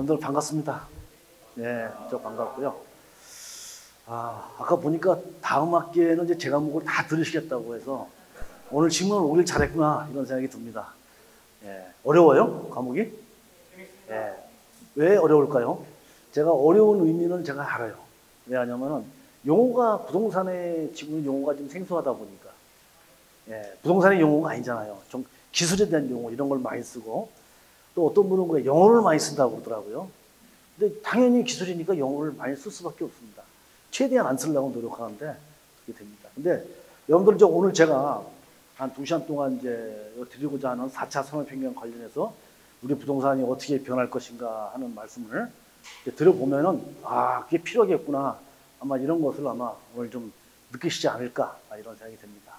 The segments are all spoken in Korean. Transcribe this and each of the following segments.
여러분들 반갑습니다. 네, 저 반갑고요. 아까 보니까 다음 학기에는 이제 제 과목을 다 들으시겠다고 해서 오늘 질문을 오길 잘했구나 이런 생각이 듭니다. 예, 어려워요? 과목이? 예, 왜 어려울까요? 제가 어려운 의미는 제가 알아요. 왜냐하면 용어가 부동산의 지금 용어가 좀 생소하다 보니까 부동산의 용어가 아니잖아요. 좀 기술에 대한 용어 이런 걸 많이 쓰고 또 어떤 분은 영어를 많이 쓴다고 그러더라고요. 근데 당연히 기술이니까 영어를 많이 쓸 수밖에 없습니다. 최대한 안 쓰려고 노력하는데 그게 됩니다. 근데 여러분들 오늘 제가 한 2시간 동안 이제 드리고자 하는 4차 산업혁명 관련해서 우리 부동산이 어떻게 변할 것인가 하는 말씀을 들어보면은 그게 필요하겠구나. 아마 이런 것을 아마 오늘 좀 느끼시지 않을까 이런 생각이 듭니다.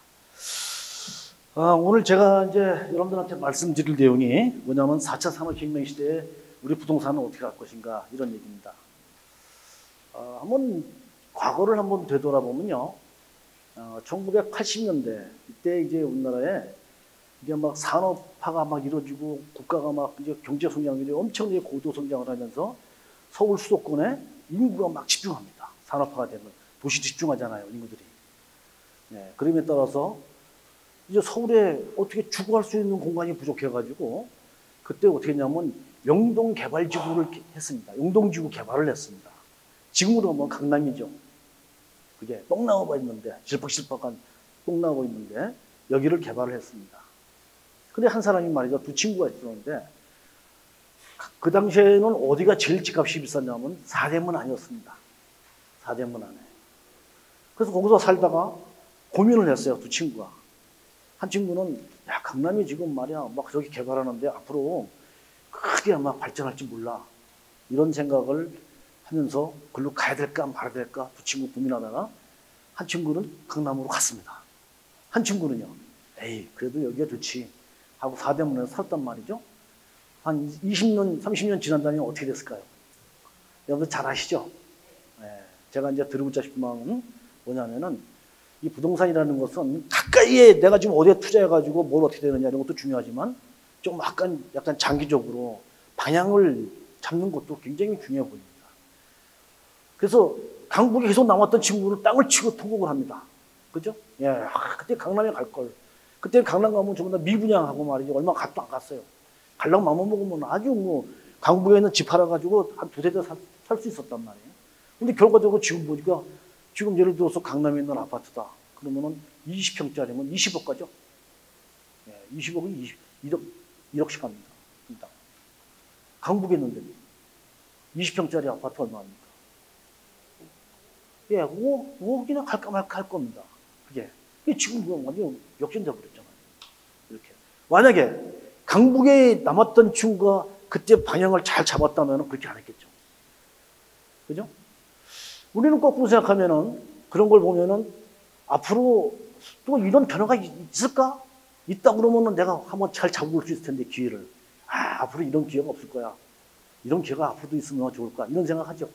오늘 제가 이제 여러분들한테 말씀드릴 내용이 뭐냐면 4차 산업혁명 시대에 우리 부동산은 어떻게 할 것인가 이런 얘기입니다. 한번 과거를 한번 되돌아보면요. 1980년대 이때 이제 우리나라에 이게 막 산업화가 막 이루어지고 국가가 막 이제 경제 성장률이 엄청나게 고도 성장을 하면서 서울 수도권에 인구가 막 집중합니다. 산업화가 되면 도시 집중하잖아요, 인구들이. 네, 그림에 따라서 이제 서울에 어떻게 주거할 수 있는 공간이 부족해가지고 그때 어떻게 했냐면 영동개발지구를 했습니다. 영동지구 개발을 했습니다. 지금으로 보면 강남이죠. 그게 똥나무가 있는데 실퍽실퍽한 똥나무가 있는데 여기를 개발을 했습니다. 근데 한 사람이 말이죠. 두 친구가 있었는데 그 당시에는 어디가 제일 집값이 비쌌냐면 사대문 아니었습니다. 사대문 안에. 그래서 거기서 살다가 고민을 했어요. 두 친구가. 한 친구는 야 강남이 지금 말이야 막 저기 개발하는데 앞으로 크게 아마 발전할지 몰라. 이런 생각을 하면서 글로 가야 될까 말아야 될까 두 친구 고민하다가 한 친구는 강남으로 갔습니다. 한 친구는요. 에이 그래도 여기가 좋지 하고 사대문에서 살았단 말이죠. 한 20년 30년 지난다면 어떻게 됐을까요? 여러분들 잘 아시죠? 제가 이제 드리고자 싶은 마음은 뭐냐면은 이 부동산이라는 것은 가까이에 내가 지금 어디에 투자해가지고 뭘 어떻게 되느냐 이런 것도 중요하지만 좀 약간 장기적으로 방향을 잡는 것도 굉장히 중요해 보입니다. 그래서 강북에 계속 남았던 친구는 땅을 치고 통곡을 합니다. 그죠? 그때 강남에 갈 걸. 그때 강남 가면 전부 다 미분양하고 말이죠. 얼마 값도 안 갔어요. 갈랑 마음 먹으면 아주 뭐 강북에 있는 집 팔아가지고 한 두세 대 살 수 있었단 말이에요. 근데 결과적으로 지금 보니까 지금 예를 들어서 강남에 있는 아파트다. 그러면은 20평짜리면 20억 가죠? 20억이 1억씩 갑니다. 강북에 있는데 20평짜리 아파트 얼마입니까? 5억이나 갈까 말까 할 겁니다. 그게 지금 완전 역전돼 버렸잖아요. 이렇게. 만약에 강북에 남았던 친구가 그때 방향을 잘 잡았다면 그렇게 안 했겠죠. 그죠? 우리는 거꾸로 생각하면은 그런 걸 보면은 앞으로 또 이런 변화가 있을까? 있다 그러면은 내가 한번 잘 잡아볼 수 있을 텐데 기회를. 앞으로 이런 기회가 없을 거야. 이런 기회가 앞으로도 있으면 좋을까? 이런 생각하죠.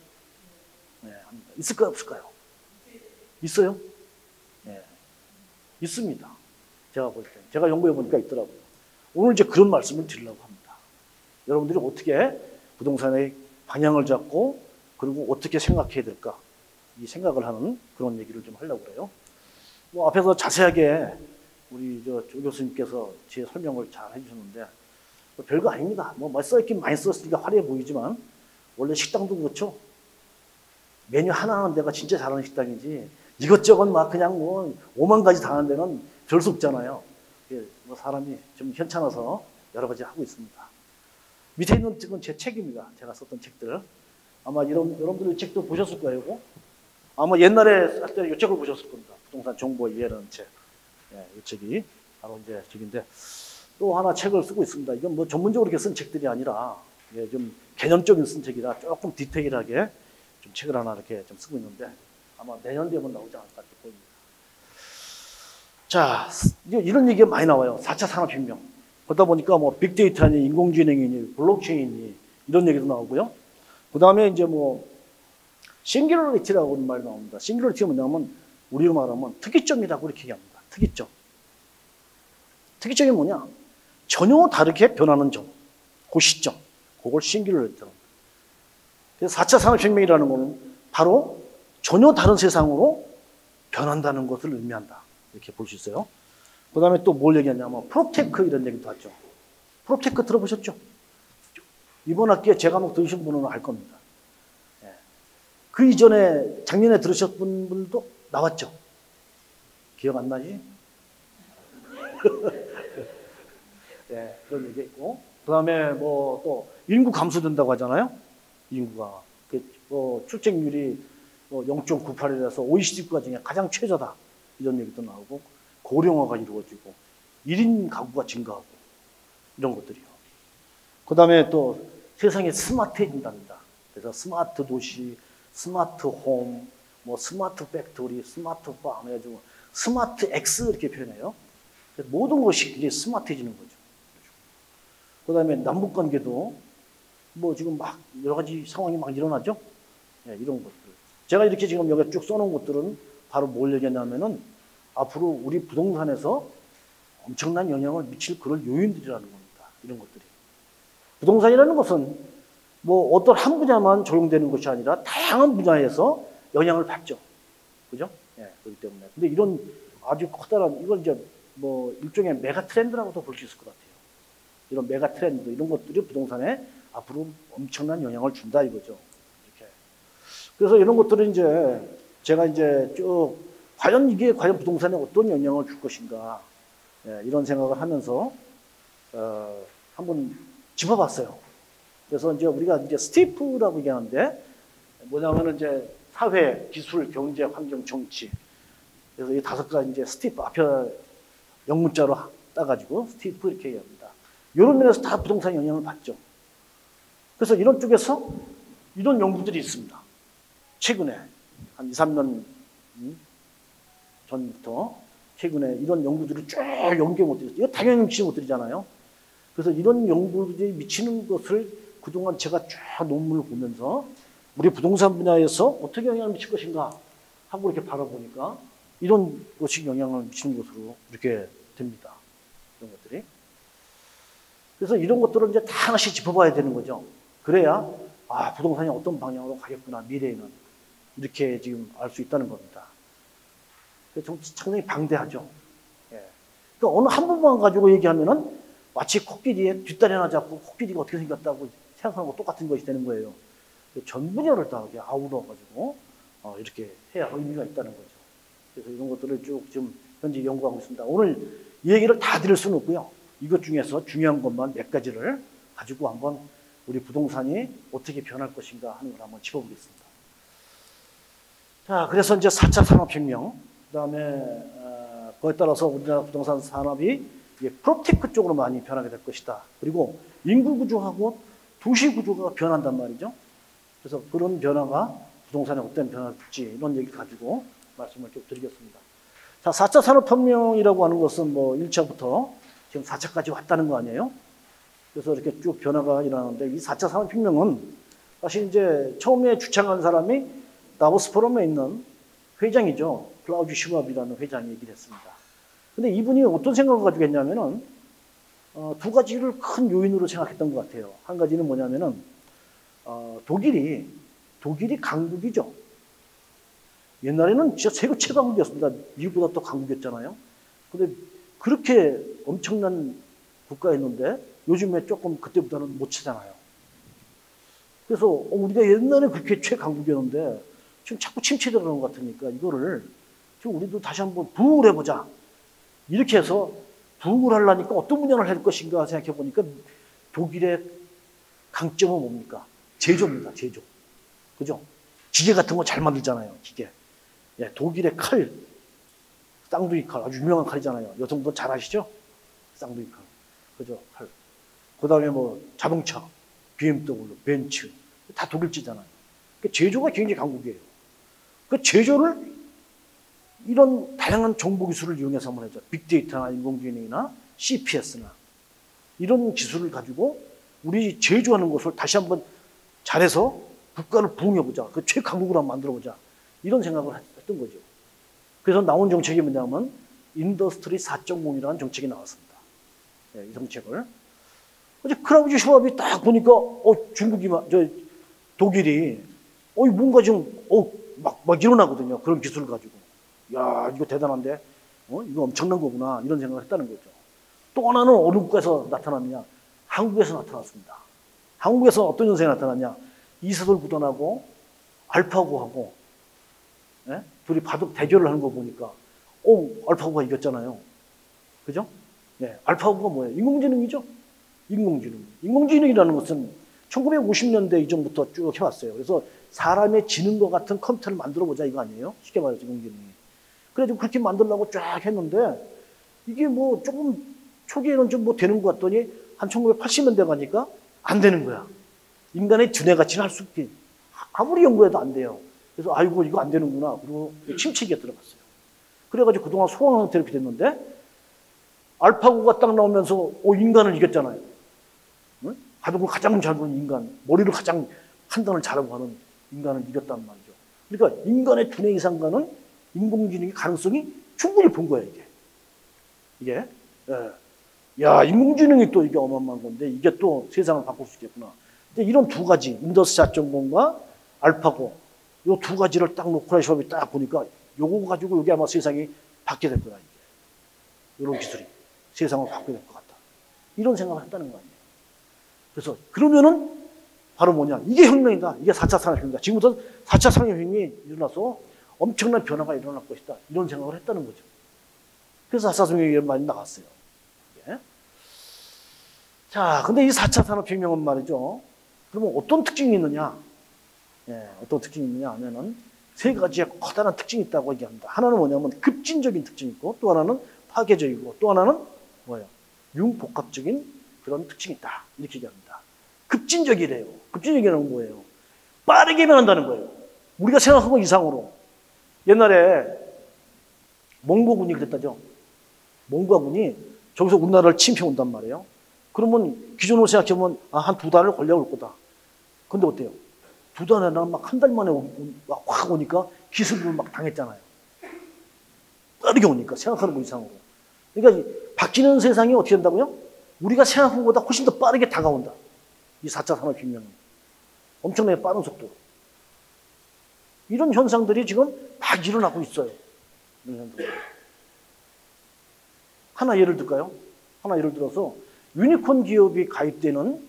합니다. 있을까요? 없을까요? 있어요? 있습니다. 제가 볼 때. 제가 연구해 보니까 있더라고요. 오늘 이제 그런 말씀을 드리려고 합니다. 여러분들이 어떻게 부동산의 방향을 잡고 그리고 어떻게 생각해야 될까? 이 생각을 하는 그런 얘기를 좀 하려고 그래요. 뭐 앞에서 자세하게 우리 조 교수님께서 제 설명을 잘 해주셨는데 뭐 별거 아닙니다. 뭐 써있긴 많이 썼으니까 화려해 보이지만 원래 식당도 그렇죠. 메뉴 하나 하는 데가 진짜 잘하는 식당이지 이것저것 막 그냥 뭐 5만 가지 다 하는 데는 별 수 없잖아요. 뭐 사람이 좀 현찮아서 여러 가지 하고 있습니다. 밑에 있는 책은 제 책입니다. 제가 썼던 책들. 아마 여러분들 이 책도 보셨을 거예요. 아마 옛날에 할 때 이 책을 보셨을 겁니다. 부동산 정보 이해라는 책. 이 책이 바로 이제 책인데 또 하나 책을 쓰고 있습니다. 이건 뭐 전문적으로 이렇게 쓴 책들이 아니라 좀 개념적인 쓴 책이라 조금 디테일하게 좀 책을 하나 이렇게 좀 쓰고 있는데 아마 내년 되면 나오지 않을까 보입니다. 자, 이런 얘기가 많이 나와요. 4차 산업혁명. 그러다 보니까 뭐 빅데이터니 인공지능이니 블록체인이 이런 얘기도 나오고요. 그 다음에 이제 뭐 싱귤러리티라고 하는 말이 나옵니다. 싱귤러리티가 뭐냐면 우리로 말하면 특이점이라고 이렇게 얘기합니다. 특이점. 특이점이 뭐냐? 전혀 다르게 변하는 점. 그 시점. 그걸 싱귤러리티라고 합니다. 그래서 4차 산업혁명이라는 것은 바로 전혀 다른 세상으로 변한다는 것을 의미한다. 이렇게 볼 수 있어요. 그 다음에 또 뭘 얘기하냐면 프롭테크 이런 얘기도 하죠. 프롭테크 들어보셨죠? 이번 학기에 제 과목 들으신 분은 알 겁니다. 그 이전에 작년에 들으셨던 분들도 나왔죠. 기억 안 나지? 네, 그런 얘기 있고. 그 다음에 뭐 또 인구 감소된다고 하잖아요. 인구가. 출생률이 0.98이라서 OECD 국가 중에 가장 최저다. 이런 얘기도 나오고, 고령화가 이루어지고, 1인 가구가 증가하고, 이런 것들이요. 그 다음에 또 세상이 스마트해진답니다. 그래서 스마트 도시, 스마트 홈, 뭐 스마트 팩토리, 스마트 팜 해가지고 스마트 X 이렇게 표현해요. 모든 것이 이제 스마트해지는 거죠. 그 다음에 남북 관계도 뭐 지금 막 여러 가지 상황이 막 일어나죠. 네, 이런 것들. 제가 이렇게 지금 여기 쭉 써놓은 것들은 바로 뭘 얘기하냐면은 앞으로 우리 부동산에서 엄청난 영향을 미칠 그런 요인들이라는 겁니다. 이런 것들이. 부동산이라는 것은 뭐 어떤 한 분야만 적용되는 것이 아니라 다양한 분야에서 영향을 받죠. 그죠? 예, 그렇기 때문에. 근데 이런 아주 커다란, 이걸 이제 뭐 일종의 메가 트렌드라고도 볼 수 있을 것 같아요. 이런 메가 트렌드, 이런 것들이 부동산에 앞으로 엄청난 영향을 준다 이거죠. 이렇게. 그래서 이런 것들은 이제 제가 이제 쭉 과연 이게 과연 부동산에 어떤 영향을 줄 것인가, 예, 이런 생각을 하면서 한번 짚어봤어요. 그래서 이제 우리가 이제 스티프라고 얘기하는데 뭐냐면은 이제 사회, 기술, 경제, 환경, 정치. 그래서 이 5가지 이제 스티프 앞에 영문자로 따가지고 스티프 이렇게 얘기합니다. 이런 면에서 다 부동산 영향을 받죠. 그래서 이런 쪽에서 이런 연구들이 있습니다. 최근에 한 2, 3년 전부터 최근에 이런 연구들이 쭉 연구해 못 드렸어요. 이거 당연히 미치지 못 드리잖아요. 그래서 이런 연구들이 미치는 것을 그동안 제가 쭉 논문을 보면서 우리 부동산 분야에서 어떻게 영향을 미칠 것인가 하고 이렇게 바라보니까 이런 것이 영향을 미치는 것으로 이렇게 됩니다. 이런 것들이. 그래서 이런 것들을 이제 다 하나씩 짚어봐야 되는 거죠. 그래야 아, 부동산이 어떤 방향으로 가겠구나, 미래에는. 이렇게 지금 알 수 있다는 겁니다. 그래서 상당히 방대하죠. 예. 그러니까 어느 한 부분만 가지고 얘기하면은 마치 코끼리의 뒷다리 하나 잡고 코끼리가 어떻게 생겼다고 생각하는 거 똑같은 것이 되는 거예요. 전 분야를 다 아우러가지고 이렇게 해야 의미가 있다는 거죠. 그래서 이런 것들을 쭉 지금 현재 연구하고 있습니다. 오늘 이 얘기를 다 드릴 수는 없고요. 이것 중에서 중요한 것만 몇 가지를 가지고 한번 우리 부동산이 어떻게 변할 것인가 하는 걸 한번 짚어보겠습니다. 자, 그래서 이제 4차 산업혁명, 그 다음에 그에 따라서 우리나라 부동산 산업이 프로테크 쪽으로 많이 변하게 될 것이다. 그리고 인구 구조하고 도시 구조가 변한단 말이죠. 그래서 그런 변화가 부동산에 어떤 변화를 줄지 이런 얘기 가지고 말씀을 좀 드리겠습니다. 자, 4차 산업혁명이라고 하는 것은 뭐 1차부터 지금 4차까지 왔다는 거 아니에요? 그래서 이렇게 쭉 변화가 일어나는데 이 4차 산업혁명은 사실 이제 처음에 주창한 사람이 다보스 포럼에 있는 회장이죠. 클라우즈 슈왑이라는 회장이 얘기를 했습니다. 근데 이분이 어떤 생각을 가지고 했냐면은 두 가지를 큰 요인으로 생각했던 것 같아요. 한 가지는 뭐냐면은 독일이 강국이죠. 옛날에는 진짜 세계 최강국이었습니다. 미국보다 또 강국이었잖아요. 근데 그렇게 엄청난 국가였는데 요즘에 조금 그때보다는 못 치잖아요. 그래서 우리가 옛날에 그렇게 최강국이었는데 지금 자꾸 침체되는 것 같으니까 이거를 지금 우리도 다시 한번 부흥을 해보자. 이렇게 해서 부흥을 하려니까 어떤 분야를 할 것인가 생각해 보니까 독일의 강점은 뭡니까? 제조입니다. 제조. 그죠? 기계 같은 거 잘 만들잖아요. 기계. 예, 독일의 칼, 쌍둥이 칼, 아주 유명한 칼이잖아요. 여성분 잘 아시죠? 쌍둥이 칼. 그죠? 칼. 그 다음에 뭐 자동차, BMW, 벤츠. 다 독일제잖아요. 그러니까 제조가 굉장히 강국이에요. 그 제조를 이런 다양한 정보 기술을 이용해서 한번 해죠. 빅데이터나 인공지능이나 CPS나 이런 기술을 가지고 우리 제조하는 것을 다시 한번 잘해서 국가를 부흥해보자. 그 최강국으로 한번 만들어보자. 이런 생각을 했던 거죠. 그래서 나온 정책이 뭐냐면 인더스트리 4.0이라는 정책이 나왔습니다. 이 정책을. 어제 클라우즈 슈왑이 딱 보니까 중국이 독일이 뭔가 막 일어나거든요. 그런 기술을 가지고. 야, 이거 대단한데? 이거 엄청난 거구나. 이런 생각을 했다는 거죠. 또 하나는 어느 국가에서 나타났느냐? 한국에서 나타났습니다. 한국에서 어떤 현상이 나타났냐? 이세돌 구단하고 알파고하고 둘이 바둑 대결을 하는 거 보니까 알파고가 이겼잖아요. 그죠? 네, 알파고가 뭐예요? 인공지능이죠. 인공지능. 인공지능이라는 것은 1950년대 이전부터 쭉 해왔어요. 그래서 사람의 지능과 같은 컴퓨터를 만들어 보자 이거 아니에요? 쉽게 말해서 인공지능이. 그래가지고 그렇게 만들려고 쫙 했는데 이게 뭐 조금 초기에는 좀 뭐 되는 것 같더니 한 1980년대 가니까 안 되는 거야. 인간의 두뇌 가치는 할 수 없게. 아무리 연구해도 안 돼요. 그래서 아이고 이거 안 되는구나. 그리고 침체기에 들어갔어요. 그래가지고 그동안 소강 상태로 이렇게 됐는데 알파고가 딱 나오면서 인간을 이겼잖아요. 응? 바둑을 가장 잘 보는 인간, 머리를 가장 판단을 잘하고 하는 인간을 이겼단 말이죠. 그러니까 인간의 두뇌 이상 가는 인공지능의 가능성이 충분히 본 거예요, 이게. 예. 야, 인공지능이 또 이게 어마어마한 건데 이게 또 세상을 바꿀 수 있겠구나. 근데 이런 두 가지, 인더스 4.0과 알파고, 이 두 가지를 딱 놓고 시험이 딱 보니까 요거 가지고 여기 아마 세상이 바뀌게 될 거다. 이런 기술이 세상을 바꾸게 될 것 같다. 이런 생각을 했다는 거 아니에요. 그래서 그러면은 바로 뭐냐? 이게 혁명이다. 이게 4차 산업혁명이다. 지금부터 4차 산업혁명이 일어나서 엄청난 변화가 일어날 것이다. 이런 생각을 했다는 거죠. 그래서 4차 산업혁명이 많이 나갔어요. 예. 자, 근데 이 4차 산업혁명은 말이죠. 그러면 어떤 특징이 있느냐? 예, 어떤 특징이 있느냐 하면은 세 가지의 커다란 특징이 있다고 얘기합니다. 하나는 뭐냐면 급진적인 특징이 있고 또 하나는 파괴적이고 또 하나는 뭐예요? 융복합적인 그런 특징이 있다. 이렇게 얘기합니다. 급진적이래요. 급진적이라는 건 뭐예요? 빠르게 변한다는 거예요. 우리가 생각한 것 이상으로. 옛날에 몽고군이 그랬다죠. 몽고군이 저기서 우리나라를 침입해 온단 말이에요. 그러면 기존으로 생각해보면 한 2달을 걸려올 거다. 근데 어때요? 2달 안에 막 한 달 만에 확 오니까 기습을 막 당했잖아요. 빠르게 오니까 생각하는 것 이상으로. 그러니까 바뀌는 세상이 어떻게 된다고요? 우리가 생각한 것보다 훨씬 더 빠르게 다가온다. 이 4차 산업혁명은. 엄청나게 빠른 속도로. 이런 현상들이 지금 막 일어나고 있어요. 이런 현상들이. 하나 예를 들까요? 하나 예를 들어서 유니콘 기업이 가입되는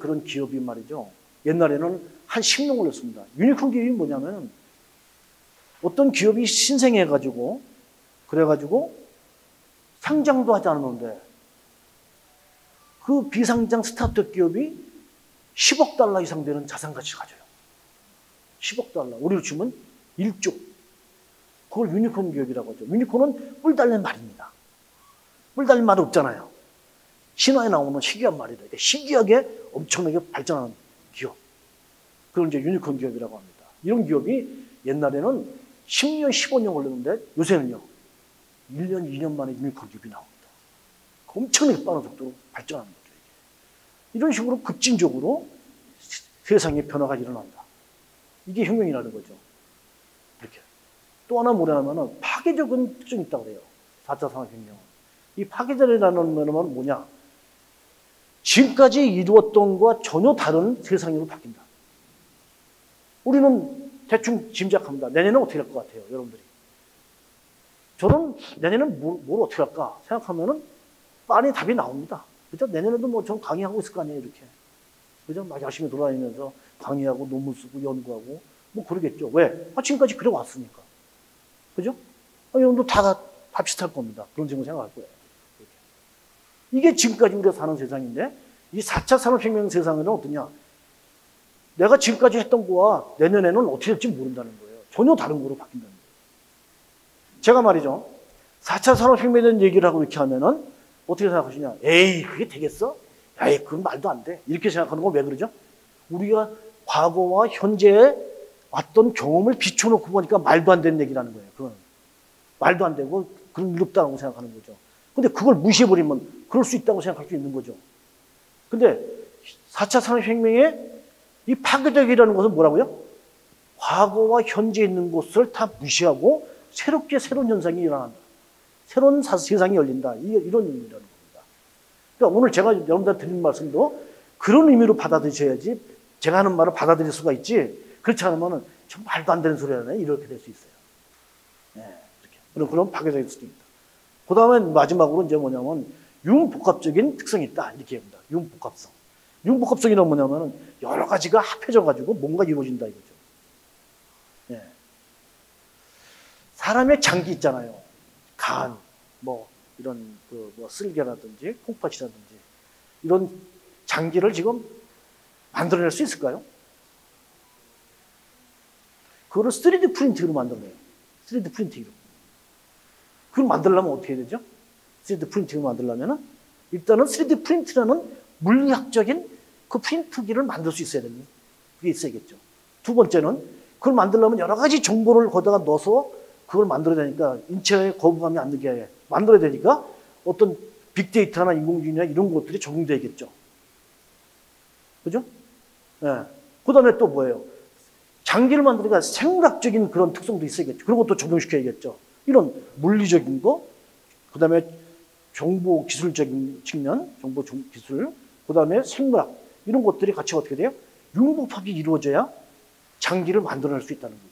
그런 기업이 말이죠. 옛날에는 한 10년 걸렸습니다. 유니콘 기업이 뭐냐면 어떤 기업이 신생해가지고 그래가지고 상장도 하지 않았는데 그 비상장 스타트업 기업이 10억 달러 이상 되는 자산 가치를 가져요. 10억 달러. 우리로 치면 1조. 그걸 유니콘 기업이라고 하죠. 유니콘은 뿔 달린 말입니다. 뿔 달린 말은 없잖아요. 신화에 나오는 희귀한 말이다. 그러니까 희귀하게 엄청나게 발전하는 기업. 그걸 이제 유니콘 기업이라고 합니다. 이런 기업이 옛날에는 10년, 15년 걸렸는데 요새는요. 1년, 2년 만에 유니콘 기업이 나옵니다. 엄청나게 빠른 속도로 발전하는 거죠. 이런 식으로 급진적으로 세상에 변화가 일어난다. 이게 혁명이라는 거죠. 이렇게. 또 하나 뭐냐면 파괴적인 특징이 있다고 그래요. 4차 산업혁명은. 이 파괴적이라는 거는 뭐냐? 지금까지 이루었던 것과 전혀 다른 세상으로 바뀐다. 우리는 대충 짐작합니다. 내년은 어떻게 할 것 같아요, 여러분들이? 저는 내년은 뭘 어떻게 할까 생각하면은 빤히 답이 나옵니다. 그죠? 내년에도 뭐 전 강의하고 있을 거 아니에요, 이렇게. 그죠? 막 열심히 돌아다니면서 강의하고 논문 쓰고 연구하고 뭐 그러겠죠. 왜? 지금까지 그래 왔으니까. 그죠? 여러분도 다 비슷할 겁니다. 그런 생각할 거예요. 이게 지금까지 우리가 사는 세상인데 이 4차 산업혁명 세상에는 어떠냐? 내가 지금까지 했던 거와 내년에는 어떻게 될지 모른다는 거예요. 전혀 다른 거로 바뀐다는 거예요. 제가 말이죠. 4차 산업혁명에 대한 얘기를 하고 이렇게 하면은 어떻게 생각하시냐? 에이, 그게 되겠어? 에이, 그건 말도 안 돼. 이렇게 생각하는 건 왜 그러죠? 우리가 과거와 현재에 왔던 경험을 비춰놓고 보니까 말도 안 되는 얘기라는 거예요. 그건 말도 안 되고 그런 일 없다고 생각하는 거죠. 근데 그걸 무시해버리면 그럴 수 있다고 생각할 수 있는 거죠. 근데 4차 산업혁명의 이 파괴적이라는 것은 뭐라고요? 과거와 현재에 있는 것을 다 무시하고 새롭게 새로운 현상이 일어난다. 새로운 세상이 열린다. 이런 의미라는 겁니다. 그러니까 오늘 제가 여러분들한테 드린 말씀도 그런 의미로 받아들이셔야지 제가 하는 말을 받아들일 수가 있지, 그렇지 않으면 좀 말도 안 되는 소리 하네, 이렇게 될 수 있어요. 네, 이렇게. 그런 파괴적인 특징입니다. 그 다음에 마지막으로 이제 뭐냐면 융복합적인 특성이 있다, 이렇게 합니다. 융복합성. 융복합성이란 뭐냐면 여러 가지가 합해져가지고 뭔가 이루어진다 이거죠. 네. 사람의 장기 있잖아요. 간, 뭐 이런 뭐 쓸개라든지 콩팥이라든지 이런 장기를 지금 만들어낼 수 있을까요? 그거를 3D 프린팅으로 만들어내요. 3D 프린팅으로. 그걸 만들려면 어떻게 해야 되죠? 3D 프린팅을 만들려면 일단은 3D 프린트라는 물리학적인 그 프린트기를 만들 수 있어야 됩니다. 그게 있어야겠죠. 두 번째는 그걸 만들려면 여러 가지 정보를 거기다가 넣어서 그걸 만들어야 되니까 인체에 거부감이 안 들게 만들어야 되니까 어떤 빅데이터나 인공지능이나 이런 것들이 적용되겠죠. 그죠? 네. 그 다음에 또 뭐예요? 장기를 만드니까 생물학적인 그런 특성도 있어야겠죠. 그런 것도 적용시켜야겠죠. 이런 물리적인 거, 그 다음에 정보 기술적인 측면, 정보 기술, 그 다음에 생물학, 이런 것들이 같이 어떻게 돼요? 융복합이 이루어져야 장기를 만들어낼 수 있다는 거죠.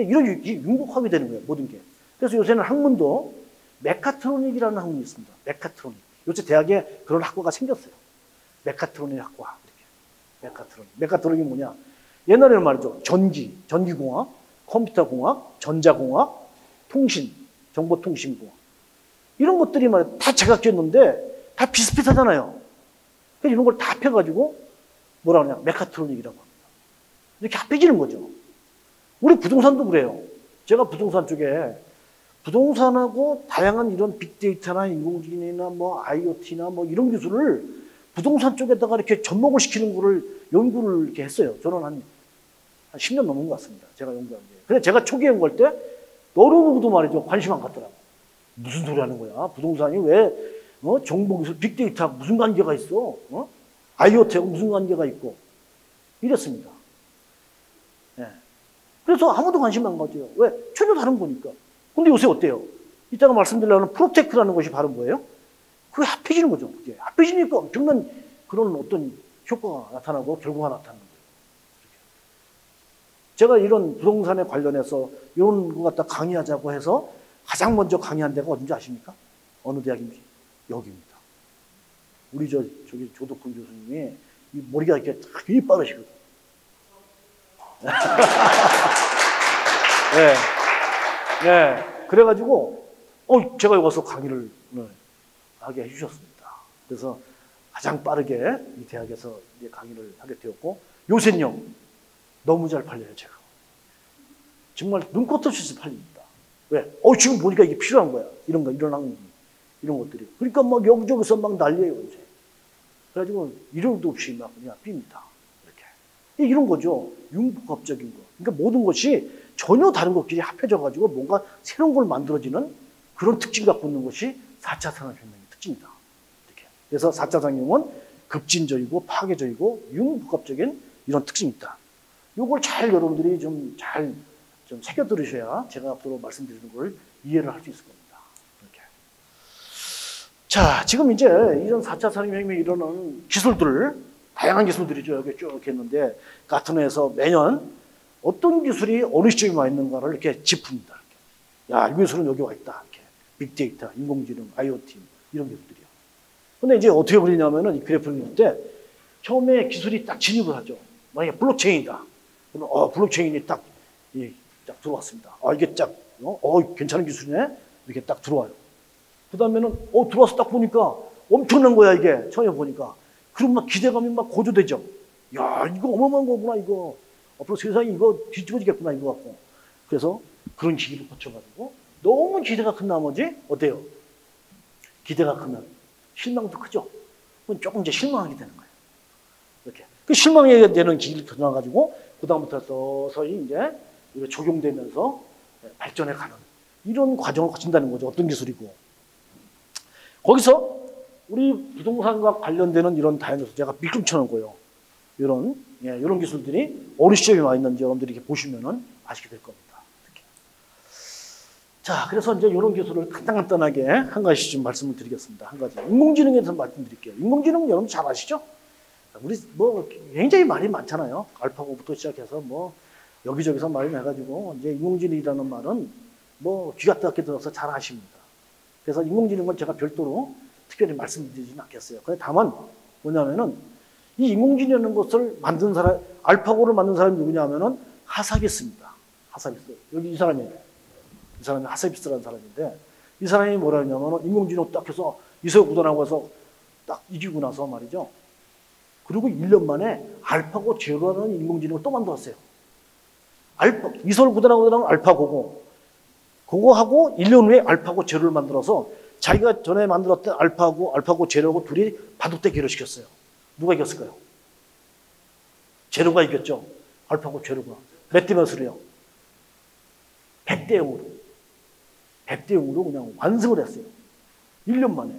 이런 융복합이 되는 거예요, 모든 게. 그래서 요새는 학문도 메카트로닉이라는 학문이 있습니다. 메카트로닉. 요새 대학에 그런 학과가 생겼어요. 메카트로닉 학과. 이렇게. 메카트로닉. 메카트로닉이 뭐냐? 옛날에는 말이죠. 전기공학, 컴퓨터공학, 전자공학, 통신, 정보통신공학. 이런 것들이 말이야 다 제각기였는데 다 비슷비슷하잖아요. 그래서 이런 걸 다 합해가지고 뭐라 그러냐? 메카트로닉이라고 합니다. 이렇게 합해지는 거죠. 우리 부동산도 그래요. 제가 부동산 쪽에 부동산하고 다양한 이런 빅데이터나 인공지능이나 뭐 IoT나 뭐 이런 기술을 부동산 쪽에다가 이렇게 접목을 시키는 거를 연구를 이렇게 했어요. 저는 한 10년 넘은 것 같습니다. 제가 연구한 게. 근데 제가 초기에 연구할 때 어느 누구도 말이죠. 관심 안 갖더라고. 무슨 소리 하는 거야? 부동산이 왜 정보기술, 빅데이터하고 무슨 관계가 있어? IoT하고 무슨 관계가 있고 이랬습니다. 네. 그래서 아무도 관심 안 가져요. 왜? 전혀 다른 거니까. 근데 요새 어때요? 이따가 말씀드리려는 프로테크라는 것이 바로 뭐예요? 그게 합해지는 거죠. 그게. 합해지니까 엄청난 그런 어떤 효과가 나타나고 결과가 나타나는 거예요. 제가 이런 부동산에 관련해서 이런 거 갖다 강의하자고 해서 가장 먼저 강의한 데가 어딘지 아십니까? 어느 대학인지? 여기입니다. 우리 저기 조덕훈 교수님이 이 머리가 이렇게 되게 빠르시거든. 네. 네. 그래가지고, 제가 여기 와서 강의를 하게 해주셨습니다. 그래서 가장 빠르게 이 대학에서 이제 강의를 하게 되었고, 요새는요, 너무 잘 팔려요, 제가. 정말 눈꽃 없이 팔립니다. 왜? 지금 보니까 이게 필요한 거야. 이런 거, 이런 학문이. 이런 것들이. 그러니까 막 여기저기서 막 난리예요, 요새. 그래가지고 이름도 없이 막 그냥 삐입니다. 이렇게. 이런 거죠. 융복합적인 거. 그러니까 모든 것이 전혀 다른 것끼리 합해져가지고 뭔가 새로운 걸 만들어지는 그런 특징 갖고 있는 것이 4차 산업혁명의 특징이다. 이렇게. 그래서 4차 산업혁명은 급진적이고 파괴적이고 융복합적인 이런 특징이 있다. 이걸 잘 여러분들이 좀 새겨 들으셔야 제가 앞으로 말씀드리는 걸 이해를 할 수 있을 겁니다. 이렇게. 자, 지금 이제 이런 4차 산업혁명에 이르는 기술들, 다양한 기술들이죠. 여기 쭉 했는데, 가트너에서 매년 어떤 기술이 어느 시점에 와 있는가를 이렇게 짚습니다. 야, 이 기술은 여기 와 있다. 이렇게. 빅데이터, 인공지능, IoT, 이런 기술들이요. 근데 이제 어떻게 그리냐면은 이 그래프를 볼 때, 처음에 기술이 딱 진입을 하죠. 만약에 블록체인이다. 그러면, 블록체인이 딱 들어왔습니다. 이게 괜찮은 기술이네? 이렇게 딱 들어와요. 그 다음에는, 들어와서 딱 보니까 엄청난 거야, 이게. 처음에 보니까. 그럼 막 기대감이 막 고조되죠. 야, 이거 어마어마한 거구나, 이거. 앞으로 세상이 이거 뒤집어지겠구나, 이거 갖고. 그래서 그런 시기를 거쳐가지고 너무 기대가 큰 나머지, 어때요? 기대가 크면 실망도 크죠? 그건 조금 이제 실망하게 되는 거예요. 이렇게. 그 실망하게 되는 기기를 거쳐가지고, 그다음부터 서서히 이제 이거 적용되면서 발전해 가는 이런 과정을 거친다는 거죠. 어떤 기술이고. 거기서 우리 부동산과 관련되는 이런 다양한 기술, 제가 밀금쳐 놓고요. 이런 기술들이 어느 시점에 와 있는지 여러분들이 이렇게 보시면은 아시게 될 겁니다. 이렇게. 자, 그래서 이제 이런 기술을 간단하게 한 가지 좀 말씀을 드리겠습니다. 한 가지. 인공지능에 대해서 말씀드릴게요. 인공지능 여러분 잘 아시죠? 우리 뭐 굉장히 말이 많잖아요. 알파고부터 시작해서 뭐 여기저기서 말이 나가지고 이제 인공지능이라는 말은 뭐 귀가 닦게 들어서 잘 아십니다. 그래서 인공지능은 제가 별도로 특별히 말씀드리지는 않겠어요. 근데 다만 뭐냐면은 이 인공지능이라는 것을 만든 사람, 알파고를 만든 사람이 누구냐면은 하사비스입니다. 하사비스. 여기 이 사람이 하사비스라는 사람인데 이 사람이 뭐라 했냐면은 인공지능 딱 해서 이서구단하고 해서 딱 이기고 나서 말이죠. 그리고 1년 만에 알파고 제로라는 인공지능을 또 만들었어요. 이서구단하고 알파고고 그거 하고 1년 후에 알파고 제로를 만들어서 자기가 전에 만들었던 알파고 제로하고 둘이 바둑대 결혼시켰어요. 누가 이겼을까요? 제로가 이겼죠. 알파고 제로가. 몇 대 몇으로요? 100대 0으로. 100대 0으로 그냥 완승을 했어요. 1년 만에.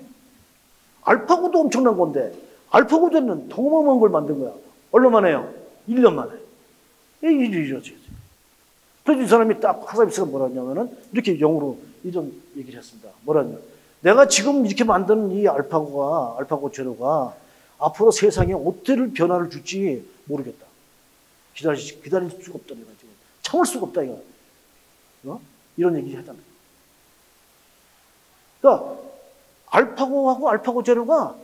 알파고도 엄청난 건데 알파고는 어마어마한 걸 만든 거야. 얼마 만에요? 1년 만에. 이러지. 그래서 이 사람이 딱 하사비스가 뭐라 했냐면은 이렇게 영어로 이런 얘기를 했습니다. 뭐라 했냐. 내가 지금 이렇게 만든 이 알파고 제로가 앞으로 세상에 어떻게 변화를 줄지 모르겠다. 기다릴 수가 없다. 내가 지금 참을 수가 없다. 이거. 이런 얘기를 하잖아요. 그러니까 알파고하고 알파고 제로가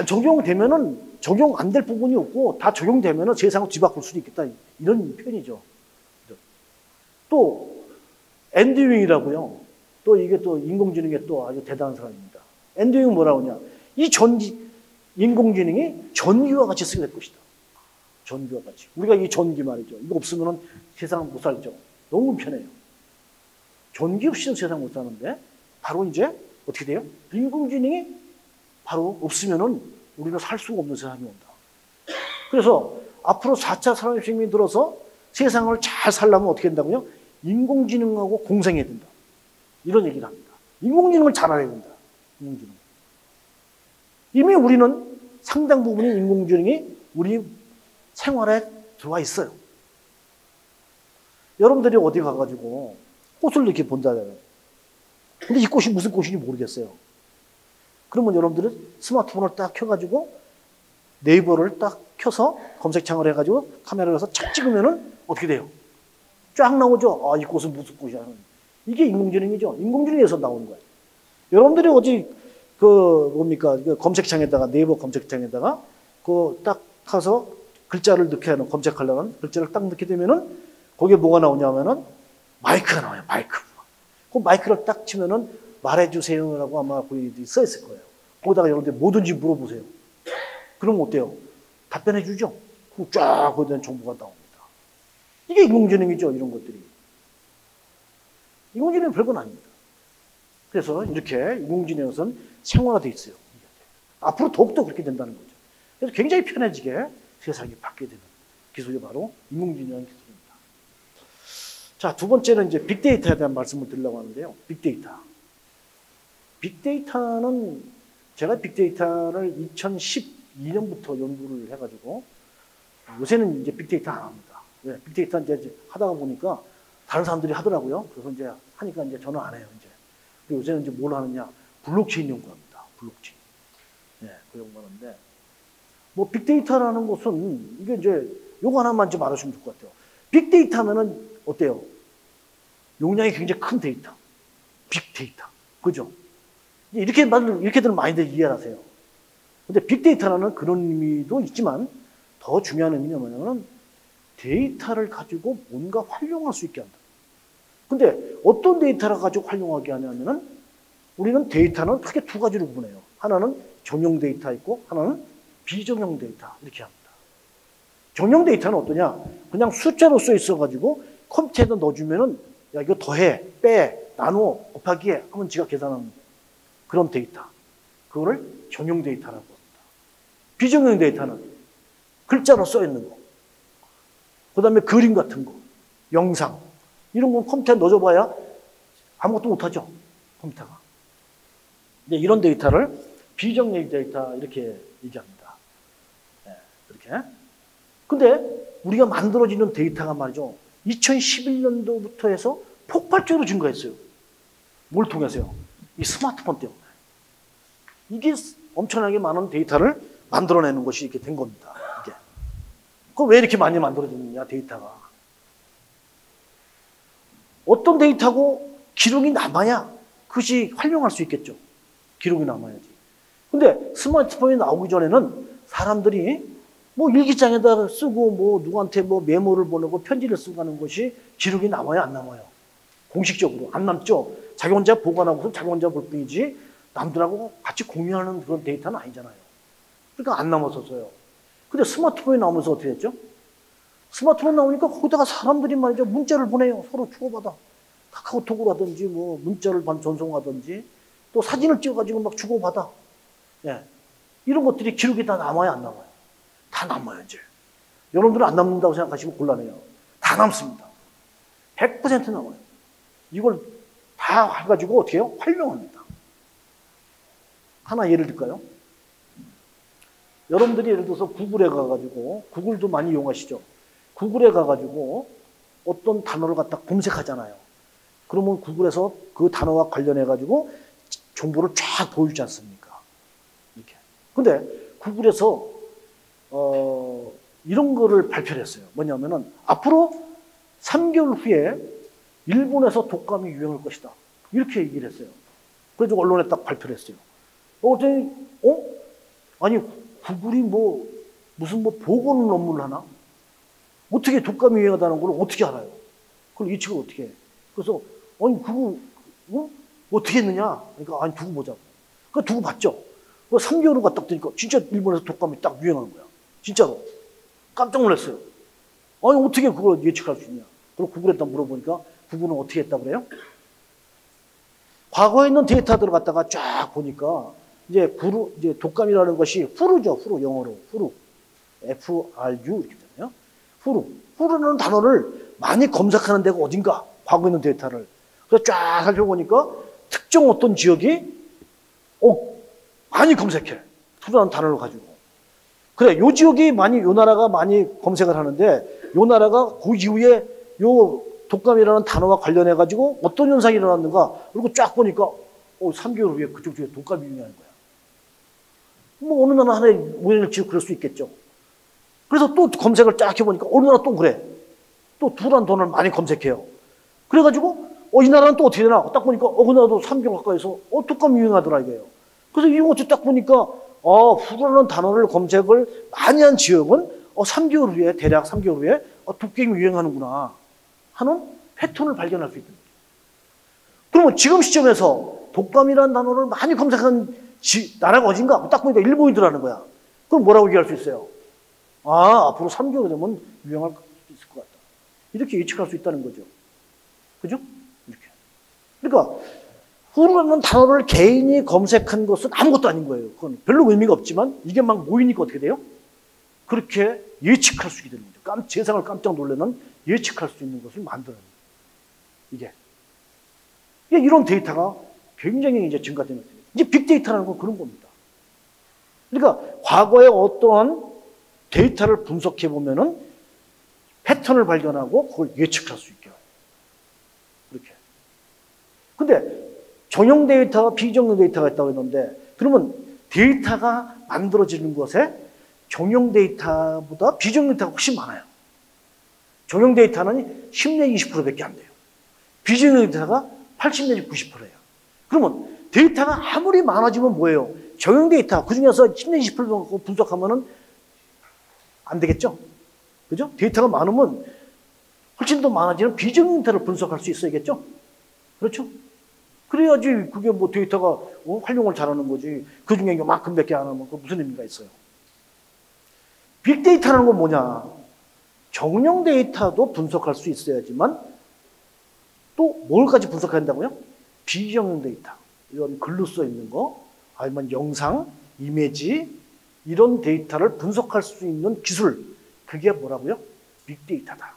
적용되면은 적용 안 될 부분이 없고 다 적용되면은 세상을 뒤바꿀 수도 있겠다. 이런 표현이죠. 또 앤디 윙이라고요. 또 이게 또 인공지능의 또 아주 대단한 사람입니다. 앤디 윙은 뭐라고 하냐? 이 인공지능이 전기와 같이 쓰게 될 것이다. 전기와 같이. 우리가 이 전기 말이죠. 이거 없으면은 세상 못 살죠. 너무 편해요. 전기 없이는 세상 못 사는데 바로 이제 어떻게 돼요? 인공지능이 바로 없으면은 우리가 살 수가 없는 세상이 온다. 그래서 앞으로 4차 산업혁명이 들어서 세상을 잘 살려면 어떻게 된다고요? 인공지능하고 공생해야 된다. 이런 얘기를 합니다. 인공지능을 잘 알아야 된다. 인공지능. 이미 우리는 상당 부분의 인공지능이 우리 생활에 들어와 있어요. 여러분들이 어디 가가지고 꽃을 이렇게 본다잖아요. 근데 이 꽃이 무슨 꽃인지 모르겠어요. 그러면 여러분들은 스마트폰을 딱 켜가지고 네이버를 딱 켜서 검색창을 해가지고 카메라를 해서 착 찍으면은 어떻게 돼요? 쫙 나오죠? 아, 이 꽃은 무슨 꽃이야. 이게 인공지능이죠. 인공지능에서 나오는 거예요. 여러분들이 어디 그 검색창에다가 네이버 검색창에다가 그 딱 가서 글자를 넣게 하는 검색하려는 글자를 딱 넣게 되면은 거기에 뭐가 나오냐면은 마이크가 나와요. 마이크. 그 마이크를 딱 치면은 말해주세요라고 아마 거기 써 있을 거예요. 거기다가 여러분들 뭐든지 물어보세요. 그러면 어때요? 답변해 주죠. 그럼 쫙 거기에 대한 정보가 나옵니다. 이게 인공지능이죠. 이런 것들이. 인공지능은 별건 아닙니다. 그래서 이렇게 인공지능에서는 생활화되어 있어요. 앞으로 더욱더 그렇게 된다는 거죠. 그래서 굉장히 편해지게 세상이 바뀌게 되는 기술이 바로 인공지능이라는 기술입니다. 자, 두 번째는 이제 빅데이터에 대한 말씀을 드리려고 하는데요. 빅데이터. 빅데이터는 제가 빅데이터를 2012년부터 연구를 해가지고 요새는 이제 빅데이터 안 합니다. 왜? 빅데이터 이제 하다가 보니까 다른 사람들이 하더라고요. 그래서 이제 하니까 이제 저는 안 해요. 이제. 그리고 요새는 이제 뭘 하느냐? 블록체인 연구합니다. 블록체인. 네, 그 연구하는데 뭐 빅데이터라는 것은 이게 이제 요거 하나만 좀 알아주시면 좋을 것 같아요. 빅데이터 하면은 어때요? 용량이 굉장히 큰 데이터. 빅데이터. 그죠? 이렇게들 많이들 이해하세요. 근데 빅데이터라는 그런 의미도 있지만 더 중요한 의미는 뭐냐면 데이터를 가지고 뭔가 활용할 수 있게 한다. 근데 어떤 데이터를 가지고 활용하게 하냐면은 우리는 데이터는 크게 두 가지로 구분해요. 하나는 전용 데이터 있고 하나는 비전용 데이터 이렇게 합니다. 전용 데이터는 어떠냐? 그냥 숫자로 써 있어가지고 컴퓨터에다 넣어주면은 야 이거 더해, 빼, 나누어, 곱하기 해 하면 지가 계산하는 그런 데이터. 그거를 전용 데이터라고 합니다. 비전용 데이터는 글자로 써 있는 거. 그 다음에 그림 같은 거, 영상. 이런 건 컴퓨터에 넣어줘봐야 아무것도 못하죠. 컴퓨터가. 근데 이런 데이터를 비정형 데이터 이렇게 얘기합니다. 네, 이렇게. 근데 우리가 만들어지는 데이터가 말이죠. 2011년도부터 해서 폭발적으로 증가했어요. 뭘 통해서요? 이 스마트폰 때문에. 이게 엄청나게 많은 데이터를 만들어내는 것이 이렇게 된 겁니다. 그럼 왜 이렇게 많이 만들어졌느냐, 데이터가. 어떤 데이터고 기록이 남아야 그것이 활용할 수 있겠죠. 기록이 남아야지. 근데 스마트폰이 나오기 전에는 사람들이 뭐 일기장에다 쓰고 뭐 누구한테 뭐 메모를 보내고 편지를 쓰고 하는 것이 기록이 남아요, 안 남아요? 공식적으로 안 남죠. 자기 혼자 보관하고서 자기 혼자 볼 뿐이지 남들하고 같이 공유하는 그런 데이터는 아니잖아요. 그러니까 안 남았었어요. 근데 스마트폰이 나오면서 어떻게 됐죠? 스마트폰 나오니까 거기다가 사람들이 말이죠, 문자를 보내요. 서로 주고받아. 카카오톡으로 하든지 뭐 문자를 전송하든지 또 사진을 찍어가지고 막 주고받아. 예. 이런 것들이 기록이 다 남아요, 안 남아요? 다 남아요, 이제. 여러분들은 안 남는다고 생각하시면 곤란해요. 다 남습니다. 100% 남아요. 이걸 다 해가지고 어떻게 해요? 활용합니다. 하나 예를 들까요? 여러분들이 예를 들어서 구글에 가가지고, 구글도 많이 이용하시죠? 구글에 가가지고 어떤 단어를 갖다 검색하잖아요. 그러면 구글에서 그 단어와 관련해가지고 정보를 쫙 보여주지 않습니까? 이렇게. 근데 구글에서, 이런 거를 발표를 했어요. 뭐냐면은, 앞으로 3개월 후에 일본에서 독감이 유행할 것이다. 이렇게 얘기를 했어요. 그래서 언론에 딱 발표를 했어요. 그랬더니, 아니, 구글이 뭐, 무슨 뭐 보건 업무를 하나? 어떻게 독감이 유행하다는 걸 어떻게 알아요? 그걸 예측을 어떻게 해? 그래서, 아니, 그거, 어떻게 했느냐? 그러니까, 아니, 두고 보자고. 그러니까 두고 봤죠. 그 3개월 후가 딱 되니까 진짜 일본에서 독감이 딱 유행하는 거야. 진짜로. 깜짝 놀랐어요. 아니, 어떻게 그걸 예측할 수 있냐? 그리고 구글에다 물어보니까 구글은 어떻게 했다 그래요? 과거에 있는 데이터들을 갖다가 쫙 보니까 이제 독감이라는 것이 후루죠. 후루, 영어로. 후루. FRU 이렇게 되네요. 후루. 후루라는 단어를 많이 검색하는 데가 어딘가? 과거에 있는 데이터를. 그래서 쫙 살펴보니까 특정 어떤 지역이 많이 검색해. 후루라는 단어를 가지고. 그래, 요 지역이 요 나라가 많이 검색을 하는데, 요 나라가 그 이후에 요 독감이라는 단어와 관련해가지고 어떤 현상이 일어났는가, 그리고 쫙 보니까, 3개월 후에 그쪽 지역에 독감이 유행하는 거야. 뭐, 어느 나라 하나에 우연일치 그럴 수 있겠죠. 그래서 또 검색을 쫙 해보니까, 어느 나라 또 그래. 또 두란 단어를 많이 검색해요. 그래가지고, 이 나라는 또 어떻게 되나? 딱 보니까, 그 나라도 3개월 가까이서, 독감이 유행하더라, 이거예요. 그래서 이런 것도 딱 보니까, 후루라는 단어를 검색을 많이 한 지역은 3개월 후에, 대략 3개월 후에 독감이 유행하는구나 하는 패턴을 발견할 수 있는 거죠. 그러면 지금 시점에서 독감이라는 단어를 많이 검색한 나라가 어딘가? 딱 보니까 일본이더라는 거야. 그럼 뭐라고 얘기할 수 있어요? 앞으로 3개월 되면 유행할 수 있을 것 같다. 이렇게 예측할 수 있다는 거죠. 그죠? 이렇게. 그러니까 후루라는 단어를 개인이 검색한 것은 아무것도 아닌 거예요. 그건 별로 의미가 없지만 이게 막 모이니까 어떻게 돼요? 그렇게 예측할 수 있게 되는 거죠. 세상을 깜짝 놀라는 예측할 수 있는 것을 만드는 이게 이런 데이터가 굉장히 이제 증가되는 거예요. 이제 빅데이터라는 건 그런 겁니다. 그러니까 과거에 어떠한 데이터를 분석해 보면은 패턴을 발견하고 그걸 예측할 수 있게 해요. 그렇게. 근데 정형 데이터와 비정형 데이터가 있다고 했는데, 그러면 데이터가 만들어지는 것에 정형 데이터보다 비정형 데이터가 훨씬 많아요. 정형 데이터는 10 내지 20%밖에 안 돼요. 비정형 데이터가 80 내지 90%예요. 그러면 데이터가 아무리 많아지면 뭐예요? 정형 데이터, 그 중에서 10 내지 20% 분석하면은 안 되겠죠? 그죠? 데이터가 많으면 훨씬 더 많아지는 비정형 데이터를 분석할 수 있어야겠죠? 그렇죠? 그래야지 그게 뭐 데이터가 활용을 잘하는 거지. 그 중에 이만큼밖에 안 하면 그 무슨 의미가 있어요? 빅데이터라는 건 뭐냐? 정형 데이터도 분석할 수 있어야지만 또 뭘까지 분석해야 한다고요? 비정형 데이터. 이런 글로 써 있는 거, 아니면 영상, 이미지, 이런 데이터를 분석할 수 있는 기술. 그게 뭐라고요? 빅데이터다.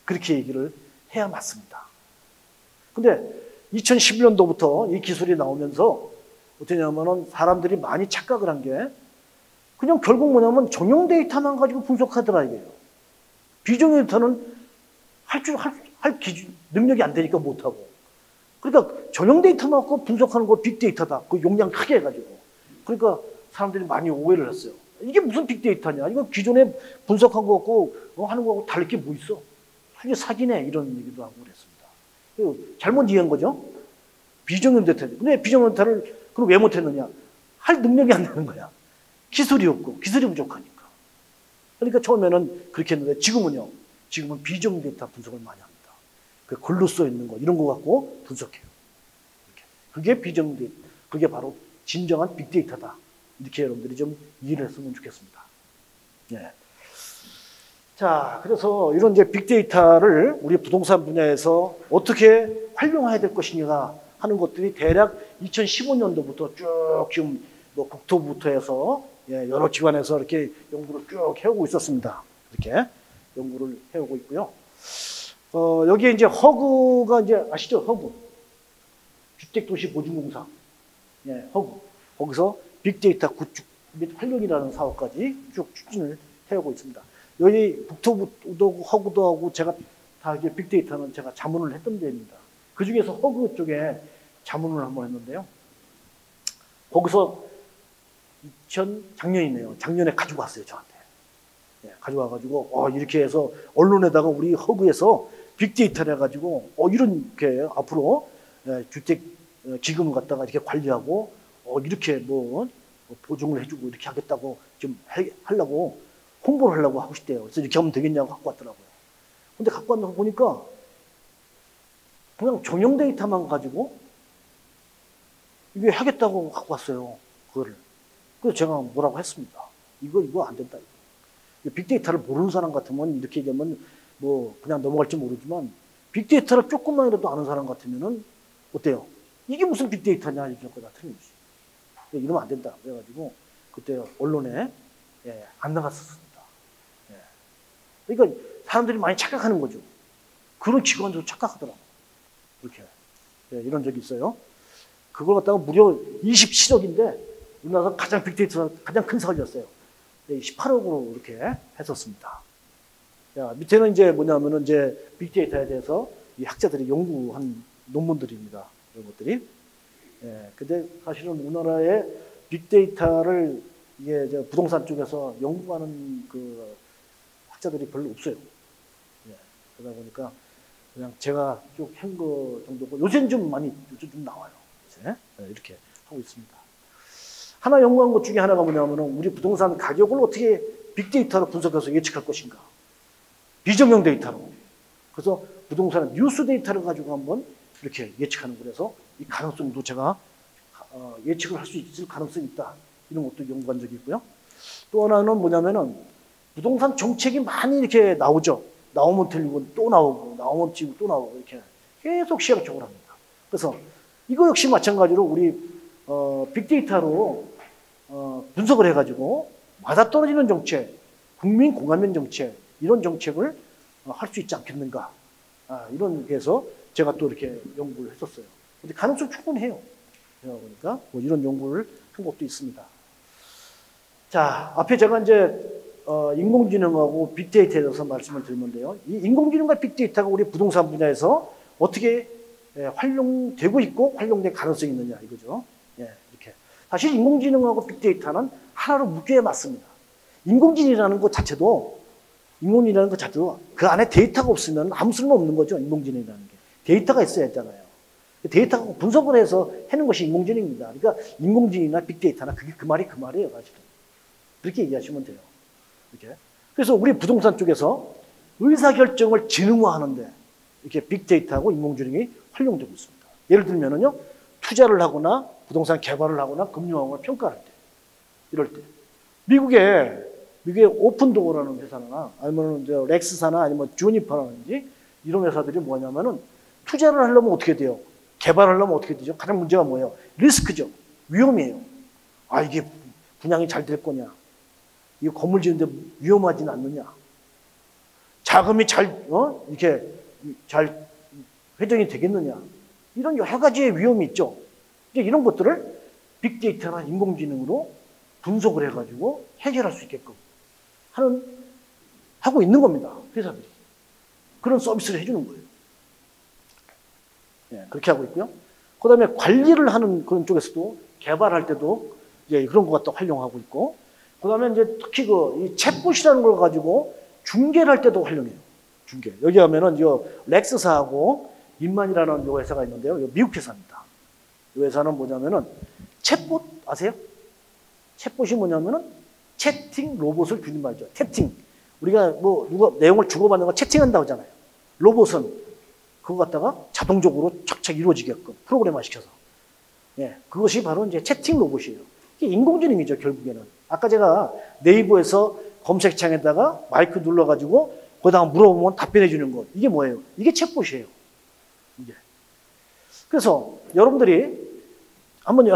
그렇게 얘기를 해야 맞습니다. 근데 2011년도부터 이 기술이 나오면서 어떠냐면은 사람들이 많이 착각을 한 게 그냥 결국 뭐냐면 정형 데이터만 가지고 분석하더라 이게요. 비정형 데이터는 할 능력이 안 되니까 못하고. 그러니까 정형 데이터만 갖고 분석하는 거 빅데이터다. 그 용량 크게 해가지고. 그러니까 사람들이 많이 오해를 했어요. 이게 무슨 빅데이터냐? 이거 기존에 분석한 거고 하는 거하고 다를 게 뭐 있어? 이게 사기네 이런 얘기도 하고 그랬습니다. 잘못 이해한 거죠. 비정형 데이터. 근데 비정형 데이터를 그럼 왜 못했느냐? 할 능력이 안 되는 거야. 기술이 없고 기술이 부족하니까. 그러니까 처음에는 그렇게 했는데 지금은요. 지금은 비정형 데이터 분석을 많이 합니다. 그 글로 써 있는 거 이런 거 갖고 분석해요. 이렇게. 그게 비정형 데이터. 그게 바로 진정한 빅데이터다. 이렇게 여러분들이 좀 이해를 했으면 좋겠습니다. 예. 자, 그래서 이런 이제 빅데이터를 우리 부동산 분야에서 어떻게 활용해야 될 것이냐 하는 것들이 대략 2015년도부터 쭉 지금 뭐 국토부터 해서 여러 기관에서 이렇게 연구를 쭉 해오고 있었습니다. 이렇게 연구를 해오고 있고요. 여기에 이제 허그가 이제 아시죠? 허그. 주택도시보증공사. 예, 허그. 거기서 빅데이터 구축 및 활용이라는 사업까지 쭉 추진을 해오고 있습니다. 여기 국토부도 허그도 하고 제가 다 이게 빅데이터는 제가 자문을 했던 데입니다. 그 중에서 허그 쪽에 자문을 한번 했는데요. 거기서 작년이네요. 작년에 가지고 왔어요, 저한테. 예, 가져와가지고, 이렇게 해서 언론에다가 우리 허그에서 빅데이터를 해가지고, 이렇게 앞으로 주택 기금을 갖다가 이렇게 관리하고, 이렇게 뭐 보증을 해주고 이렇게 하겠다고 좀 하려고 홍보를 하려고 하고 싶대요. 그래서 이렇게 하면 되겠냐고 갖고 왔더라고요. 근데 갖고 왔는 거 보니까 그냥 전용 데이터만 가지고 이게 하겠다고 갖고 왔어요. 그거를. 그래서 제가 뭐라고 했습니다. 이거 안 된다. 빅데이터를 모르는 사람 같으면 이렇게 되면 뭐 그냥 넘어갈지 모르지만 빅데이터를 조금만이라도 아는 사람 같으면은 어때요? 이게 무슨 빅데이터냐 이렇게 갖고 다 틀린 거지. 이러면 안 된다. 그래가지고 그때 언론에 안 나갔었습니다. 그러니까 사람들이 많이 착각하는 거죠. 그런 기관도 착각하더라고. 이렇게 이런 적이 있어요. 그걸 갖다가 무려 27억인데 우리나라에서 가장 빅데이터 가장 큰 사업이었어요. 18억으로 이렇게 했었습니다. 밑에는 이제 뭐냐면은 이제 빅데이터에 대해서 이 학자들이 연구한 논문들입니다. 이런 것들이. 근데 사실은 우리나라의 빅데이터를 이게 부동산 쪽에서 연구하는 그 학자들이 별로 없어요. 그러다 보니까 그냥 제가 쭉 한 거 정도고 요새는 좀 나와요. 이제. 이렇게 하고 있습니다. 하나 연구한 것 중에 하나가 뭐냐면은 우리 부동산 가격을 어떻게 빅데이터로 분석해서 예측할 것인가. 비정형 데이터로. 그래서 부동산 뉴스 데이터를 가지고 한번 이렇게 예측하는 거라서 이 가능성도 제가 예측을 할 수 있을 가능성이 있다. 이런 것도 연구한 적이 있고요. 또 하나는 뭐냐면은 부동산 정책이 많이 이렇게 나오죠. 나오면 틀리고 또 나오고 나오면 찌고 또 나오고 이렇게 계속 시행착오를 합니다. 그래서 이거 역시 마찬가지로 우리 빅데이터로 분석을 해가지고 맞아떨어지는 정책, 국민 공감형 정책 이런 정책을 할 수 있지 않겠는가. 이런 게서 제가 또 이렇게 연구를 했었어요. 근데 가능성 충분해요. 제가 보니까 뭐 이런 연구를 한 것도 있습니다. 자, 앞에 제가 이제 인공지능하고 빅데이터에 대해서 말씀을 드렸는데요. 이 인공지능과 빅데이터가 우리 부동산 분야에서 어떻게 활용되고 있고 활용될 가능성이 있느냐 이거죠. 이렇게. 사실 인공지능하고 빅데이터는 하나로 묶여야 맞습니다. 인공지능이라는 것 자체도 그 안에 데이터가 없으면 아무 쓸모 없는 거죠. 인공지능이라는 게. 데이터가 있어야 했잖아요. 데이터가 분석을 해서 하는 것이 인공지능입니다. 그러니까 인공지능이나 빅데이터나 그게 그 말이에요. 사실은. 그렇게 얘기하시면 돼요. 이렇게. 그래서 우리 부동산 쪽에서 의사결정을 지능화하는데 이렇게 빅데이터하고 인공지능이 활용되고 있습니다. 예를 들면은요, 투자를 하거나 부동산 개발을 하거나 금융하거나 평가할 때, 이럴 때. 미국에 오픈도어라는 회사나 아니면 렉스사나 아니면 주니퍼라든지 이런 회사들이 뭐냐면은 투자를 하려면 어떻게 돼요? 개발하려면 어떻게 되죠? 가장 문제가 뭐예요? 리스크죠. 위험이에요. 이게 분양이 잘 될 거냐? 이 건물 지는데 위험하진 않느냐? 자금이 이렇게 잘 회전이 되겠느냐? 이런 여러 가지의 위험이 있죠. 이제 이런 것들을 빅데이터나 인공지능으로 분석을 해가지고 해결할 수 있게끔 하고 있는 겁니다. 회사들이. 그런 서비스를 해주는 거예요. 그렇게 하고 있고요. 그 다음에 관리를 하는 그런 쪽에서도 개발할 때도 이제 그런 것 갖다 활용하고 있고, 그다음에 이제 특히 이 챗봇이라는 걸 가지고 중계를 할 때도 활용해요. 중계. 여기 하면은 요 렉스사하고 인만이라는 요 회사가 있는데요. 요 미국 회사입니다. 이 회사는 뭐냐면은 챗봇 아세요? 챗봇이 뭐냐면은 채팅 로봇을 줄임말이죠. 채팅. 우리가 뭐 누가 내용을 주고받는 거 채팅한다고 하잖아요. 로봇은 그거 갖다가 자동적으로 착착 이루어지게끔 프로그램화 시켜서. 예, 그것이 바로 이제 채팅 로봇이에요. 이게 인공지능이죠, 결국에는. 아까 제가 네이버에서 검색창에다가 마이크 눌러가지고 거기다가 물어보면 답변해 주는 것. 이게 뭐예요? 이게 챗봇이에요. 이게. 그래서 여러분들이 한번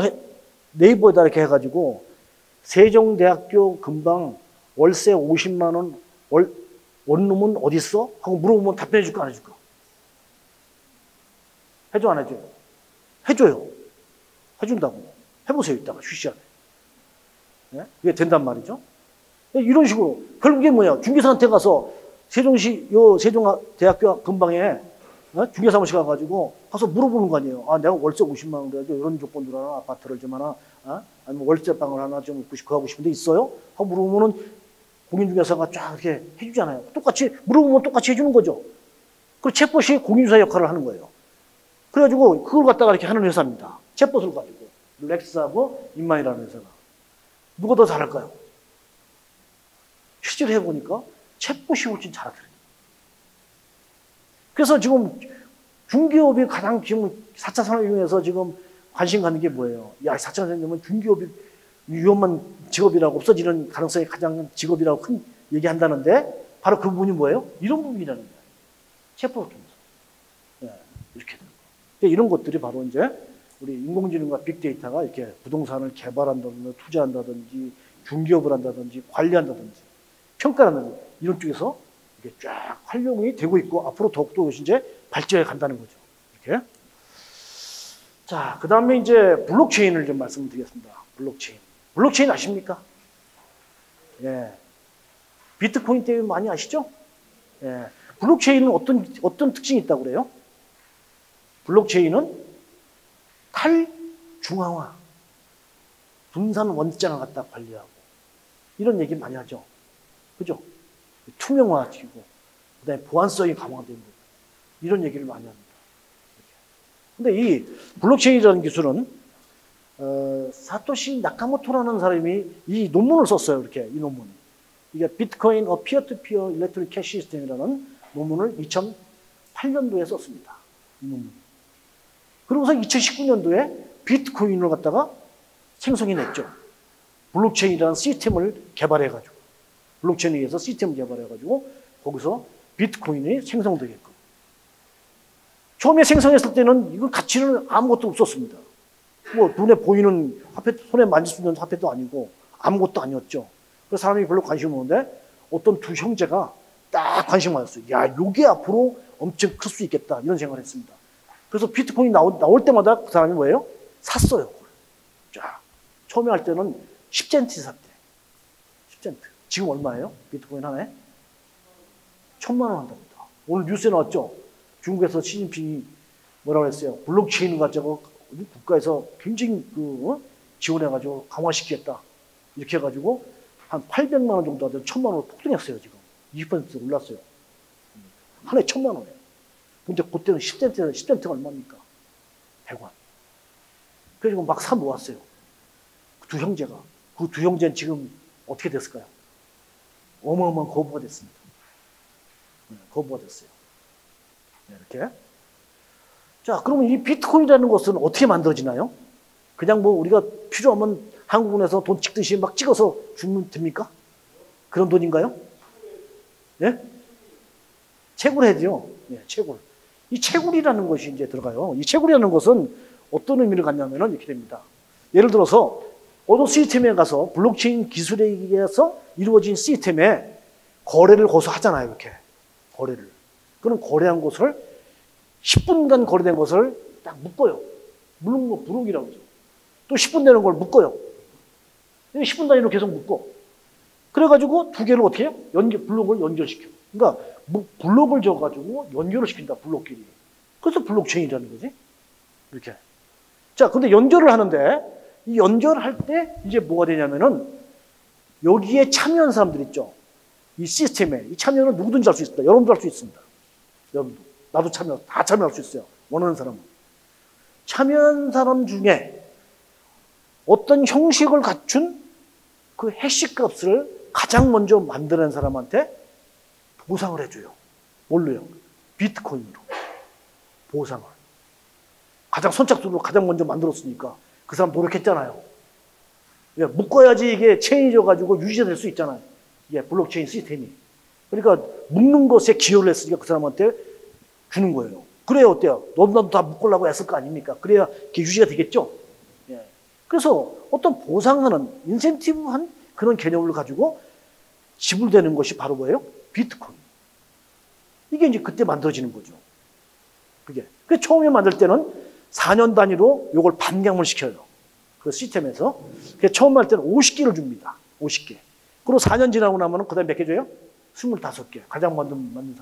네이버에다 이렇게 해가지고 세종대학교 근방 월세 50만 원 원룸은 어디 있어? 하고 물어보면 답변해 줄까 안 해줄까? 해줘 안 해줘요? 해줘요. 해준다고. 해보세요 이따가 쉬시간에. 네? 그게 된단 말이죠. 이런 식으로 결국에 뭐야? 중개사한테 가서 세종시 세종대학교 근방에 중개사무실 가가지고 가서 물어보는 거 아니에요. 아, 내가 월세 50만 원 그래가지고 이런 조건으로 하나 아파트를 좀 하나, 아니면 월세방을 하나 좀 구하고 싶은데 있어요? 하고 물어보면은 공인중개사가 쫙 이렇게 해주잖아요. 똑같이 물어보면 똑같이 해주는 거죠. 그 챗봇이 공인중개사 역할을 하는 거예요. 그래가지고 그걸 갖다가 이렇게 하는 회사입니다. 챗봇을 가지고 렉스하고 인만이라는 회사가 누가 더 잘할까요? 실제로 해보니까 챗봇이 훨씬 잘하더라고요. 그래서 지금 중개업이 가장 지금 4차 산업혁명에서 지금 관심 갖는 게 뭐예요? 야, 4차 산업혁명은 중개업이 위험한 직업이라고 없어지는 가능성이 가장 직업이라고 큰 얘기한다는데 바로 그 부분이 뭐예요? 이런 부분이라는 거예요. 챗봇을 통해서. 네, 이렇게 되는 거예요. 이런 것들이 바로 이제 우리 인공지능과 빅데이터가 이렇게 부동산을 개발한다든지 투자한다든지 중개업을 한다든지 관리한다든지 평가한다든지 이런 쪽에서 이게 쫙 활용이 되고 있고 앞으로 더욱더 이제 발전해 간다는 거죠. 이렇게. 자, 그 다음에 이제 블록체인을 좀 말씀드리겠습니다. 블록체인. 블록체인 아십니까? 예. 비트코인 때문에 많이 아시죠? 예. 블록체인은 어떤 특징이 있다고 그래요? 블록체인은 탈중앙화, 분산 원장을 갖다 관리하고 이런 얘기 많이 하죠. 그죠? 투명화시키고 그다음에 보안성이 강화된 거 이런 얘기를 많이 합니다. 근데 이 블록체인이라는 기술은 사토시 나카모토라는 사람이 이 논문을 썼어요. 이렇게 이 논문. 이게 비트코인 피어-투-피어 일렉트릭 캐시 시스템이라는 논문을 2008년도에 썼습니다. 이 논문. 그러고서 2019년도에 비트코인을 갖다가 생성해냈죠. 블록체인이라는 시스템을 개발해가지고 블록체인에 의해서 시스템을 개발해가지고 거기서 비트코인이 생성되게끔. 처음에 생성했을 때는 이건 가치는 아무것도 없었습니다. 뭐 눈에 보이는 화폐, 손에 만질 수 있는 화폐도 아니고 아무것도 아니었죠. 그래서 사람이 별로 관심 없는데 어떤 두 형제가 딱 관심 가졌어요. 야, 요게 앞으로 엄청 클 수 있겠다 이런 생각을 했습니다. 그래서 비트코인이 나올 때마다 그 사람이 뭐예요? 샀어요. 자, 처음에 할 때는 10센트 샀대. 10센트. 지금 얼마예요? 비트코인 하나에? 1,000만 원 한답니다. 오늘 뉴스에 나왔죠? 중국에서 시진핑이 뭐라고 했어요? 블록체인을 가지고 국가에서 굉장히 지원해가지고 강화시키겠다. 이렇게 해가지고 한 800만 원 정도 하던 1,000만 원으로 폭등했어요, 지금. 20% 올랐어요. 한 해 1,000만 원이에요. 근데 그때는 10센트가 얼마입니까? 100원. 그래서 막 사 모았어요. 두 형제가. 그 두 형제는 지금 어떻게 됐을까요? 어마어마한 거부가 됐습니다. 거부가 됐어요. 이렇게. 자, 그러면 이 비트코인이라는 것은 어떻게 만들어지나요? 그냥 뭐 우리가 필요하면 한국은행에서 돈 찍듯이 막 찍어서 주면 됩니까? 그런 돈인가요? 예? 채굴 해야죠. 예, 채굴. 이 채굴이라는 것이 이제 들어가요. 이 채굴이라는 것은 어떤 의미를 갖냐면은 이렇게 됩니다. 예를 들어서 어떤 시스템에 가서 블록체인 기술에 의해서 이루어진 시스템에 거래를 거기서 하잖아요. 이렇게. 거래를. 그럼 거래한 것을 10분간 거래된 것을 딱 묶어요. 물론 뭐 블록이라고 그러죠. 또 10분 되는 걸 묶어요. 10분 단위로 계속 묶어. 그래가지고 두 개를 어떻게 해요? 블록을 연결시켜. 그러니까 블록을 줘가지고 연결을 시킨다. 블록끼리. 그래서 블록체인이라는 거지. 이렇게. 자, 근데 연결을 하는데 이 연결할 때 이제 뭐가 되냐면은 여기에 참여한 사람들 있죠. 이 시스템에 이 참여는 누구든지 할 수 있습니다. 여러분도 할 수 있습니다. 여러분도. 나도 다 참여할 수 있어요. 원하는 사람은. 참여한 사람 중에 어떤 형식을 갖춘 그 해시 값을 가장 먼저 만드는 사람한테 보상을 해줘요. 뭘로요? 비트코인으로. 보상을. 가장 선착순으로 가장 먼저 만들었으니까 그 사람 노력했잖아요. 묶어야지 이게 체인이져가지고 유지될 수 있잖아요. 이게 블록체인 시스템이. 그러니까 묶는 것에 기여를 했으니까 그 사람한테 주는 거예요. 그래야 어때요? 너도 나도 다 묶으려고 했을 거 아닙니까? 그래야 이게 유지가 되겠죠? 예. 그래서 어떤 보상하는, 인센티브한 그런 개념을 가지고 지불되는 것이 바로 뭐예요? 비트코인. 이게 이제 그때 만들어지는 거죠. 그게. 그 처음에 만들 때는 4년 단위로 이걸 반감을 시켜요. 그 시스템에서. 그래서 처음 할 때는 50개를 줍니다. 50개. 그리고 4년 지나고 나면 그 다음에 몇 개 줘요? 25개. 가장 만든 사람.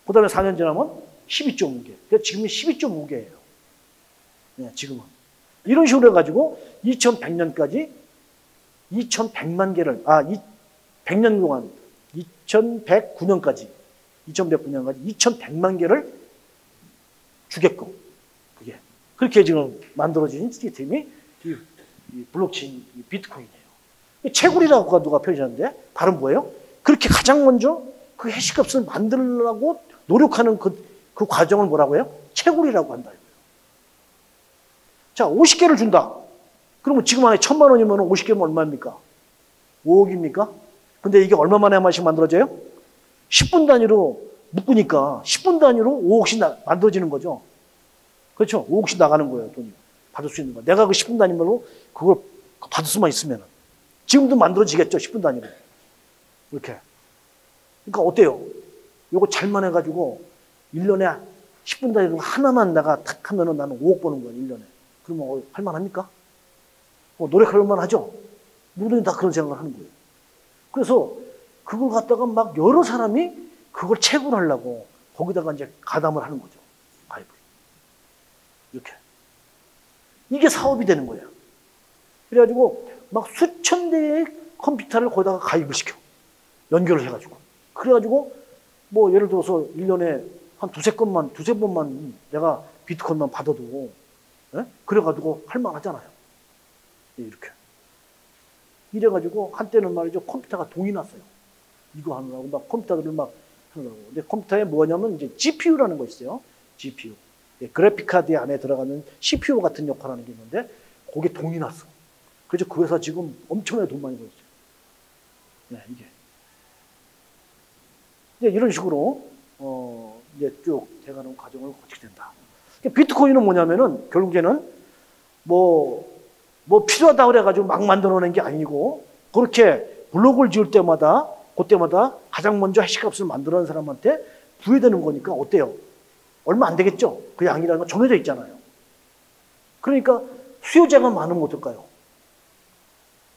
그 다음에 4년 지나면 12.5개. 그러니까 지금은 12.5개예요. 네, 지금은. 이런 식으로 해가지고 2100년까지 2100만 개를, 100년 동안 2109년까지 2100만 개를 주게끔. 그게. 그렇게 지금 만들어진 시스템이 이 블록체인, 이 비트코인이에요. 채굴이라고 누가 표현하는데, 다른 뭐예요? 그렇게 가장 먼저 그 해시값을 만들려고 노력하는 그 과정을 뭐라고 해요? 채굴이라고 한다. 자, 50개를 준다. 그러면 지금 안에 1000만 원이면 50개면 얼마입니까? 5억입니까? 근데 이게 얼마 만에 한 번씩 만들어져요? 10분 단위로 묶으니까 10분 단위로 5억씩 만들어지는 거죠. 그렇죠? 5억씩 나가는 거예요, 돈이. 받을 수 있는 거. 내가 그 10분 단위로 그걸 받을 수만 있으면. 지금도 만들어지겠죠, 10분 단위로. 이렇게. 그러니까 어때요? 요거 잘만 해가지고 1년에 10분 단위로 하나만 내가 탁 하면은 나는 5억 버는 거야, 1년에. 그러면 할만합니까? 노력할 만하죠? 누구든지 다 그런 생각을 하는 거예요. 그래서 그걸 갖다가 막 여러 사람이 그걸 채굴하려고 거기다가 이제 가담을 하는 거죠. 가입을. 이렇게. 이게 사업이 되는 거예요. 그래가지고 막 수천 대의 컴퓨터를 거기다가 가입을 시켜. 연결을 해가지고. 그래가지고 뭐 예를 들어서 1년에 한 두세 번만 내가 비트코인만 받아도, 예? 그래가지고 할만하잖아요. 이렇게. 이래가지고 한때는 말이죠. 컴퓨터가 동이 났어요. 이거 하느라고 막 컴퓨터들을 막 하느라고. 근데 컴퓨터에 뭐냐면 이제 GPU라는 거 있어요. GPU. 그래픽 카드 안에 들어가는 CPU 같은 역할을 하는 게 있는데 거기에 동이 났어. 그래서 그 회사 지금 엄청나게 돈 많이 벌었어요. 네, 이게. 이제 이런 식으로 이제 쭉 돼가는 과정을 거치게 된다. 비트코인은 뭐냐면은 결국에는 뭐 필요하다 그래가지고 막 만들어낸 게 아니고 그렇게 블록을 지을 때마다 그때마다 가장 먼저 해시값을 만들어낸 사람한테 부여되는 거니까 어때요? 얼마 안 되겠죠? 그 양이라는 건 정해져 있잖아요. 그러니까 수요자가 많으면 어떨까요?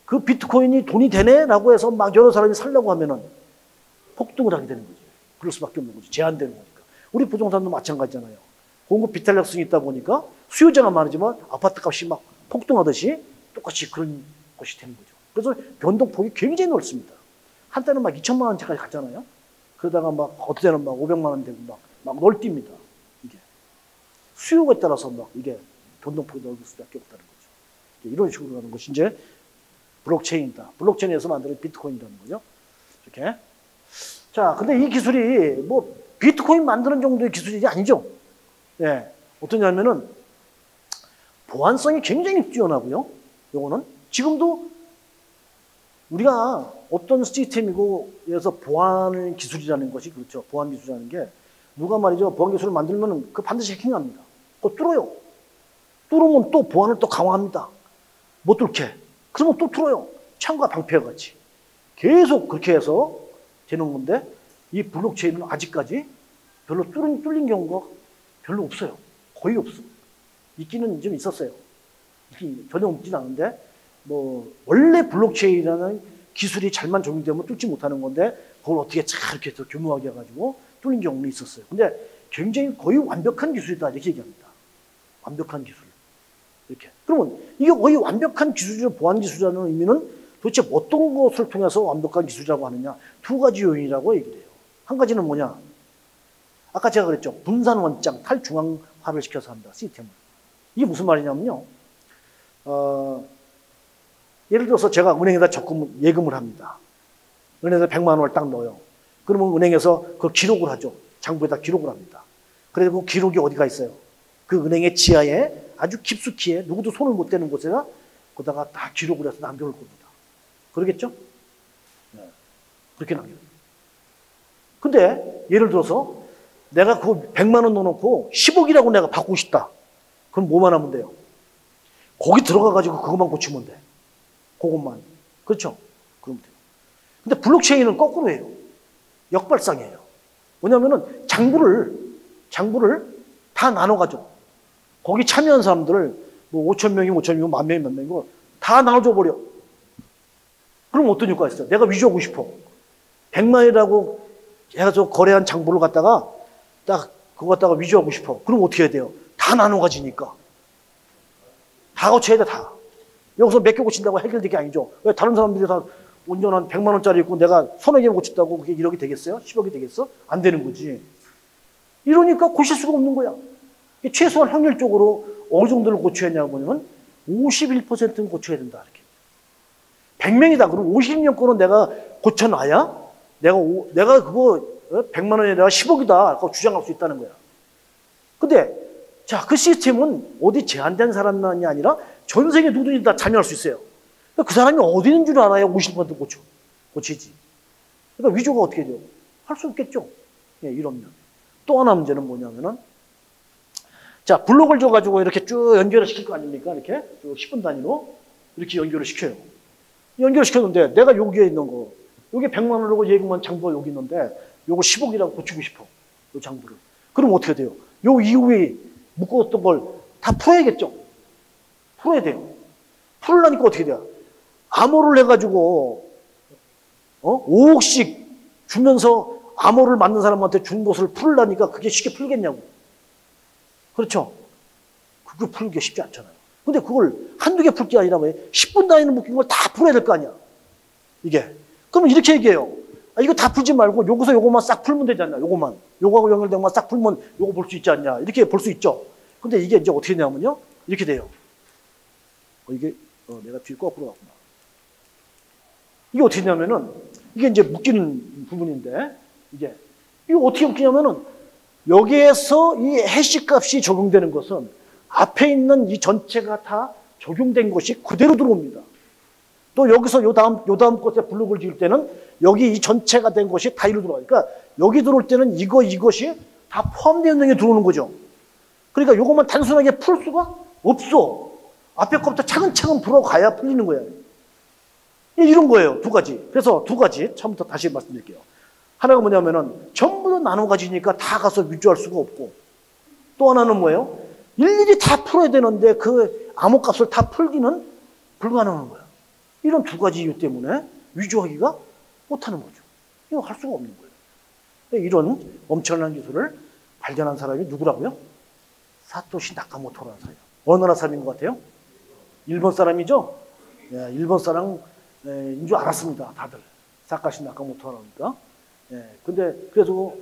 그 비트코인이 돈이 되네? 라고 해서 막 여러 사람이 살려고 하면은 폭등을 하게 되는 거죠. 그럴 수밖에 없는 거죠. 제한되는 거니까. 우리 부동산도 마찬가지잖아요. 공급 비탄력성이 있다 보니까 수요자가 많으지만 아파트 값이 막 폭등하듯이 똑같이 그런 것이 되는 거죠. 그래서 변동폭이 굉장히 넓습니다. 한때는 막 2천만 원짜리 갔잖아요. 그러다가 막 어떤 때는 막 500만 원 되고 막 널뛰입니다. 이게. 수요에 따라서 막 이게 변동폭이 넓을 수밖에 없다는 거죠. 이런 식으로 하는 것이 이제 블록체인이다. 블록체인에서 만드는 비트코인이라는 거죠. 이렇게. 자, 근데 이 기술이 뭐 비트코인 만드는 정도의 기술이 아니죠. 예. 어떠냐면은 보안성이 굉장히 뛰어나고요. 요거는 지금도 우리가 어떤 시스템이고 그래서 보안 기술이라는 것이 그렇죠. 보안 기술이라는 게 누가 말이죠. 보안 기술을 만들면 그 반드시 해킹합니다. 그거 뚫어요. 뚫으면 또 보안을 또 강화합니다. 못 뚫게. 그러면 또 뚫어요. 창과 방패와 같이. 계속 그렇게 해서 되는 건데 이 블록체인은 아직까지 별로 뚫린 경우가 별로 없어요. 거의 없어. 있기는 좀 있었어요. 전혀 없진 않은데 뭐 원래 블록체인이라는 기술이 잘만 적용되면 뚫지 못하는 건데 그걸 어떻게 잘 이렇게 해서 교묘하게 해가지고 뚫린 경우는 있었어요. 근데 굉장히 거의 완벽한 기술이다 이렇게 얘기합니다. 완벽한 기술. 이렇게. 그러면 이게 거의 완벽한 기술이나 보안 기술이라는 의미는 도대체 어떤 것을 통해서 완벽한 기술이라고 하느냐? 두 가지 요인이라고 얘기를 해요. 한 가지는 뭐냐? 아까 제가 그랬죠. 분산 원장 탈중앙화를 시켜서 합니다. 시스템을. 이게 무슨 말이냐면요. 예를 들어서 제가 은행에다 예금을 합니다. 은행에서 100만 원을 딱 넣어요. 그러면 은행에서 그걸 기록을 하죠. 장부에다 기록을 합니다. 그래서 그 기록이 어디가 있어요? 그 은행의 지하에 아주 깊숙이에 누구도 손을 못 대는 곳에다 거기다가 다 기록을 해서 남겨놓을 겁니다. 그러겠죠? 네. 그렇게 남겨요. 근데 예를 들어서 내가 그 100만 원 넣어놓고 10억이라고 내가 바꾸고 싶다. 그럼 뭐만 하면 돼요? 거기 들어가가지고 그것만 고치면 돼. 그것만. 그렇죠? 그러면 돼요. 근데 블록체인은 거꾸로 해요. 역발상이에요. 왜냐하면 장부를 다 나눠가죠. 거기 참여한 사람들을 뭐 5천 명이 5천 명이고 만 명이 만 명이고 다 나눠줘 버려. 그럼 어떤 효과가 있어요? 내가 위조하고 싶어. 100만이라고 해서 거래한 장부를 갖다가 딱 그거 갖다가 위조하고 싶어. 그럼 어떻게 해야 돼요? 다 나눠 가지니까. 다 고쳐야 돼, 다. 여기서 몇 개 고친다고 해결될 게 아니죠. 왜 다른 사람들이 다 온전한 100만 원짜리 있고 내가 서너 개 고친다고 그게 1억이 되겠어요? 10억이 되겠어? 안 되는 거지. 이러니까 고칠 수가 없는 거야. 최소한 확률적으로 어느 정도를 고쳐야 하냐고 하면 51%는 고쳐야 된다. 이렇게. 100명이다. 그럼 50명 거는 내가 고쳐놔야 내가 그거 100만 원에 내가 10억이다. 그거 주장할 수 있다는 거야. 근데 자, 그 시스템은 어디 제한된 사람만이 아니라 전 세계 누구든지 다 참여할 수 있어요. 그 사람이 어디 있는 줄 알아야 50% 고치지. 그러니까 위조가 어떻게 돼요? 할 수 없겠죠. 예, 이러면. 또 하나 문제는 뭐냐면은 자, 블록을 줘가지고 이렇게 쭉 연결을 시킬 거 아닙니까? 이렇게 쭉 10분 단위로 이렇게 연결을 시켜요. 연결을 시켰는데 내가 여기에 있는 거, 여기 100만 원이라고 예금한 장부가 여기 있는데 요거 10억이라고 고치고 싶어. 요 장부를. 그럼 어떻게 돼요? 요 이후에 묶었던 걸 다 풀어야겠죠? 풀어야 돼요. 풀으려니까 어떻게 돼요? 암호를 해가지고 5억씩 주면서 암호를 맞는 사람한테 준 것을 풀으려니까 그게 쉽게 풀겠냐고. 그렇죠? 그거 풀기 쉽지 않잖아요. 근데 그걸 한두 개 풀 게 아니라 왜 10분 단위로 묶인 걸 다 풀어야 될 거 아니야. 이게. 그럼 이렇게 얘기해요. 이거 다 풀지 말고 요거서 요거만 싹 풀면 되지 않냐. 요거만. 요거하고 연결된 것만 싹 풀면 요거 볼 수 있지 않냐. 이렇게 볼 수 있죠. 근데 이게 이제 어떻게 되냐면요. 이렇게 돼요. 내가 뒤에 거꾸로 갔구나. 이게 어떻게 되냐면은 이게 이제 묶이는 부분인데 이게 어떻게 묶이냐면은 여기에서 이 해시 값이 적용되는 것은 앞에 있는 이 전체가 다 적용된 것이 그대로 들어옵니다. 또 여기서 요 다음 것에 블록을 지을 때는 여기 이 전체가 된 것이 다 이로 들어와요. 그러니까 여기 들어올 때는 이것이 다 포함되어 있는 게 들어오는 거죠. 그러니까 요것만 단순하게 풀 수가 없어. 앞에 것부터 차근차근 풀어가야 풀리는 거예요. 이런 거예요. 두 가지. 그래서 두 가지 처음부터 다시 말씀드릴게요. 하나가 뭐냐면은 전부 다 나눠 가지니까 다 가서 위조할 수가 없고, 또 하나는 뭐예요? 일일이 다 풀어야 되는데 그 암호값을 다 풀기는 불가능한 거예요. 이런 두 가지 이유 때문에 위조하기가 못하는 거죠. 이거 할 수가 없는 거예요. 이런 엄청난 기술을 발견한 사람이 누구라고요? 사토시 나카모토라는 사람이에요. 어느 나라 사람인 것 같아요? 일본 사람이죠? 예, 일본 사람인 줄 알았습니다. 다들. 사카시 나카모토라니까. 예, 근데 그래서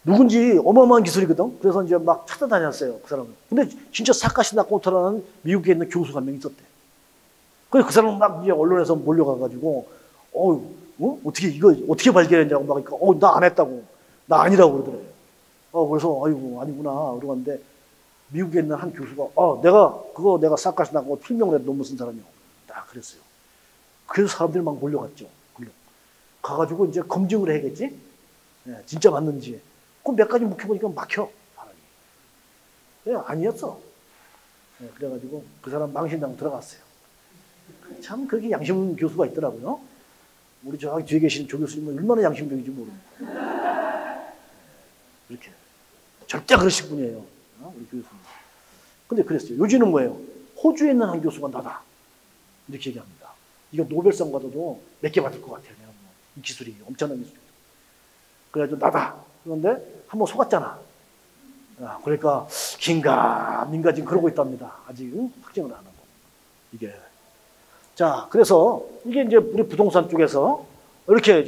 누군지 어마어마한 기술이거든. 그래서 이제 막 찾아다녔어요, 그 사람을. 근데 진짜 사카시 나카모토라는 미국에 있는 교수가 한 명 있었대. 그래서 그 사람은 막 이제 언론에서 몰려가가지고, 어떻게 이거 어떻게 발견했냐고 막 그러니까, 나 안 했다고, 나 아니라고 그러더래요. 그래서 아이고 아니구나 그러고 갔는데 미국에 있는 한 교수가 내가 사카시 나카모토 필명을 해서 논문 쓴 사람이요. 딱 그랬어요. 그래서 사람들이 막 몰려갔죠. 가가지고 이제 검증을 해야겠지. 예, 진짜 맞는지. 그럼 몇 가지 묵혀보니까 막혀 사람이. 예, 아니었어. 예, 그래가지고 그 사람 망신당 들어갔어요. 참 그렇게 양심 교수가 있더라고요. 우리 저기 뒤에 계신 조 교수님은 얼마나 양심적인지 모르고. 이렇게 절대 그러실 분이에요. 우리 교수님. 근데 그랬어요. 요즘은 뭐예요? 호주에 있는 한 교수가 나다. 이렇게 얘기합니다. 이거 노벨상 받아도 몇 개 받을 것 같아요. 이 기술이 엄청난 기술이에요. 그래가지고 나다. 그런데 한번 속았잖아. 그러니까 긴가 민가 지금 그러고 있답니다. 아직 확정을 안 하고. 이게 자, 그래서 이게 이제 우리 부동산 쪽에서 이렇게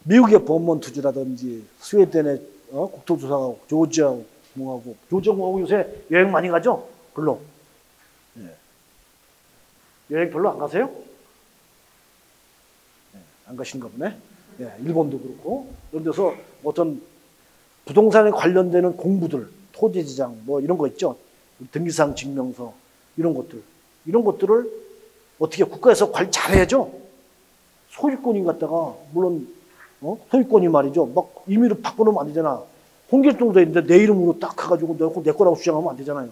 미국의 버몬트주라든지 스웨덴의 국토조사하고 조지아하고 공화국, 조지아하고 요새 여행 많이 가죠? 별로. 예. 여행 별로 안 가세요? 예, 안 가시는가 보네. 예, 일본도 그렇고 이런 데서 어떤 부동산에 관련되는 공부들, 토지지장 뭐 이런 거 있죠. 등기상 증명서 이런 것들을 어떻게 국가에서 관리 잘해야죠. 소유권인 갖다가 물론 소유권이 말이죠. 막 임의로 바꿔놓으면 안 되잖아. 홍길동도 있는데 내 이름으로 딱 해가지고 내 거라고 주장하면 안 되잖아요.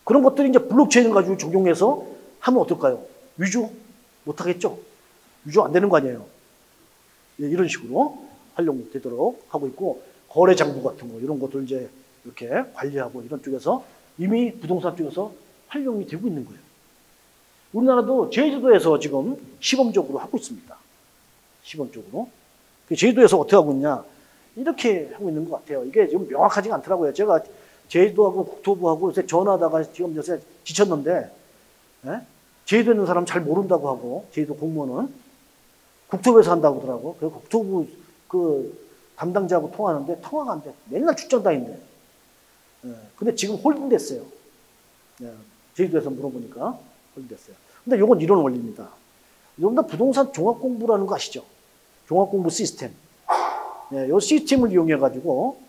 그런 것들이 이제 블록체인 가지고 적용해서 하면 어떨까요? 위조 못하겠죠. 위조 안 되는 거 아니에요. 예, 이런 식으로 활용되도록 하고 있고 거래 장부 같은 거 이런 것들 이제 이렇게 관리하고 이런 쪽에서 이미 부동산 쪽에서 활용이 되고 있는 거예요. 우리나라도 제주도에서 지금 시범적으로 하고 있습니다. 시범적으로. 제주도에서 어떻게 하고 있냐? 이렇게 하고 있는 것 같아요. 이게 지금 명확하지가 않더라고요. 제가 제주도하고 국토부하고 요새 전화하다가 지금 요새 지쳤는데, 예? 제주도에 있는 사람 잘 모른다고 하고, 제주도 공무원은 국토부에서 한다고 하더라고. 그래서 국토부 그 담당자하고 통화하는데 통화가 안 돼. 맨날 출장 다닌대. 예. 근데 지금 홀딩 됐어요. 예. 제주도에서 물어보니까 홀딩 됐어요. 근데 이건 이런 원리입니다. 여러분들 부동산 종합공부라는 거 아시죠? 종합공부 시스템. 예, 이 시스템을 이용해가지고,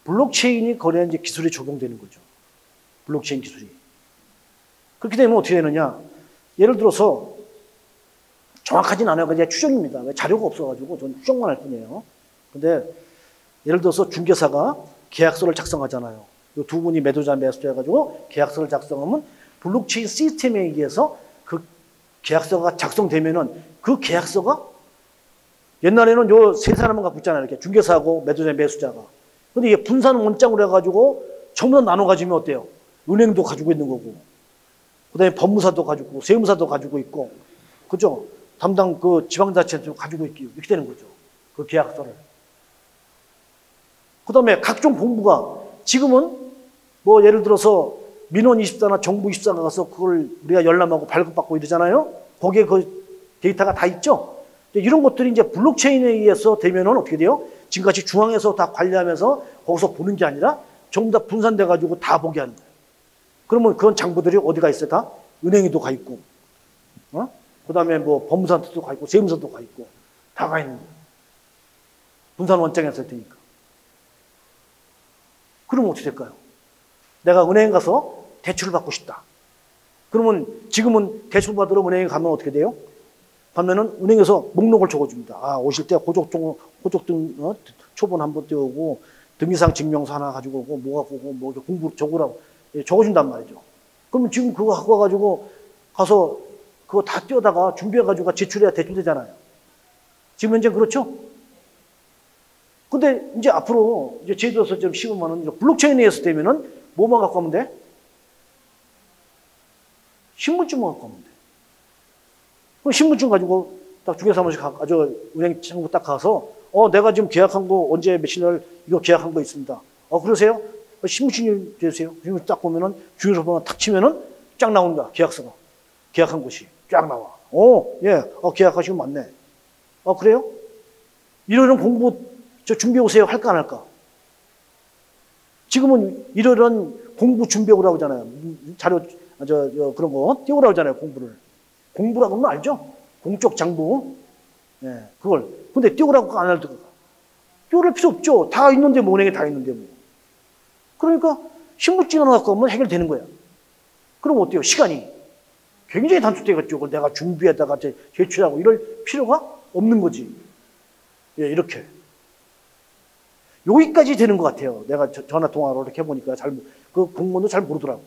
블록체인이 거래한 이제 기술이 적용되는 거죠. 블록체인 기술이. 그렇게 되면 어떻게 되느냐. 예를 들어서, 정확하진 않아요. 그냥 추정입니다. 자료가 없어가지고 저는 추정만 할 뿐이에요. 근데, 예를 들어서 중개사가 계약서를 작성하잖아요. 이 두 분이 매도자, 매수자 해가지고 계약서를 작성하면 블록체인 시스템에 의해서 그 계약서가 작성되면은 그 계약서가 옛날에는 요 세 사람만 갖고 있잖아요. 이렇게 중개사하고 매도자, 매수자가. 근데 이게 분산 원장으로 해가지고 전부 다 나눠 가지면 어때요? 은행도 가지고 있는 거고, 그 다음에 법무사도 가지고, 세무사도 가지고 있고, 그죠? 담당 그 지방자치도 가지고 있기, 이렇게 되는 거죠. 그 계약서를. 그 다음에 각종 공부가 지금은 뭐 예를 들어서 민원24나 정부24가 가서 그걸 우리가 열람하고 발급받고 이러잖아요. 거기에 그 데이터가 다 있죠. 이런 것들이 이제 블록체인에 의해서 되면은 어떻게 돼요? 지금같이 중앙에서 다 관리하면서 거기서 보는 게 아니라 전부 다 분산돼가지고 다 보게 하는 거예요. 그러면 그런 장부들이 어디가 있어요? 다 은행에도 가 있고, 그 다음에 뭐 법무사도 가 있고, 세무사도 가 있고, 다 가 있는 거예요. 분산 원장에서 할 테니까. 그러면 어떻게 될까요? 내가 은행 가서 대출을 받고 싶다. 그러면 지금은 대출 받으러 은행에 가면 어떻게 돼요? 가면은 은행에서 목록을 적어줍니다. 아, 오실 때 호적등 초본 한번 떼오고 등기상 증명서 하나 가지고 오고 뭐 갖고 오고 뭐 공부 적으라고 적어준단 말이죠. 그러면 지금 그거 갖고 와가지고 가서 그거 다 떼어다가 준비해가지고 제출해야 대출되잖아요. 지금 현재 그렇죠? 근데 이제 앞으로 이제 제주도에서 좀 시험하는 블록체인에 의해서 되면은 뭐만 갖고 가면 돼? 신분증만 갖고 가면 돼. 그럼 신분증 가지고 딱 중개사무실 가서 은행 창구 딱 가서 내가 지금 계약한 거 언제 며칠 날 이거 계약한 거 있습니다. 그러세요? 신분증 주세요. 신분증 딱 보면은 중개사 번호 탁 치면은 쫙 나온다. 계약서가. 계약한 곳이 쫙 나와. 예. 계약하시면 맞네. 그래요? 이런 공부 준비해 오세요. 할까 안 할까? 지금은 이런 공부 준비해 오라고 하잖아요. 자료, 그런 거 띄우라고 하잖아요. 공부라고 하면 알죠? 공적 장부. 예, 그걸. 근데 띄우라고 안 할 때가. 띄울 필요 없죠. 다 있는데 뭐, 은행에 다 있는데 뭐. 그러니까 신분증 하나 갖고 오면 해결되는 거야. 그럼 어때요? 시간이 굉장히 단축되겠죠. 그걸 내가 준비했다가 제출하고 이럴 필요가 없는 거지. 예, 이렇게. 여기까지 되는 것 같아요. 내가 전화 통화로 이렇게 해보니까 그 공무원도 잘 모르더라고.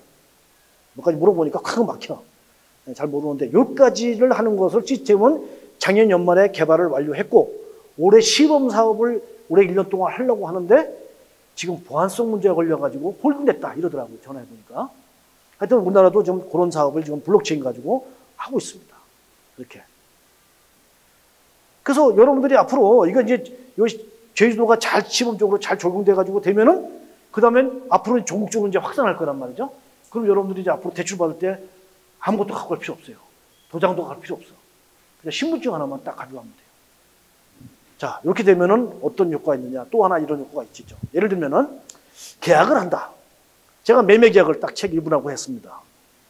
몇 가지 물어보니까 확 막혀. 잘 모르는데 여기까지를 하는 것을 시스템은 작년 연말에 개발을 완료했고 올해 시범 사업을 올해 1년 동안 하려고 하는데 지금 보안성 문제가 걸려가지고 홀딩됐다 이러더라고요. 전화해보니까. 하여튼 우리나라도 좀 그런 사업을 지금 블록체인 가지고 하고 있습니다. 이렇게. 그래서 여러분들이 앞으로 이거 이제 제주도가 잘 시범적으로 잘 적용돼가지고 되면은 그 다음엔 앞으로는 전국적으로 이제 확산할 거란 말이죠. 그럼 여러분들이 이제 앞으로 대출 받을 때 아무것도 갖고 갈 필요 없어요. 도장도 갈 필요 없어. 그냥 신분증 하나만 딱 가져가면 돼요. 자, 이렇게 되면은 어떤 효과가 있느냐. 또 하나 이런 효과가 있죠. 예를 들면은 계약을 한다. 제가 매매 계약을 딱 책 이분하고 했습니다.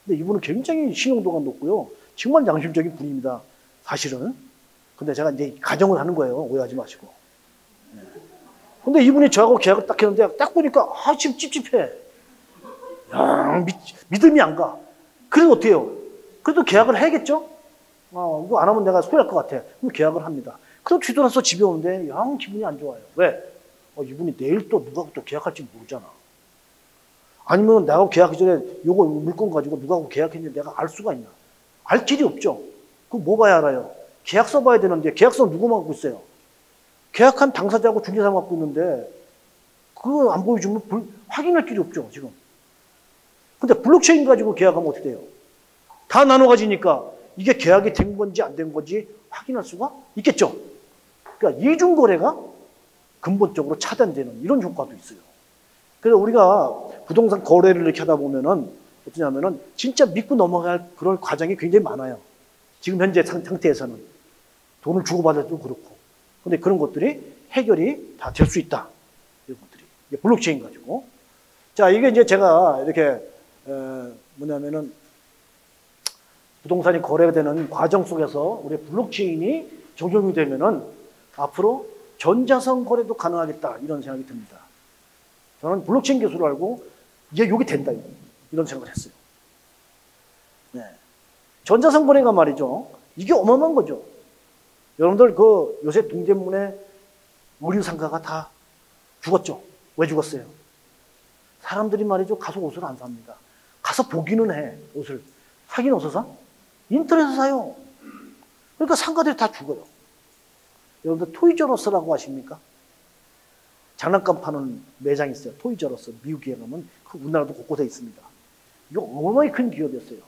근데 이분은 굉장히 신용도가 높고요. 정말 양심적인 분입니다. 사실은. 근데 제가 이제 가정을 하는 거예요. 오해하지 마시고. 근데 이분이 저하고 계약을 딱 했는데 딱 보니까 지금 찝찝해. 야, 믿음이 안 가. 그래서 어떻게 해요? 그래도 계약을 해야겠죠? 이거 안 하면 내가 소리할 것 같아. 그럼 계약을 합니다. 그래서 뒤돌아서 집에 오는데 영 기분이 안 좋아요. 왜? 이분이 내일 또 누가하고 또 계약할지 모르잖아. 아니면 나하고 계약하기 전에 요거 물건 가지고 누가하고 계약했는지 내가 알 수가 있나? 알 길이 없죠. 그럼 뭐 봐야 알아요? 계약서 봐야 되는데 계약서 누구만 갖고 있어요? 계약한 당사자하고 중개사만 갖고 있는데 그거 안 보여주면 확인할 길이 없죠, 지금. 근데 블록체인 가지고 계약하면 어떻게 돼요? 다 나눠 가지니까 이게 계약이 된 건지 안 된 건지 확인할 수가 있겠죠. 그러니까 이중 거래가 근본적으로 차단되는 이런 효과도 있어요. 그래서 우리가 부동산 거래를 이렇게 하다 보면은 어떠냐면은 진짜 믿고 넘어갈 그런 과정이 굉장히 많아요. 지금 현재 상태에서는 돈을 주고받을 때도 그렇고. 근데 그런 것들이 해결이 다 될 수 있다. 이런 것들이. 이게 블록체인 가지고. 자, 이게 이제 제가 이렇게 뭐냐면은 부동산이 거래되는 과정 속에서 우리 블록체인이 적용이 되면은 앞으로 전자성 거래도 가능하겠다 이런 생각이 듭니다. 저는 블록체인 기술을 알고 이게 요게 된다 이런 생각을 했어요. 네. 전자성 거래가 말이죠. 이게 어마어마한 거죠. 여러분들 그 요새 동대문에 의류상가가 다 죽었죠. 왜 죽었어요? 사람들이 말이죠. 가서 옷을 안 삽니다. 가서 보기는 해. 옷을. 사긴 어디서 사? 인터넷에서 사요. 그러니까 상가들이 다 죽어요. 여러분들 토이저러스라고 아십니까? 장난감 파는 매장이 있어요. 토이저러스. 미국에 가면 그 우리나라도 곳곳에 있습니다. 이거 어마어마하게 큰 기업이었어요.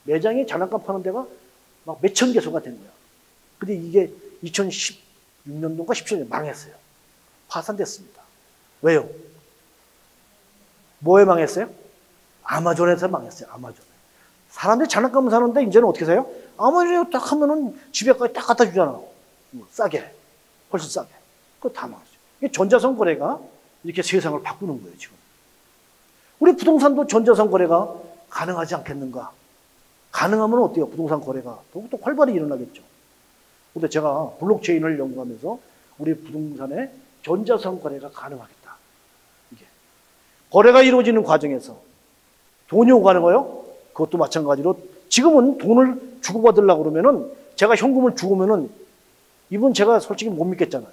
매장에 장난감 파는 데가 막 몇천 개소가 된 거야. 근데 이게 2016년도인가 17년에 망했어요. 파산됐습니다. 왜요? 뭐에 망했어요? 아마존에서 망했어요. 아마존. 사람들이 장난감 사는데 이제는 어떻게 사요? 아마존에 딱 하면은 집에까지 딱 갖다 주잖아. 싸게. 훨씬 싸게. 그거 다 망했어요. 이게 전자성 거래가 이렇게 세상을 바꾸는 거예요, 지금. 우리 부동산도 전자성 거래가 가능하지 않겠는가? 가능하면 어때요? 부동산 거래가 더욱더 활발히 일어나겠죠. 근데 제가 블록체인을 연구하면서 우리 부동산에 전자성 거래가 가능하겠다. 이게. 거래가 이루어지는 과정에서 돈이 오가는 거요? 그것도 마찬가지로 지금은 돈을 주고받으려고 그러면은 제가 현금을 주고면은 이분 제가 솔직히 못 믿겠잖아요.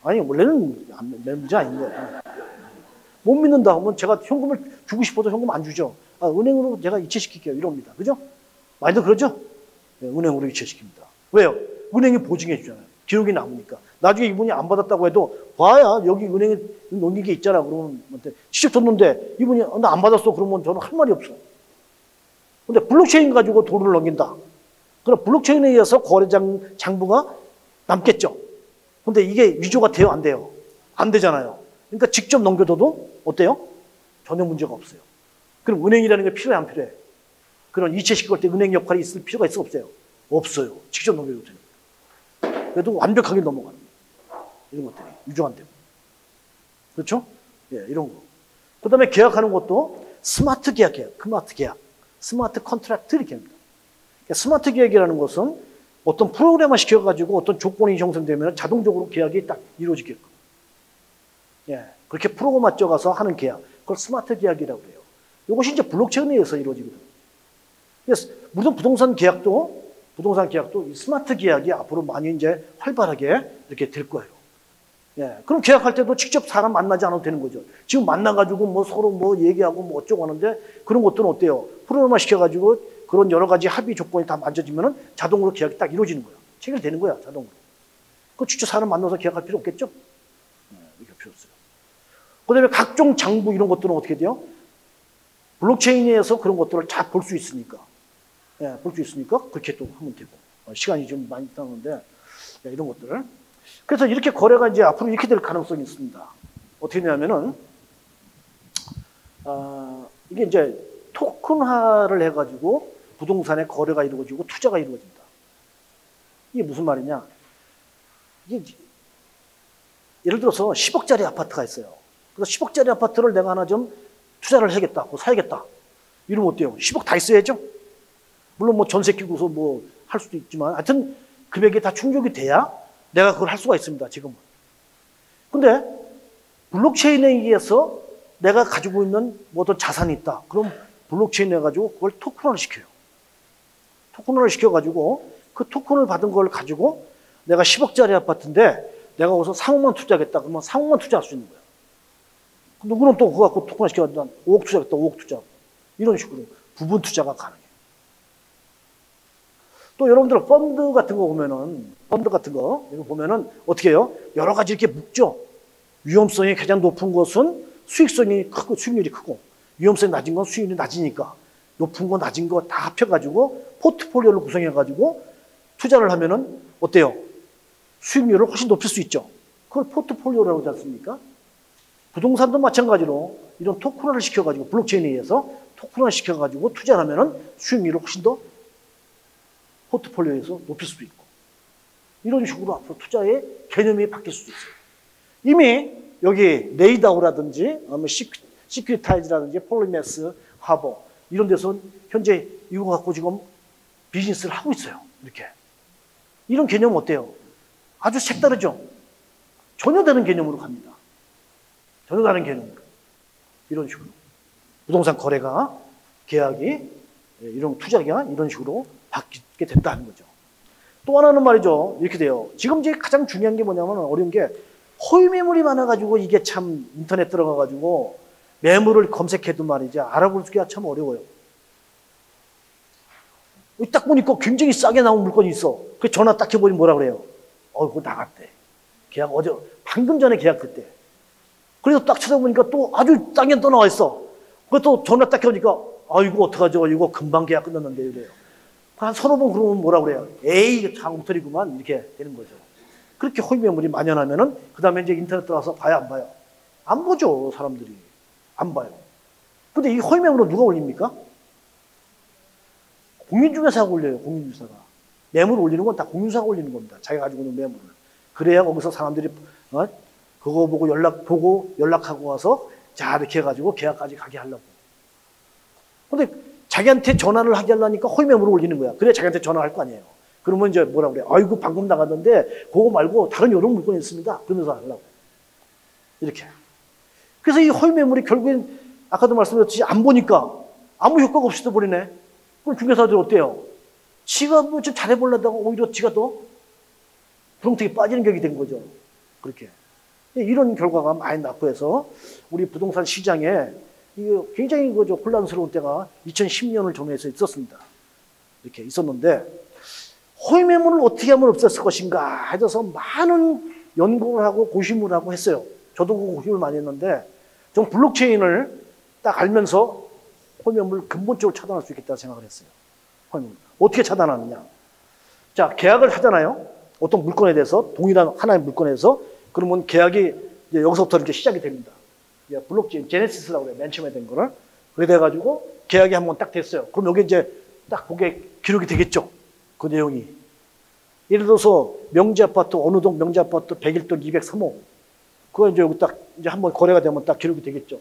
아니, 원래는 문제 아닌데. 못 믿는다 하면 제가 현금을 주고 싶어도 현금 안 주죠. 은행으로 제가 이체시킬게요. 이럽니다. 그죠? 많이들 그러죠? 네, 은행으로 이체시킵니다. 왜요? 은행이 보증해 주잖아요. 기록이 남으니까. 나중에 이분이 안 받았다고 해도 봐야 여기 은행에 넘긴 게 있잖아. 그러면 직접 줬는데 이분이 나 안 받았어. 그러면 저는 할 말이 없어. 근데 블록체인 가지고 돈을 넘긴다. 그럼 블록체인에 의해서 장부가 남겠죠. 근데 이게 위조가 돼요? 안 돼요? 안 되잖아요. 그러니까 직접 넘겨둬도 어때요? 전혀 문제가 없어요. 그럼 은행이라는 게 필요해 안 필요해? 그런 이체시킬 때 은행 역할이 있을 필요가 있어 없어요? 없어요. 직접 넘겨도 돼요. 그래도 완벽하게 넘어가는 거예요. 이런 것들이 위조 안 되고. 그렇죠? 예, 이런 거. 그 다음에 계약하는 것도 스마트 계약이에요. 스마트 컨트랙트 이렇게 합니다. 그러니까 스마트 계약이라는 것은 어떤 프로그램을 시켜가지고 어떤 조건이 형성되면 자동적으로 계약이 딱 이루어지게끔. 예, 그렇게 프로그램 맞춰가서 하는 계약. 그걸 스마트 계약이라고 해요. 이것이 이제 블록체인에 의해서 이루어지거든요. 그래서 무슨 부동산 계약도 이 스마트 계약이 앞으로 많이 이제 활발하게 이렇게 될 거예요. 예, 그럼 계약할 때도 직접 사람 만나지 않아도 되는 거죠. 지금 만나가지고 뭐 서로 뭐 얘기하고 뭐 어쩌고 하는데 그런 것들은 어때요? 프로그램화 시켜가지고 그런 여러 가지 합의 조건이 다 만져지면은 자동으로 계약이 딱 이루어지는 거야. 체결되는 거야, 자동으로. 그 직접 사람 만나서 계약할 필요 없겠죠? 네, 이게 필요 없어요. 그 다음에 각종 장부 이런 것들은 어떻게 돼요? 블록체인에서 그런 것들을 다 볼 수 있으니까. 예, 볼 수 있으니까 그렇게 또 하면 되고. 시간이 좀 많이 따는데, 예, 이런 것들을. 그래서 이렇게 거래가 이제 앞으로 이렇게 될 가능성이 있습니다. 어떻게 되냐면은, 이게 이제 토큰화를 해가지고 부동산의 거래가 이루어지고 투자가 이루어진다. 이게 무슨 말이냐? 이게 예를 들어서 10억짜리 아파트가 있어요. 그래서 10억짜리 아파트를 내가 하나 좀 투자를 해야겠다, 뭐 사야겠다. 이러면 어때요? 10억 다 있어야죠? 물론 뭐 전세 끼고서 뭐 할 수도 있지만 하여튼 금액이 다 충족이 돼야 내가 그걸 할 수가 있습니다, 지금은. 근데 블록체인에 의해서 내가 가지고 있는 뭐 어떤 자산이 있다. 그럼 블록체인에 가지고 그걸 토큰화를 시켜요. 토큰화를 시켜가지고 그 토큰을 받은 걸 가지고 내가 10억짜리 아파트인데 내가 거기서 3억만 투자하겠다. 그러면 3억만 투자할 수 있는 거야. 누구는 또 그거 갖고 토큰화 시켜가지고 5억 투자하겠다. 5억 투자. 이런 식으로 부분 투자가 가능해요. 또 여러분들 펀드 같은 거 보면은, 펀드 같은 거, 이거 보면은 어떻게 해요? 여러 가지 이렇게 묶죠. 위험성이 가장 높은 것은 수익성이 크고, 수익률이 크고, 위험성이 낮은 건 수익률이 낮으니까, 높은 거, 낮은 거 다 합쳐가지고, 포트폴리오를 구성해가지고, 투자를 하면은 어때요? 수익률을 훨씬 높일 수 있죠. 그걸 포트폴리오라고 하지 않습니까? 부동산도 마찬가지로 이런 토큰화를 시켜가지고, 블록체인에 의해서 토큰화를 시켜가지고 투자를 하면은 수익률을 훨씬 더 포트폴리오에서 높일 수도 있고, 이런 식으로 앞으로 투자의 개념이 바뀔 수도 있어요. 이미 여기 레이다우라든지 아니면 시큐리타이즈라든지 폴리메스, 하버 이런 데서 현재 이거 갖고 지금 비즈니스를 하고 있어요. 이렇게. 이런 개념은 어때요? 아주 색다르죠? 전혀 다른 개념으로 갑니다. 전혀 다른 개념으로. 이런 식으로. 부동산 거래가, 계약이, 이런 투자가 이런 식으로 바뀌게 됐다는 거죠. 또 하나는 말이죠. 이렇게 돼요. 지금 이제 가장 중요한 게 뭐냐면 어려운 게 허위 매물이 많아가지고 이게 참 인터넷 들어가가지고 매물을 검색해도 말이죠. 알아보기가 참 어려워요. 딱 보니까 굉장히 싸게 나온 물건이 있어. 그 전화 딱 해보니 뭐라 그래요? 그거 나갔대. 계약 방금 전에 계약했대. 그래서 딱 찾아보니까 또 아주 싸게 또 나와 있어. 그것도 전화 딱 해보니까 이거 어떡하죠? 이거 금방 계약 끝났는데 이래요. 한 서너 번 그러면 뭐라 그래요? 에이, 장터리구만. 이렇게 되는 거죠. 그렇게 허위 매물이 만연하면은, 그 다음에 이제 인터넷 들어가서 봐요, 안 봐요? 안 보죠, 사람들이. 안 봐요. 근데 이 허위 매물을 누가 올립니까? 공인중개사가 올려요, 공인중개사가. 매물을 올리는 건 다 공인중개사가 올리는 겁니다. 자기가 가지고 있는 매물을. 그래야 거기서 사람들이, 그거 보고 연락하고 와서, 자, 이렇게 해가지고 계약까지 가게 하려고. 근데 자기한테 전화를 하게 하려니까 허위 매물을 올리는 거야. 그래 자기한테 전화할 거 아니에요. 그러면 이제 뭐라 그래? 아이고 방금 나갔는데 그거 말고 다른 이런 물건이 있습니다. 그러면서 하려고. 이렇게. 그래서 이 허위 매물이 결국엔 아까도 말씀드렸듯이 안 보니까 아무 효과가 없이 떠버리네. 그럼 중개사들이 어때요? 지가 뭐 좀 잘해보려다가 오히려 지가 더 구렁텅이에 빠지는 격이 된 거죠. 그렇게. 이런 결과가 많이 났고 해서 우리 부동산 시장에 이게 굉장히 혼란스러운 때가 2010년을 전후해서 있었습니다. 이렇게 있었는데 허위 매물을 어떻게 하면 없앴을 것인가 해서 많은 연구를 하고 고심을 하고 했어요. 저도 그 고심을 많이 했는데 전 블록체인을 딱 알면서 허위 매물을 근본적으로 차단할 수 있겠다고 생각을 했어요. 허위 매물. 어떻게 차단하느냐. 자, 계약을 하잖아요. 어떤 물건에 대해서 동일한 하나의 물건에 대해서 그러면 계약이 이제 여기서부터 이렇게 시작이 됩니다. 블록체인 제네시스라고 그래요. 맨 처음에 된 거를. 그래 돼가지고 계약이 한번 딱 됐어요. 그럼 여기 이제 딱 그게 기록이 되겠죠. 그 내용이. 예를 들어서 명지아파트 어느 동 명지아파트 101동 203호. 그거 이제 여기 딱 이제 한번 거래가 되면 딱 기록이 되겠죠.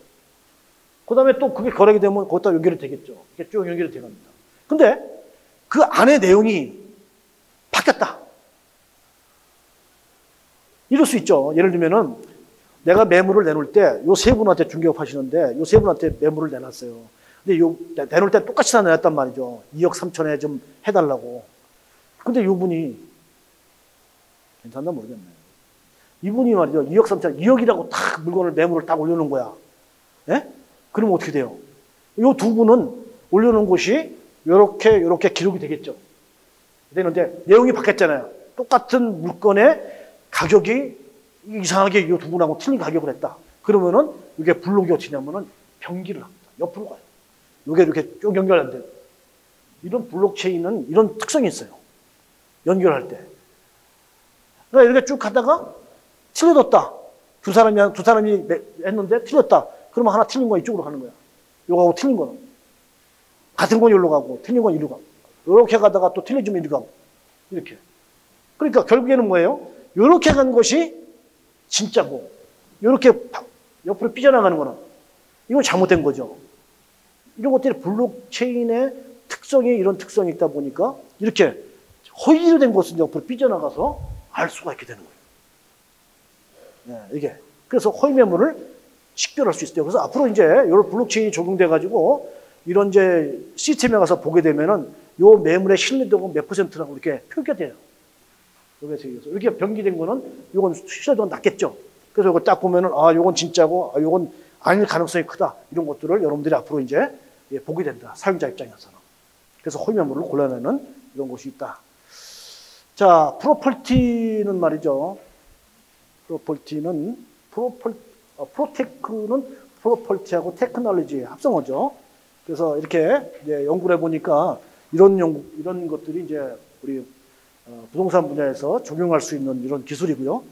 그 다음에 또 그게 거래가 되면 거기다 연결이 되겠죠. 이렇게 쭉 연결이 돼갑니다. 근데 그 안에 내용이 바뀌었다. 이럴 수 있죠. 예를 들면은 내가 매물을 내놓을 때 요 세 분한테 중개업 하시는데 요 세 분한테 매물을 내놨어요. 근데 요 내놓을 때 똑같이 다 내놨단 말이죠. 2억 3천에 좀 해달라고. 근데 요 분이 괜찮나 모르겠네. 이분이 말이죠. 2억 3천, 2억이라고 딱 물건을 매물을 딱 올려놓은 거야. 예? 그러면 어떻게 돼요? 요 두 분은 올려놓은 곳이 요렇게 기록이 되겠죠. 되는데 내용이 바뀌었잖아요. 똑같은 물건의 가격이 이상하게 이 두 분하고 틀린 가격을 했다. 그러면은 이게 블록이 어떻게 냐면은 변기를 합니다. 옆으로 가요. 이게 이렇게 쭉 연결 안 돼요. 이런 블록체인은 이런 특성이 있어요. 연결할 때. 그러니까 이렇게 쭉 가다가 틀려졌다. 두 사람이 했는데 틀렸다. 그러면 하나 틀린 거 이쪽으로 가는 거야. 요거하고 틀린 거는. 같은 건 여기로 가고 틀린 건 이리로 가고 이렇게 가다가 또 틀려지면 이리로 가고 이렇게. 그러니까 결국에는 뭐예요? 이렇게 간 것이 진짜고 이렇게 옆으로 삐져나가는 거는 이건 잘못된 거죠. 이런 것들이 블록체인의 특성이 이런 특성이 있다 보니까 이렇게 허위로 된 것은 옆으로 삐져나가서 알 수가 있게 되는 거예요. 네, 이게. 그래서 허위 매물을 식별할 수 있어요. 그래서 앞으로 이제 이런 블록체인이 적용돼가지고 이런 이제 시스템에 가서 보게 되면은 요 매물의 신뢰도가 몇 %라고 이렇게 표기가 돼요. 이렇게 변기된 거는 요건 신뢰도가 낮겠죠. 그래서 이거 딱 보면은 아, 요건 진짜고, 아, 요건 아닐 가능성이 크다. 이런 것들을 여러분들이 앞으로 이제 보게 된다. 사용자 입장에서는. 그래서 허위 매물을 골라내는 이런 것이 있다. 자, 프로펄티는 말이죠. 프로펄티는 프로테크는 프로펄티하고 테크놀로지의 합성어죠. 그래서 이렇게 이제 연구를 해보니까 이런 것들이 이제 우리 부동산 분야에서 적용할 수 있는 이런 기술이고요.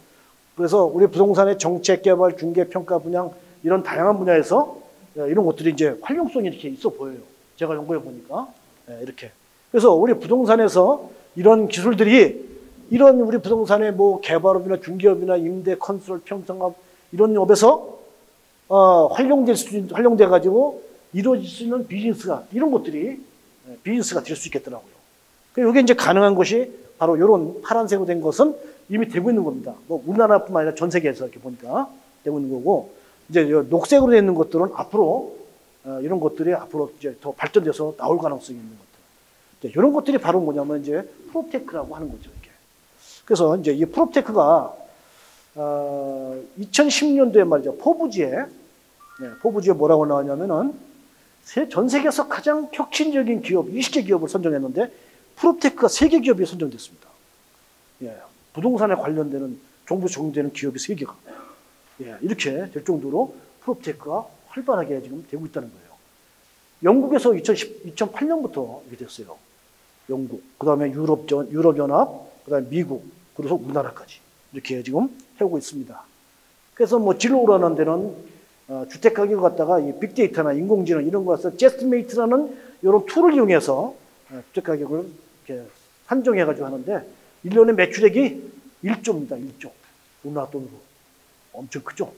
그래서 우리 부동산의 정책, 개발, 중개, 평가, 분양 이런 다양한 분야에서 이런 것들이 이제 활용성이 이렇게 있어 보여요. 제가 연구해 보니까 이렇게. 그래서 우리 부동산에서 이런 기술들이 이런 우리 부동산의 뭐 개발업이나 중개업이나 임대, 컨설, 평상업 이런 업에서 활용돼 가지고 이루어질 수 있는 비즈니스가 이런 것들이 비즈니스가 될 수 있겠더라고요. 이게 이제 가능한 것이 바로 이런 파란색으로 된 것은 이미 되고 있는 겁니다. 뭐 우리나라뿐만 아니라 전 세계에서 이렇게 보니까 되고 있는 거고 이제 녹색으로 되어 있는 것들은 앞으로 이런 것들이 앞으로 이제 더 발전돼서 나올 가능성이 있는 것들. 이런 것들이 바로 뭐냐면 이제 프롭테크라고 하는 거죠. 이게. 그래서 이제 이 프롭테크가 2010년도에 말이죠. 포부지에 뭐라고 나왔냐면은 전 세계에서 가장 혁신적인 기업 20개 기업을 선정했는데 프롭테크가 3개 기업이 선정됐습니다. 예, 부동산에 관련되는 정부 적용되는 기업이 3개가 이렇게 될 정도로 프롭테크가 활발하게 지금 되고 있다는 거예요. 영국에서 2008년부터 이렇게 됐어요. 영국, 그 다음에 유럽연합, 그 다음에 미국, 그래서 우리나라까지 이렇게 지금 해오고 있습니다. 그래서 뭐 진로라는 데는 주택 가격을 갖다가 이 빅데이터나 인공지능 이런 거라서 제스티메이트라는 이런 툴을 이용해서 주택 가격을 이렇게 산정해가지고 하는데 1년에 매출액이 1조입니다. 1조. 우리나라 돈으로. 엄청 크죠?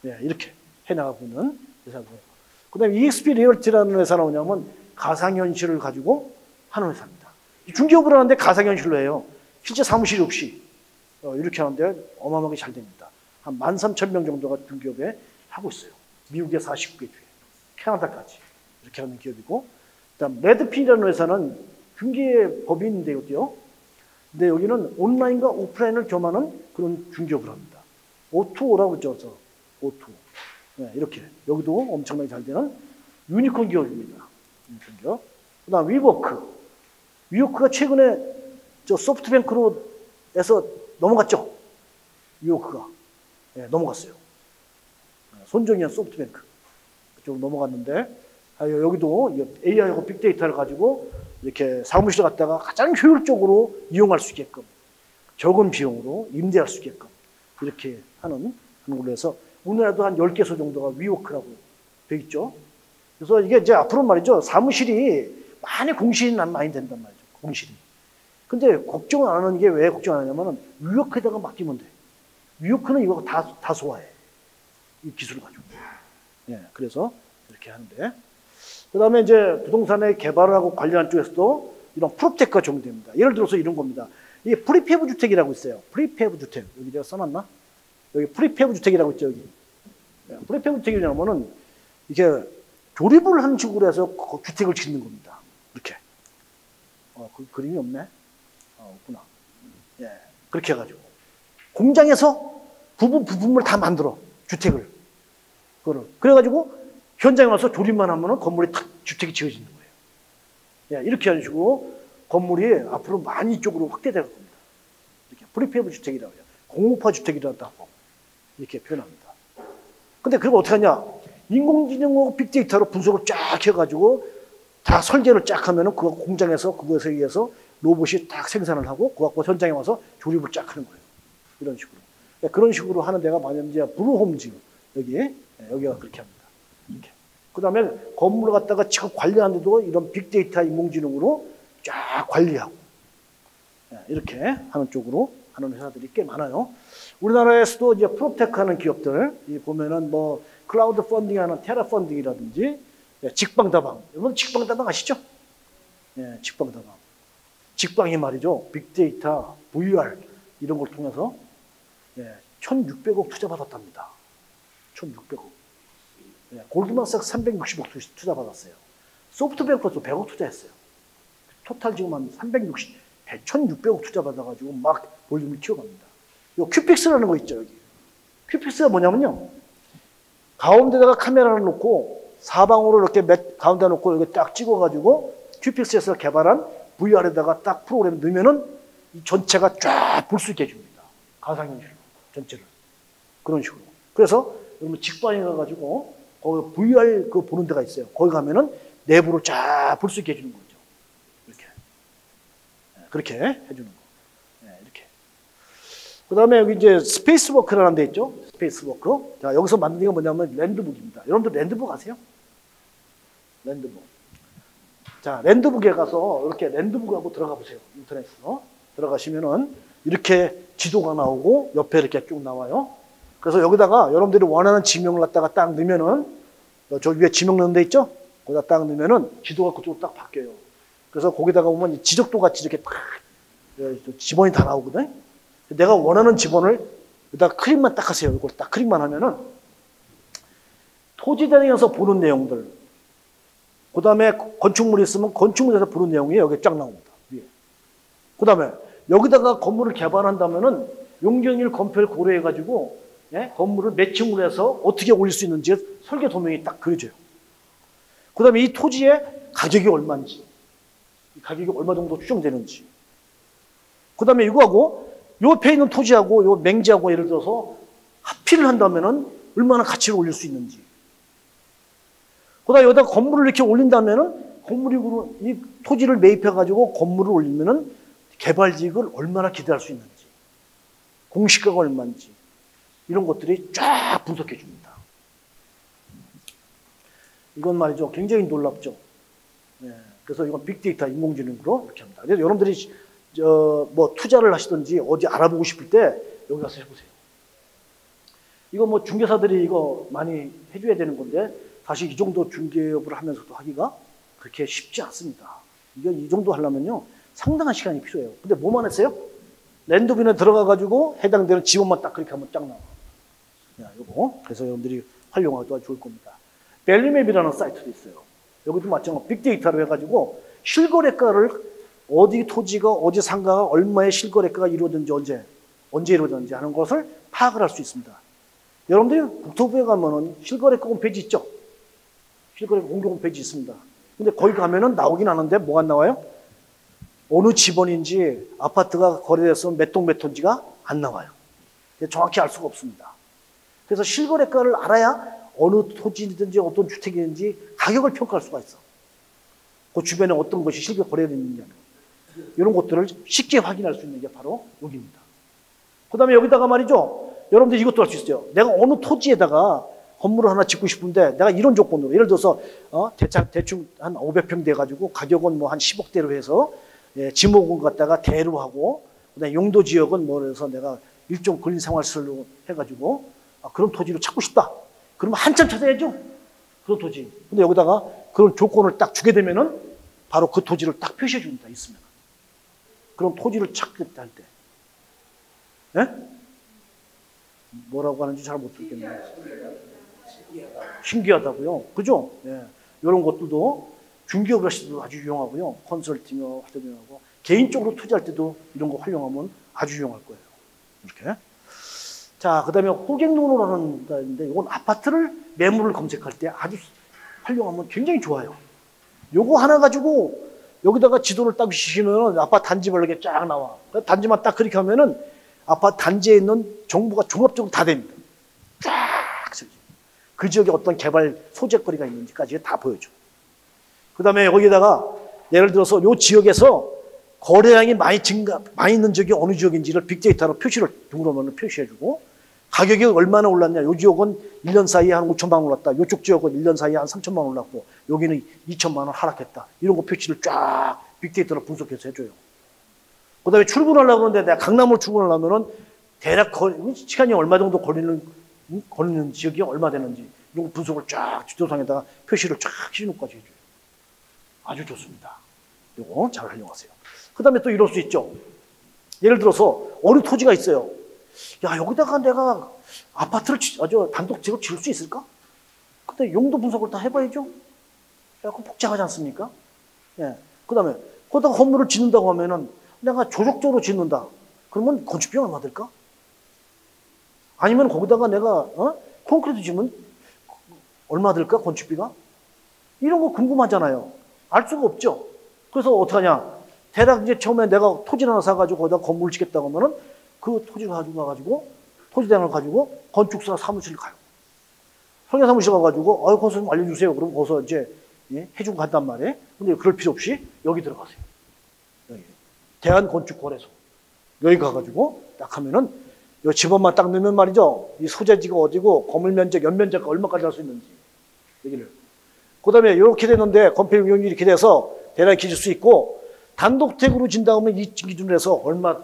네, 이렇게 해나가고 있는 회사고. 그 다음에 EXP 리얼티라는 회사 나오냐면 가상현실을 가지고 하는 회사입니다. 중개업을 하는데 가상현실로 해요. 실제 사무실이 없이 이렇게 하는데 어마어마하게 잘 됩니다. 한 13,000명 정도가 중개업에 하고 있어요. 미국의 49개 주에, 캐나다까지 이렇게 하는 기업이고, 그다음 레드핀이라는 회사는 중개 법인인데요. 근데 여기는 온라인과 오프라인을 겸하는 그런 중개업을 합니다. O2O라고 그랬죠. O2O. 네, 이렇게 여기도 엄청나게 잘 되는 유니콘 기업입니다. 유니콘 기업. 그다음 위워크가 최근에 저 소프트뱅크로에서 넘어갔죠. 위워크가 넘어갔어요. 손정현 소프트뱅크 그쪽으로 넘어갔는데 여기도 AI하고 빅데이터를 가지고 이렇게 사무실을 갖다가 가장 효율적으로 이용할 수 있게끔 적은 비용으로 임대할 수 있게끔 이렇게 하는 걸로 해서 우리나라도 한 10개소 정도가 위워크라고 돼 있죠. 그래서 이게 이제 앞으로 말이죠. 사무실이 공실이 많이 된단 말이죠. 공실이. 근데 걱정 안 하는 게 왜 걱정 안 하냐면은 위워크에다가 맡기면 돼. 위워크는 이거 다 소화해. 이 기술을 가지고. 예, 그래서 이렇게 하는데. 그 다음에 이제 부동산의 개발하고 관련한 쪽에서도 이런 프롭테크가 적용됩니다. 예를 들어서 이런 겁니다. 이게 프리페브 주택이라고 있어요. 프리페브 주택. 여기 내가 써놨나? 여기 프리페브 주택이라고 있죠, 여기. 프리페브 주택이냐면은 이게 조립을 하는 식으로 해서 주택을 짓는 겁니다. 이렇게. 그 그림이 없네? 없구나. 예, 그렇게 해가지고. 공장에서 부품을 다 만들어. 주택을. 그래가지고 현장에 와서 조립만 하면은 건물이 탁 주택이 지어지는 거예요. 예, 이렇게 하는 식으로 건물이 앞으로 많이 이쪽으로 확대될 겁니다. 이렇게 프리페브 주택이라고 해요. 공업화 주택이라고 하고 이렇게 표현합니다. 근데 그걸 어떻게 하냐? 인공지능하고 빅데이터로 분석을 쫙 해가지고 다 설계를 쫙 하면은 그 공장에서 그것에 의해서 로봇이 딱 생산을 하고 그 갖고 현장에 와서 조립을 쫙 하는 거예요. 이런 식으로. 그런 식으로 하는 데가 만약에 이제 브루홈즈 여기가 그렇게 합니다. 이렇게. 그 다음에 건물을 갖다가 지금 관리하는데도 이런 빅데이터 인공지능으로 쫙 관리하고 이렇게 하는 쪽으로 하는 회사들이 꽤 많아요. 우리나라에서도 이제 프로테크 하는 기업들 보면은 뭐 클라우드 펀딩 하는 테라 펀딩이라든지 직방다방. 여러분 직방다방 아시죠? 예, 직방다방. 직방이 말이죠. 빅데이터, VR 이런 걸 통해서 1,600억 투자 받았답니다. 1,600억. 예, 골드만삭스 360억 투자 받았어요. 소프트뱅크도 100억 투자했어요. 토탈 지금 한 1,600억 투자 받아가지고 막 볼륨을 키워갑니다. 요 큐픽스라는 거 있죠, 여기. 큐픽스가 뭐냐면요. 가운데다가 카메라를 놓고 사방으로 이렇게 가운데 놓고 여기 딱 찍어가지고 큐픽스에서 개발한 VR에다가 딱 프로그램 넣으면은 이 전체가 쫙 볼 수 있게 해줍니다. 가상현실로 전체를 그런 식으로. 그래서 여러분 직방에 가가지고 거기 VR 그 보는 데가 있어요. 거기 가면은 내부를 쫙 볼 수 있게 해주는 거죠. 이렇게 그렇게 해주는 거. 이렇게. 그다음에 여기 이제 스페이스워크라는 데 있죠. 스페이스워크. 자, 여기서 만든 게 뭐냐면 랜드북입니다. 여러분들 랜드북 아세요? 랜드북. 자, 랜드북에 가서 이렇게 랜드북하고 들어가 보세요. 인터넷으로 들어가시면은 이렇게 지도가 나오고 옆에 이렇게 쭉 나와요. 그래서 여기다가 여러분들이 원하는 지명을 갖다가 딱 넣으면은 저 위에 지명 넣는 데 있죠? 거기다 딱 넣으면은 지도가 그쪽으로 딱 바뀌어요. 그래서 거기다가 보면 지적도 같이 이렇게 딱 지번이 다 나오거든. 내가 원하는 지번을 여기다 클릭만 딱 하세요. 이걸 딱 클릭만 하면은 토지대행에서 보는 내용들, 그 다음에 건축물이 있으면 건축물에서 보는 내용이 여기 쫙 나옵니다. 위에. 그 다음에 여기다가 건물을 개발한다면은 용적률 건폐를 고려해가지고 건물을 몇 층으로 해서 어떻게 올릴 수 있는지 설계 도면이 딱 그려져요. 그 다음에 이 토지의 가격이 얼마인지, 이 가격이 얼마 정도 추정되는지. 그 다음에 이거하고 요 옆에 있는 토지하고 요 맹지하고 예를 들어서 합의를 한다면은 얼마나 가치를 올릴 수 있는지. 그 다음에 여기다 건물을 이렇게 올린다면은 이 토지를 매입해가지고 건물을 올리면은 개발지익을 얼마나 기대할 수 있는지, 공시가가 얼마인지, 이런 것들이 쫙 분석해 줍니다. 이건 말이죠. 굉장히 놀랍죠. 그래서 이건 빅데이터 인공지능으로 이렇게 합니다. 그래서 여러분들이 뭐 투자를 하시든지 어디 알아보고 싶을 때 여기 가서 해보세요. 이거 뭐 중개사들이 이거 많이 해줘야 되는 건데 사실 이 정도 중개업을 하면서도 하기가 그렇게 쉽지 않습니다. 이거 이 정도 하려면요 상당한 시간이 필요해요. 근데 뭐만 했어요? 랜드뷰에 들어가가지고 해당되는 지원만 딱 그렇게 하면 쫙 나와. 요거. 그래서 여러분들이 활용하기도 좋을 겁니다. 밸류맵이라는 사이트도 있어요. 여기도 마찬가지로 빅데이터로 해가지고 실거래가를 어디 토지가 어디 상가가 얼마의 실거래가가 이루어졌는지 언제 이루어졌는지 하는 것을 파악을 할 수 있습니다. 여러분들이 국토부에 가면은 실거래가 홈페이지 있죠? 실거래가 공개 홈페이지 있습니다. 근데 거기 가면은 나오긴 하는데 뭐가 나와요? 어느 지번인지 아파트가 거래돼서 몇 동 몇 톤지가 안 나와요. 정확히 알 수가 없습니다. 그래서 실거래가를 알아야 어느 토지든지 어떤 주택이든지 가격을 평가할 수가 있어. 그 주변에 어떤 것이 실제 거래되는지 이런 것들을 쉽게 확인할 수 있는 게 바로 여기입니다. 그 다음에 여기다가 말이죠. 여러분들 이것도 할 수 있어요. 내가 어느 토지에다가 건물을 하나 짓고 싶은데 내가 이런 조건으로 예를 들어서 대충 한 500평 돼가지고 가격은 뭐 한 10억대로 해서 지목은 갖다가 대로 하고 그다음에 용도 지역은 뭐 해서 내가 일종 근린생활시설로 해가지고 그런 토지를 찾고 싶다. 그러면 한참 찾아야죠. 그런 토지. 근데 여기다가 그런 조건을 딱 주게 되면은 바로 그 토지를 딱 표시해 줍니다. 있으면. 그런 토지를 찾겠다 할 때. 예? 뭐라고 하는지 잘 못 듣겠네요. 신기하다고요. 그죠? 예. 이런 것들도 중개업을 하실 때도 아주 유용하고요. 컨설팅을 할 때도 유용하고 개인적으로 투자할 때도 이런 거 활용하면 아주 유용할 거예요. 이렇게. 자, 그 다음에 호갱론으로 하는데 이건 아파트를 매물을 검색할 때 아주 활용하면 굉장히 좋아요. 요거 하나 가지고 여기다가 지도를 딱 주시면 아파트 단지별로 이렇게 쫙 나와. 단지만 딱 클릭하면은 아파트 단지에 있는 정보가 종합적으로 다 됩니다. 쫙. 그 지역에 어떤 개발 소재거리가 있는지까지 다 보여줘. 그 다음에 여기다가 예를 들어서 요 지역에서 거래량이 많이 있는 지역이 어느 지역인지를 빅데이터로 표시를 등록하면 표시해주고 가격이 얼마나 올랐냐. 요 지역은 1년 사이에 한 5천만 원 올랐다. 이쪽 지역은 1년 사이에 한 3천만 원 올랐고 여기는 2천만 원 하락했다. 이런 거 표시를 쫙 빅데이터로 분석해서 해줘요. 그 다음에 출근하려고 하는데 내가 강남으로 출근하려면은 대략 시간이 얼마 정도 걸리는 지역이 얼마 되는지 이런 분석을 쫙 지도상에다가 표시를 쫙 해주는까지 해줘요. 아주 좋습니다. 이거 잘 활용하세요. 그 다음에 또 이럴 수 있죠. 예를 들어서 어느 토지가 있어요. 야, 여기다가 내가 아파트를 아주 단독지로 지을 수 있을까? 근데 용도 분석을 다 해봐야죠. 약간 복잡하지 않습니까? 예. 그 다음에 거기다가 건물을 짓는다고 하면은 내가 조적적으로 짓는다. 그러면 건축비가 얼마 들까? 아니면 거기다가 내가 콘크리트 지으면 얼마 들까? 건축비가? 이런 거 궁금하잖아요. 알 수가 없죠. 그래서 어떡하냐? 대략 이제 처음에 내가 토지를 하나 사가지고 거기다 건물을 짓겠다고 하면은 그 토지를 가지고 가가지고 토지대항을 가지고 건축사 사무실 가요. 설계 사무실 가가지고 거기서 좀 알려주세요. 그럼 거기서 이제 해주고 간단 말이에요. 근데 그럴 필요 없이 여기 들어가세요. 여기. 대한건축거래소. 여기 가가지고 딱 하면은 이 집업만 딱 넣으면 말이죠. 이 소재지가 어디고 건물 면적, 연면적 얼마까지 할 수 있는지 여기를. 그 다음에 이렇게 되는데 건폐 용역률이 이렇게 돼서 대략 기질 수 있고 단독택으로 진다 하면 이 기준으로 해서 얼마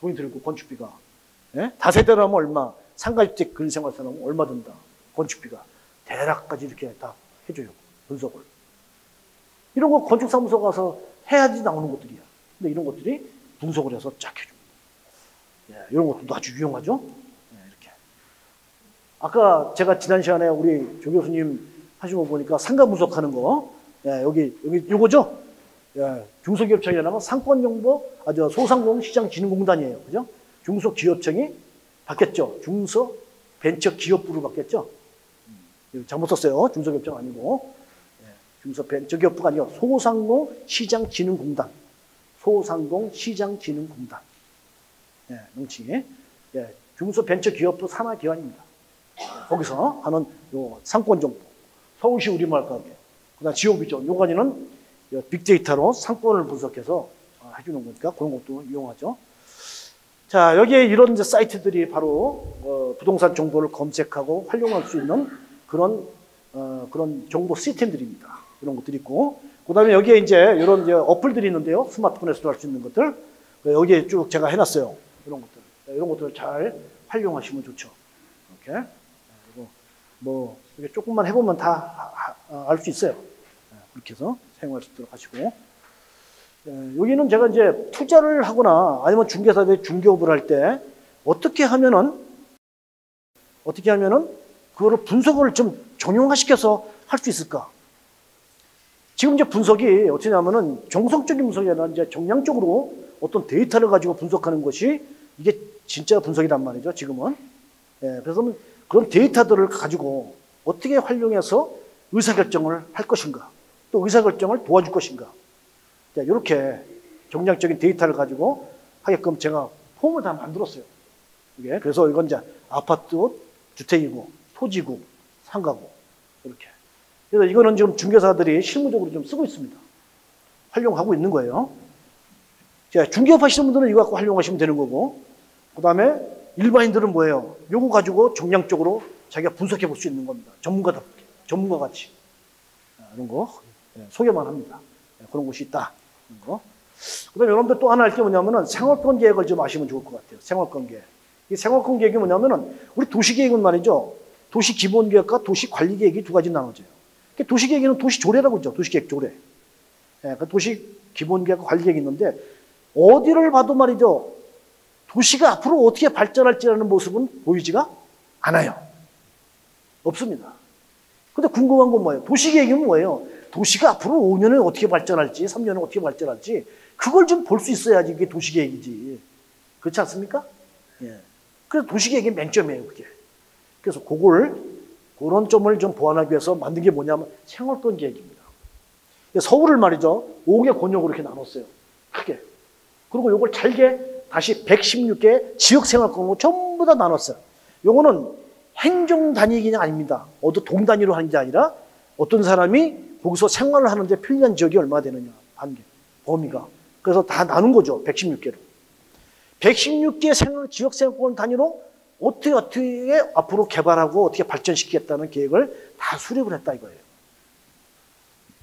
돈이 들고 건축비가. 예? 다세대로 하면 얼마, 상가주택 근생활사 하면 얼마 든다. 건축비가. 대략까지 이렇게 다 해줘요. 분석을. 이런 거 건축사무소 가서 해야지 나오는 것들이야. 근데 이런 것들이 분석을 해서 쫙 해줍니다. 예, 이런 것도 아주 유용하죠? 예, 이렇게. 아까 제가 지난 시간에 우리 조 교수님 하신 거 보니까 상가 분석하는 거. 예, 여기 요거죠? 예, 중소기업청이라면 상권정보, 소상공시장진흥공단이에요. 그죠? 중소기업청이 바뀌었죠. 중소벤처기업부로 바뀌었죠. 잘못 썼어요. 중소기업청 아니고. 예, 중소벤처기업부가 아니고 소상공시장진흥공단. 소상공시장진흥공단. 예, 명칭이. 예, 중소벤처기업부 산하기관입니다. 거기서 하는 요 상권정보. 서울시 우리말가게. 그 다음 지오비죠. 요관이는 빅데이터로 상권을 분석해서 해주는 거니까 그런 것도 이용하죠. 자, 여기에 이런 이제 사이트들이 바로 부동산 정보를 검색하고 활용할 수 있는 그런 정보 시스템들입니다. 이런 것들이 있고, 그 다음에 여기에 이제 이런 이제 어플들이 있는데요. 스마트폰에서도 할 수 있는 것들. 여기에 쭉 제가 해놨어요. 이런 것들. 이런 것들을 잘 활용하시면 좋죠. 이렇게. 그리고 뭐, 이렇게 조금만 해보면 다 알 수 있어요. 그렇게 해서 사용할 수 있도록 하시고. 여기는 제가 이제 투자를 하거나 아니면 중개사들이 중개업을 할 때 어떻게 하면은 그거를 분석을 좀 정형화시켜서 할 수 있을까? 지금 이제 분석이 어떻게냐면은 정성적인 분석이 아니라 이제 정량적으로 어떤 데이터를 가지고 분석하는 것이 이게 진짜 분석이란 말이죠, 지금은. 그래서 그런 데이터들을 가지고 어떻게 활용해서 의사결정을 할 것인가, 또 의사결정을 도와줄 것인가. 이렇게 정량적인 데이터를 가지고 하게끔 제가 폼을 다 만들었어요. 이게. 그래서 이건 이제 아파트, 주택이고, 토지고, 상가고, 이렇게. 그래서 이거는 지금 중개사들이 실무적으로 좀 쓰고 있습니다. 활용하고 있는 거예요. 자, 중개업 하시는 분들은 이거 갖고 활용하시면 되는 거고, 그 다음에 일반인들은 뭐예요? 이거 가지고 정량적으로 자기가 분석해 볼 수 있는 겁니다. 전문가 같이. 이런 거 소개만 합니다. 그런 곳이 있다. 그 다음에 여러분들 또 하나 할 게 뭐냐면은 생활권 계획을 좀 아시면 좋을 것 같아요. 생활권 계획. 이 생활권 계획이 뭐냐면은 우리 도시계획은 말이죠. 도시기본계획과 도시관리계획이 두 가지 나눠져요. 도시계획에는 도시조례라고 그러죠. 도시계획 조례. 그 도시기본계획과 관리계획이 있는데 어디를 봐도 말이죠. 도시가 앞으로 어떻게 발전할지라는 모습은 보이지가 않아요. 없습니다. 근데 궁금한 건 뭐예요? 도시계획은 뭐예요? 도시가 앞으로 5년에 어떻게 발전할지, 3년에 어떻게 발전할지, 그걸 좀 볼 수 있어야지 이게 도시계획이지. 그렇지 않습니까? 예. 그래서 도시계획이 맹점이에요, 그게. 그래서 그런 점을 좀 보완하기 위해서 만든 게 뭐냐면 생활권 계획입니다. 서울을 말이죠, 5개 권역으로 이렇게 나눴어요. 크게. 그리고 이걸 잘게 다시 116개 지역생활권으로 전부 다 나눴어요. 요거는 행정 단위가 아닙니다. 어떤 동 단위로 하는 게 아니라 어떤 사람이 거기서 생활을 하는데 편리한 지역이 얼마 되느냐, 한계, 범위가. 그래서 다 나눈 거죠, 116개로. 116개 지역생활권 단위로 어떻게 앞으로 개발하고 어떻게 발전시키겠다는 계획을 다 수립을 했다 이거예요.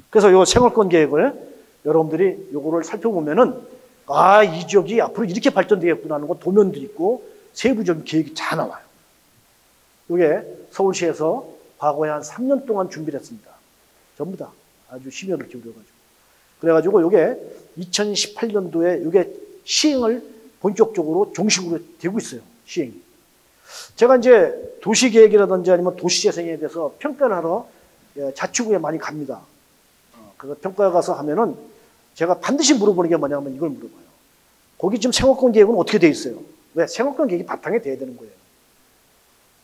그래서 요 생활권 계획을 여러분들이 요거를 살펴보면은 아, 이 지역이 앞으로 이렇게 발전되겠구나 하는 거 도면도 있고 세부적인 계획이 다 나와요. 요게 서울시에서 과거에 한 3년 동안 준비를 했습니다. 전부 다 아주 심혈을 기울여가지고. 그래가지고 요게 2018년도에 요게 시행을 본격적으로 정식으로 되고 있어요. 시행이. 제가 이제 도시계획이라든지 아니면 도시재생에 대해서 평가를 하러 자치구에 많이 갑니다. 그 평가에 가서 하면은 제가 반드시 물어보는 게 뭐냐면 이걸 물어봐요. 거기 지금 생활권 계획은 어떻게 돼 있어요? 왜? 생활권 계획이 바탕에 돼야 되는 거예요.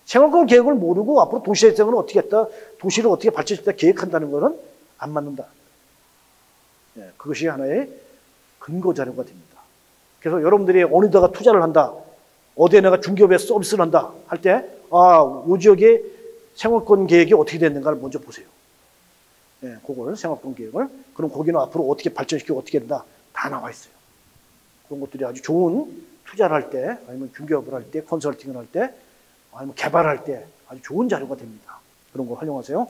생활권 계획을 모르고 앞으로 도시재생을 어떻게 했다, 도시를 어떻게 발전시켰다 계획한다는 거는 안 맞는다. 그것이 하나의 근거 자료가 됩니다. 그래서 여러분들이 어디다가 투자를 한다, 어디에 내가 중기업에 서비스를 한다 할 때, 아, 이 지역의 생활권 계획이 어떻게 됐는가를 먼저 보세요. 그걸 생활권 계획을. 그럼 거기는 앞으로 어떻게 발전시키고 어떻게 된다 다 나와 있어요. 그런 것들이 아주 좋은 투자를 할 때, 아니면 중기업을 할 때, 컨설팅을 할 때, 아니면 개발할 때 아주 좋은 자료가 됩니다. 그런 거 활용하세요.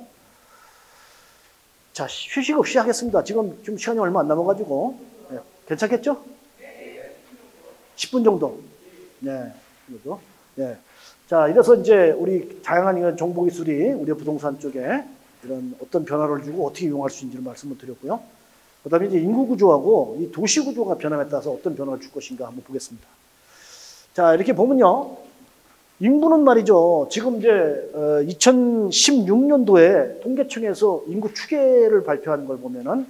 자, 휴식 없이 하겠습니다. 지금 시간이 얼마 안 남아가지고. 괜찮겠죠? 10분 정도. 네, 그죠? 네. 자, 이래서 이제 우리 다양한 이런 정보기술이 우리 부동산 쪽에 이런 어떤 변화를 주고 어떻게 이용할 수 있는지를 말씀을 드렸고요. 그 다음에 이제 인구구조하고 이 도시구조가 변함에 따라서 어떤 변화를 줄 것인가 한번 보겠습니다. 자, 이렇게 보면요. 인구는 말이죠. 지금 이제 2016년도에 통계청에서 인구 추계를 발표한 걸 보면은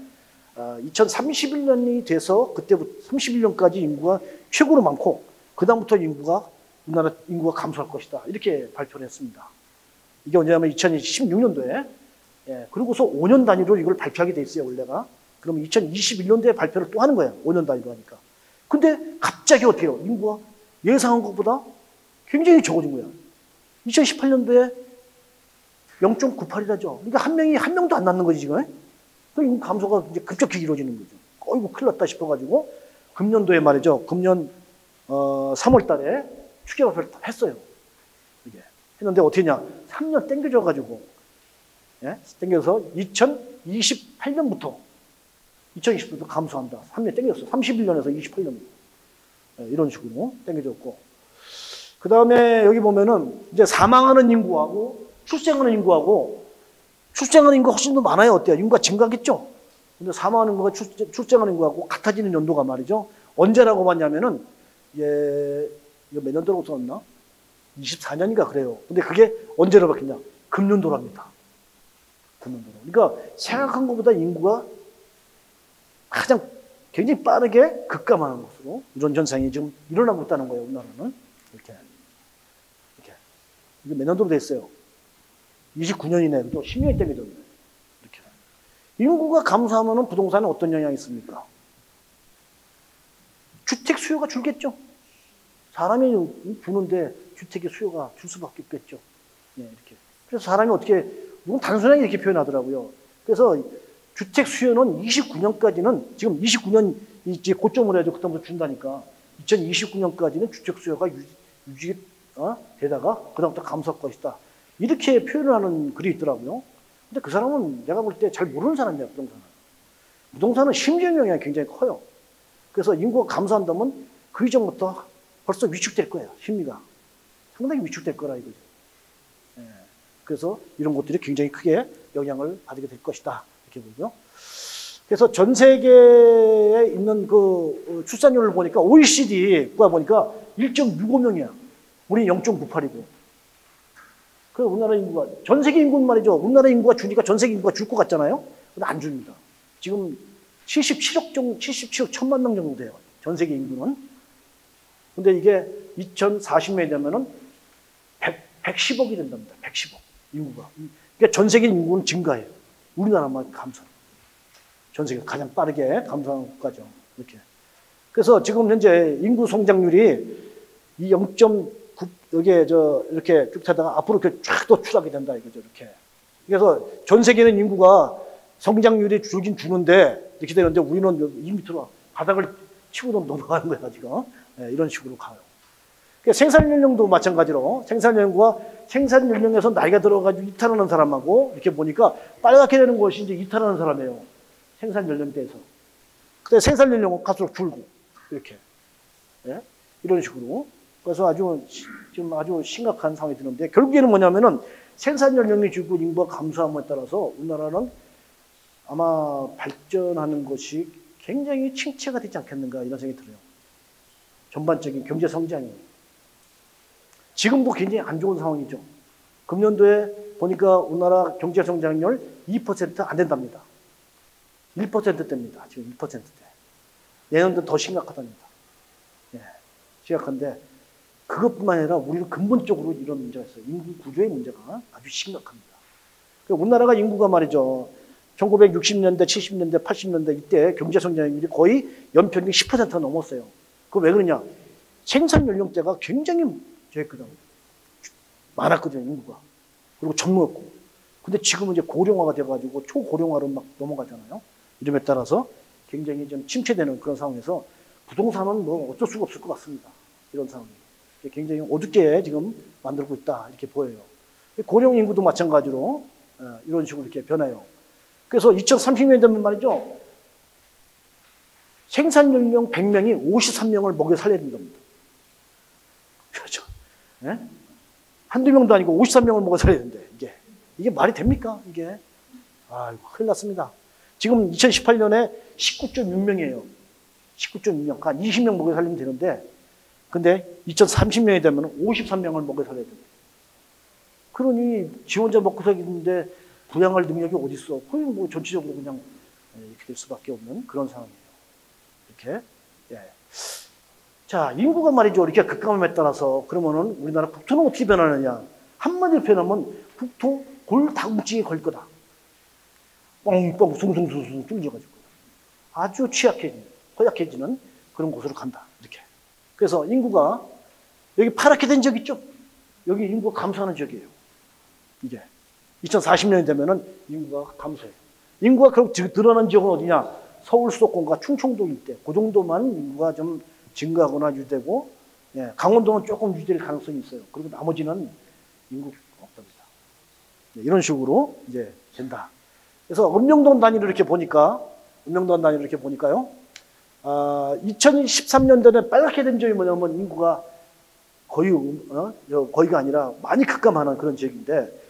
2031년이 돼서 그때부터 31년까지 인구가 최고로 많고 그다음부터 우리나라 인구가 감소할 것이다. 이렇게 발표를 했습니다. 이게 언제냐면 2016년도에 그리고서 5년 단위로 이걸 발표하게 돼 있어요. 원래가. 그러면 2021년도에 발표를 또 하는 거예요. 5년 단위로 하니까. 근데 갑자기 어떻게 해요? 인구가 예상한 것보다 굉장히 적어진 거야. 2018년도에 0.98이라죠. 그러니까 한 명도 안 낳는 거지, 지금. 그 인구 감소가 이제 급격히 이루어지는 거죠. 어이구, 큰일 났다 싶어가지고, 금년도에 말이죠. 금년, 3월 달에 추계 발표를 했어요. 이게. 했는데 어떻게 했냐. 3년 땡겨져가지고, 땡겨서 2028년부터 감소한다. 3년 땡겼어. 31년에서 28년. 이런 식으로 땡겨졌고. 그 다음에 여기 보면은 이제 사망하는 인구하고 출생하는 인구하고 출생하는 인구가 훨씬 더 많아요. 어때요? 인구가 증가하겠죠? 근데 사망하는 인구가 출생하는 인구하고 같아지는 연도가 말이죠. 언제라고 봤냐면은, 이거 몇 년도라고 썼나? 24년인가 그래요. 근데 그게 언제로 바뀌냐? 금년도랍니다. 금년도로. 그러니까 생각한 것보다 인구가 가장 굉장히 빠르게 급감하는 것으로 이런 현상이 지금 일어나고 있다는 거예요. 우리나라는. 이렇게. 이게 몇 년도로 됐어요? 29년이네. 또 10년이 땡겨졌네. 이렇게. 인구가 감소하면 부동산에 어떤 영향이 있습니까? 주택 수요가 줄겠죠. 사람이 부는데 주택의 수요가 줄 수밖에 없겠죠. 이렇게. 그래서 사람이 어떻게, 이건 단순하게 이렇게 표현하더라고요. 그래서 주택 수요는 29년까지는, 지금 29년 이제 고점을 해도 그다음부터 준다니까, 2029년까지는 주택 수요가 되다가 그다음부터 감소할 것이다. 이렇게 표현을 하는 글이 있더라고요. 근데 그 사람은 내가 볼 때 잘 모르는 사람이야, 부동산은. 부동산은 심리적 영향이 굉장히 커요. 그래서 인구가 감소한다면 그 이전부터 벌써 위축될 거예요, 심리가. 상당히 위축될 거라 이거죠. 그래서 이런 것들이 굉장히 크게 영향을 받게 될 것이다. 이렇게 보고요. 그래서 전 세계에 있는 그 출산율을 보니까 OECD가 보니까 1.65명이야. 우리 0.98이고. 그 우리나라 인구가, 전 세계 인구는 말이죠. 우리나라 인구가 주니까 전 세계 인구가 줄 것 같잖아요. 근데 안 줍니다. 지금 77억 1천만 명 정도 돼요. 전 세계 인구는. 근데 이게 2040년이 되면은 110억이 된답니다. 110억. 인구가. 그러니까 전 세계 인구는 증가해요. 우리나라만 감소. 전 세계 가장 빠르게 감소하는 국가죠. 이렇게. 그래서 지금 현재 인구 성장률이 이 0.9, 여기에 이렇게 쭉 타다가 앞으로 이렇게 쫙 더 추락이 된다 이거죠. 이렇게. 그래서 전 세계는 인구가 성장률이 줄긴 주는데 이렇게 되는데 우리는 이 밑으로 바닥을 치고 넘어가는 거야, 지금. 이런 식으로 가요. 그러니까 생산 연령도 마찬가지로 생산 연령과 생산 연령에서 나이가 들어가지고 이탈하는 사람하고 이렇게 보니까 빨갛게 되는 것이 이제 이탈하는 사람이에요. 생산 연령대에서. 근데 생산 연령은 갈수록 줄고 이렇게. 예? 이런 식으로. 그래서 지금 아주 심각한 상황이 드는데 결국에는 뭐냐면은 생산 연령이 줄고 인구가 감소함에 따라서 우리나라는 아마 발전하는 것이 굉장히 침체가 되지 않겠는가 이런 생각이 들어요. 전반적인 경제 성장이. 지금도 굉장히 안 좋은 상황이죠. 금년도에 보니까 우리나라 경제 성장률 2%안 된답니다. 1%대입니다. 지금 1%대. 내년도 더 심각하답니다. 예, 심각한데 그것뿐만 아니라 우리는 근본적으로 이런 문제가 있어요. 인구 구조의 문제가 아주 심각합니다. 우리나라가 인구가 말이죠. 1960년대, 70년대, 80년대 이때 경제 성장률이 거의 연평균 10%가 넘었어요. 그거 왜 그러냐? 생산 연령대가 굉장히 많았거든요, 인구가. 그리고 젊었고. 근데 지금은 이제 고령화가 돼가지고 초고령화로 막 넘어가잖아요. 이름에 따라서 굉장히 좀 침체되는 그런 상황에서 부동산은 뭐 어쩔 수가 없을 것 같습니다. 이런 상황이. 굉장히 어둡게 지금 만들고 있다. 이렇게 보여요. 고령 인구도 마찬가지로 이런 식으로 이렇게 변해요. 그래서 2030년 되면 말이죠. 생산 연령 100명이 53명을 먹여 살려야 된답니다. 그렇죠. 예? 한두 명도 아니고 53명을 먹어 살려야 되는데, 이게 말이 됩니까? 이게. 아, 큰일 났습니다. 지금 2018년에 19.6명이에요. 19.6명. 한 20명 먹여 살리면 되는데, 근데 2030년이 되면 53명을 먹여 살려야 됩니다. 그러니 지원자 먹고 살기인데 부양할 능력이 어디 있어? 거의 뭐 전체적으로 그냥 이렇게 될 수밖에 없는 그런 상황이에요. 이렇게. 예. 자, 인구가 말이죠. 이렇게 급감함에 따라서 그러면은 우리나라 국토는 어떻게 변하느냐? 한마디로 표현하면 국토 골다공증에 걸 거다. 뻥뻥 숭숭숭숭 뚫려가지고 아주 허약해지는 그런 곳으로 간다. 이렇게. 그래서 인구가 여기 파랗게 된 적 있죠? 여기 인구가 감소하는 지역이에요. 이게 2040년이 되면은 인구가 감소해요. 인구가 그럼 드러난 지역은 어디냐? 서울 수도권과 충청도 일대. 그 정도만 인구가 좀 증가하거나 유지되고, 예, 강원도는 조금 유지될 가능성이 있어요. 그리고 나머지는 인구 없답니다. 네, 이런 식으로 이제 된다. 그래서 읍명동 단위로 이렇게 보니까요. 2013년도에 빨갛게 된 지역이 뭐냐면 인구가 거의가 아니라 많이 급감하는 그런 지역인데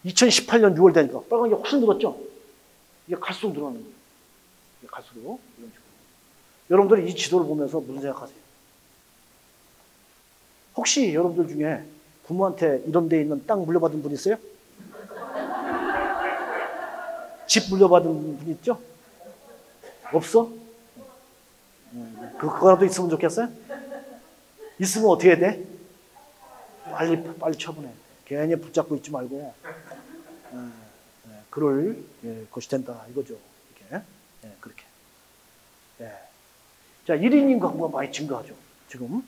2018년 6월 되니까 빨간 게 훨씬 늘었죠. 이게 갈수록 늘어나는 거예요. 이게 갈수록 이런 식으로. 여러분들이 이 지도를 보면서 무슨 생각하세요? 혹시 여러분들 중에 부모한테 이런 데 있는 땅 물려받은 분 있어요? 집 물려받은 분 있죠? 없어? 그거라도 있으면 좋겠어요? 있으면 어떻게 해야 돼? 빨리 처분해. 괜히 붙잡고 있지 말고. 그럴 것이 된다. 이거죠. 이렇게. 그렇게. 자, 1인 인구가 많이 증가하죠. 지금.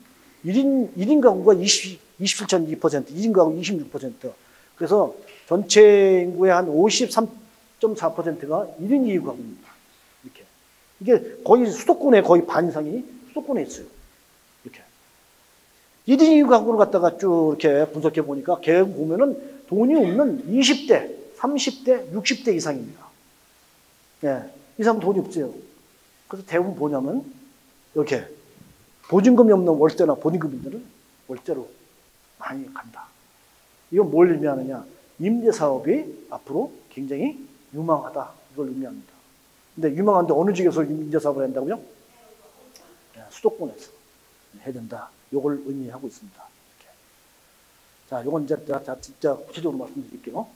1인 가구가 27.2%, 2인 가구 26%. 그래서 전체 인구의 한 53.4%가 1인 2인 가구입니다. 이렇게. 이게 거의 수도권의 거의 반 이상이 수도권에 있어요. 이렇게. 1인 2인 가구를 갖다가 쭉 이렇게 분석해 보니까 계획 보면은 돈이 없는 20대, 30대, 60대 이상입니다. 예. 이상 돈이 없어요. 그래서 대부분 뭐냐면 이렇게 보증금이 없는 월세나 보증금인들은 월세로 많이 간다. 이건 뭘 의미하느냐? 임대사업이 앞으로 굉장히 유망하다. 이걸 의미합니다. 근데 유망한데 어느 지역에서 임대사업을 한다고요? 수도권에서 해야 된다. 이걸 의미하고 있습니다. 이렇게. 자, 이건 이제 진짜 구체적으로 말씀드릴게요.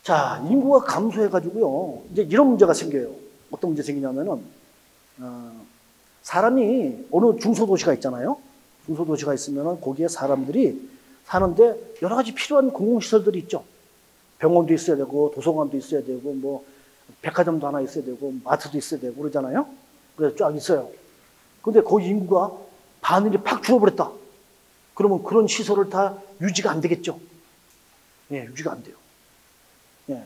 자, 인구가 감소해가지고요. 이제 이런 문제가 생겨요. 어떤 문제 생기냐면은, 사람이 어느 중소도시가 있잖아요. 중소도시가 있으면은 거기에 사람들이 사는데 여러 가지 필요한 공공시설들이 있죠. 병원도 있어야 되고, 도서관도 있어야 되고, 뭐, 백화점도 하나 있어야 되고, 마트도 있어야 되고, 그러잖아요. 그래서 쫙 있어요. 근데 거기 인구가 반을이 팍 줄어버렸다. 그러면 그런 시설을 다 유지가 안 되겠죠. 예, 유지가 안 돼요. 예.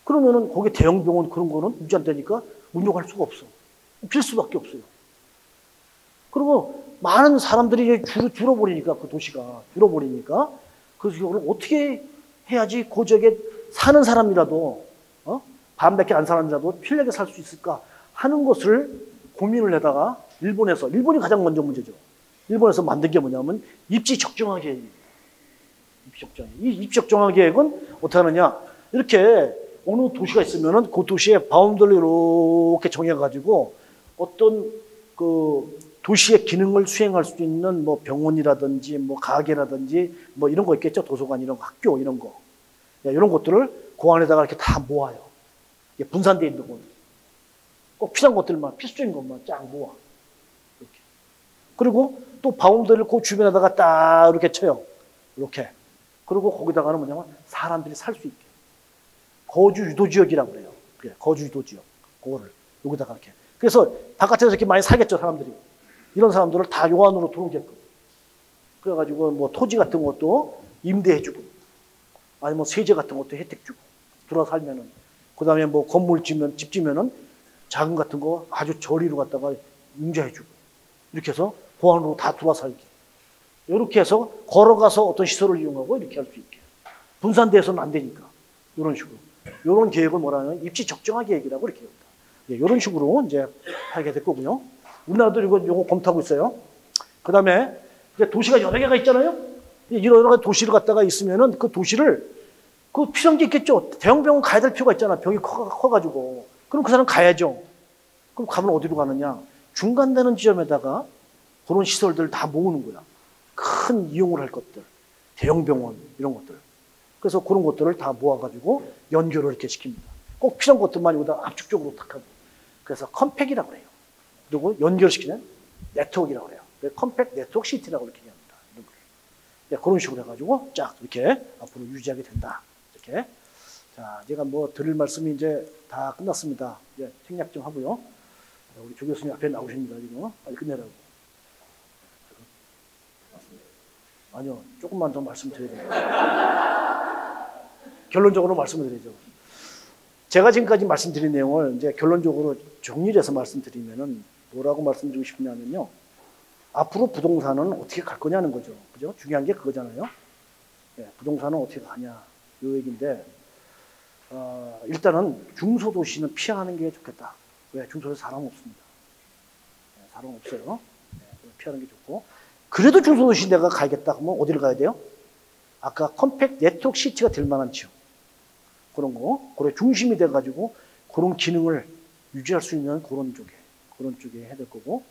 그러면은 거기 대형 병원 그런 거는 유지 안 되니까 운영할 수가 없어. 빌 수밖에 없어요. 그리고 많은 사람들이 이제 줄어버리니까, 그 도시가 줄어버리니까, 그래서 이걸 어떻게 해야지 그 지역에 사는 사람이라도, 반밖에 안 사람이라도 편리하게 살 수 있을까 하는 것을 고민을 하다가 일본이 가장 먼저 문제죠. 일본에서 만든 게 뭐냐면 입지 적정화 계획입니다. 이 입지 적정화 계획은 어떻게 하느냐, 이렇게 어느 도시가 있으면은 그 도시의 바운더를 이렇게 정해가지고 어떤 그 도시의 기능을 수행할 수 있는 뭐 병원이라든지 뭐 가게라든지 뭐 이런 거 있겠죠. 도서관 이런 거, 학교 이런 거. 이런 것들을 그 안에다가 이렇게 다 모아요. 분산되어 있는 거. 꼭 필요한 것들만, 필수적인 것만 쫙 모아. 이렇게. 그리고 또 바운더리를 그 주변에다가 딱 이렇게 쳐요. 이렇게. 그리고 거기다가는 뭐냐면 사람들이 살 수 있게. 거주 유도 지역이라고 그래요. 그래, 거주 유도 지역. 그거를 여기다가 이렇게. 그래서 바깥에서 이렇게 많이 살겠죠, 사람들이. 이런 사람들을 다 요 안으로 들어오게끔. 그래가지고 뭐 토지 같은 것도 임대해주고, 아니면 세제 같은 것도 혜택 주고, 들어 살면은. 그 다음에 뭐 건물 지면, 집 지면은 자금 같은 거 아주 저리로 갖다가 융자해주고. 이렇게 해서 그 안으로 다 들어와 살게. 이렇게 해서 걸어가서 어떤 시설을 이용하고 이렇게 할 수 있게. 분산돼서는 안 되니까. 이런 식으로. 이런 계획을 뭐라 하냐면 입지 적정화 계획이라고 이렇게 합니다. 이런 식으로 이제 하게 될 거고요. 우리나라도 이거 검토하고 있어요. 그 다음에 이제 도시가 여러 개가 있잖아요. 여러 가지 도시를 갖다가 있으면은 그 도시를 그 필요한 게 있겠죠. 대형 병원 가야 될 필요가 있잖아. 병이 커가지고. 그럼 그 사람 가야죠. 그럼 가면 어디로 가느냐? 중간되는 지점에다가 그런 시설들을 다 모으는 거야. 큰 이용을 할 것들. 대형 병원 이런 것들. 그래서 그런 것들을 다 모아가지고 연결을 이렇게 시킵니다. 꼭 필요한 것들만 여기다 압축적으로 탁 하고. 그래서 컴팩이라고 해요. 그리고 연결시키는 네트워크라고 해요. 컴팩 네트워크 시티라고 이렇게 얘기합니다. 이런 걸. 그런 식으로 해가지고 쫙 이렇게 앞으로 유지하게 된다. 이렇게. 자, 제가 뭐 드릴 말씀이 이제 다 끝났습니다. 이제 생략 좀 하고요. 우리 조 교수님 앞에 나오십니다. 지금 빨리 끝내라고. 아니요, 조금만 더 말씀드려야 돼요. 결론적으로 말씀을 드리죠. 제가 지금까지 말씀드린 내용을 이제 결론적으로 정리를 해서 말씀드리면은 뭐라고 말씀드리고 싶냐면요. 앞으로 부동산은 어떻게 갈 거냐는 거죠. 그죠? 중요한 게 그거잖아요. 부동산은 어떻게 가냐. 요 얘기인데, 일단은 중소도시는 피하는 게 좋겠다. 왜? 중소도시 사람 없습니다. 사람 없어요. 피하는 게 좋고. 그래도 중소도시 내가 가야겠다. 그러면 어디를 가야 돼요? 아까 컴팩 네트워크 시티가 될 만한 지역. 그런 거. 그래 중심이 돼가지고 그런 기능을 유지할 수 있는 그런 쪽에 해야 될 거고.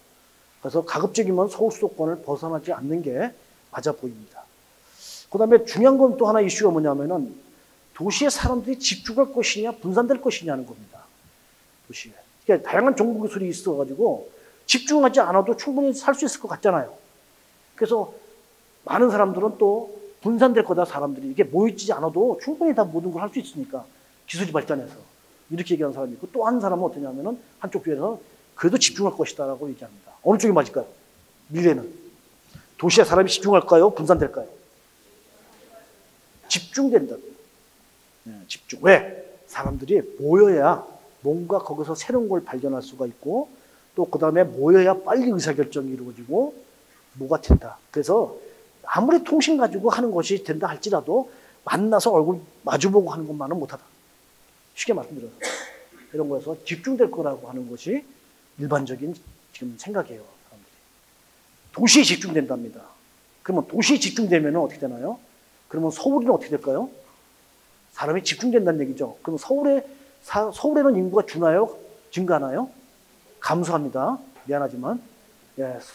그래서 가급적이면 서울 수도권을 벗어나지 않는 게 맞아 보입니다. 그 다음에 중요한 건 또 하나 이슈가 뭐냐면은 도시에 사람들이 집중할 것이냐 분산될 것이냐는 겁니다. 도시에. 그러니까 다양한 정보 기술이 있어가지고 집중하지 않아도 충분히 살 수 있을 것 같잖아요. 그래서 많은 사람들은 또 분산될 거다 사람들이 이게 모이지 않아도 충분히 다 모든 걸 할 수 있으니까 기술이 발전해서 이렇게 얘기하는 사람이 있고 또 한 사람은 어떠냐면은 한쪽 교회에서 그래도 집중할 것이다라고 얘기합니다. 어느 쪽이 맞을까요? 미래는 도시에 사람이 집중할까요? 분산될까요? 집중된다. 집중. 왜? 사람들이 모여야 뭔가 거기서 새로운 걸 발견할 수가 있고 또 그 다음에 모여야 빨리 의사결정이 이루어지고 뭐가 된다. 그래서 아무리 통신 가지고 하는 것이 된다 할지라도 만나서 얼굴 마주보고 하는 것만은 못하다. 쉽게 말씀드려서 이런 거에서 집중될 거라고 하는 것이 일반적인 지금 생각이에요. 사람들이. 도시에 집중된답니다. 그러면 도시에 집중되면 어떻게 되나요? 그러면 서울은 어떻게 될까요? 사람이 집중된다는 얘기죠. 그럼 서울에는 인구가 주나요? 증가하나요? 감소합니다. 미안하지만.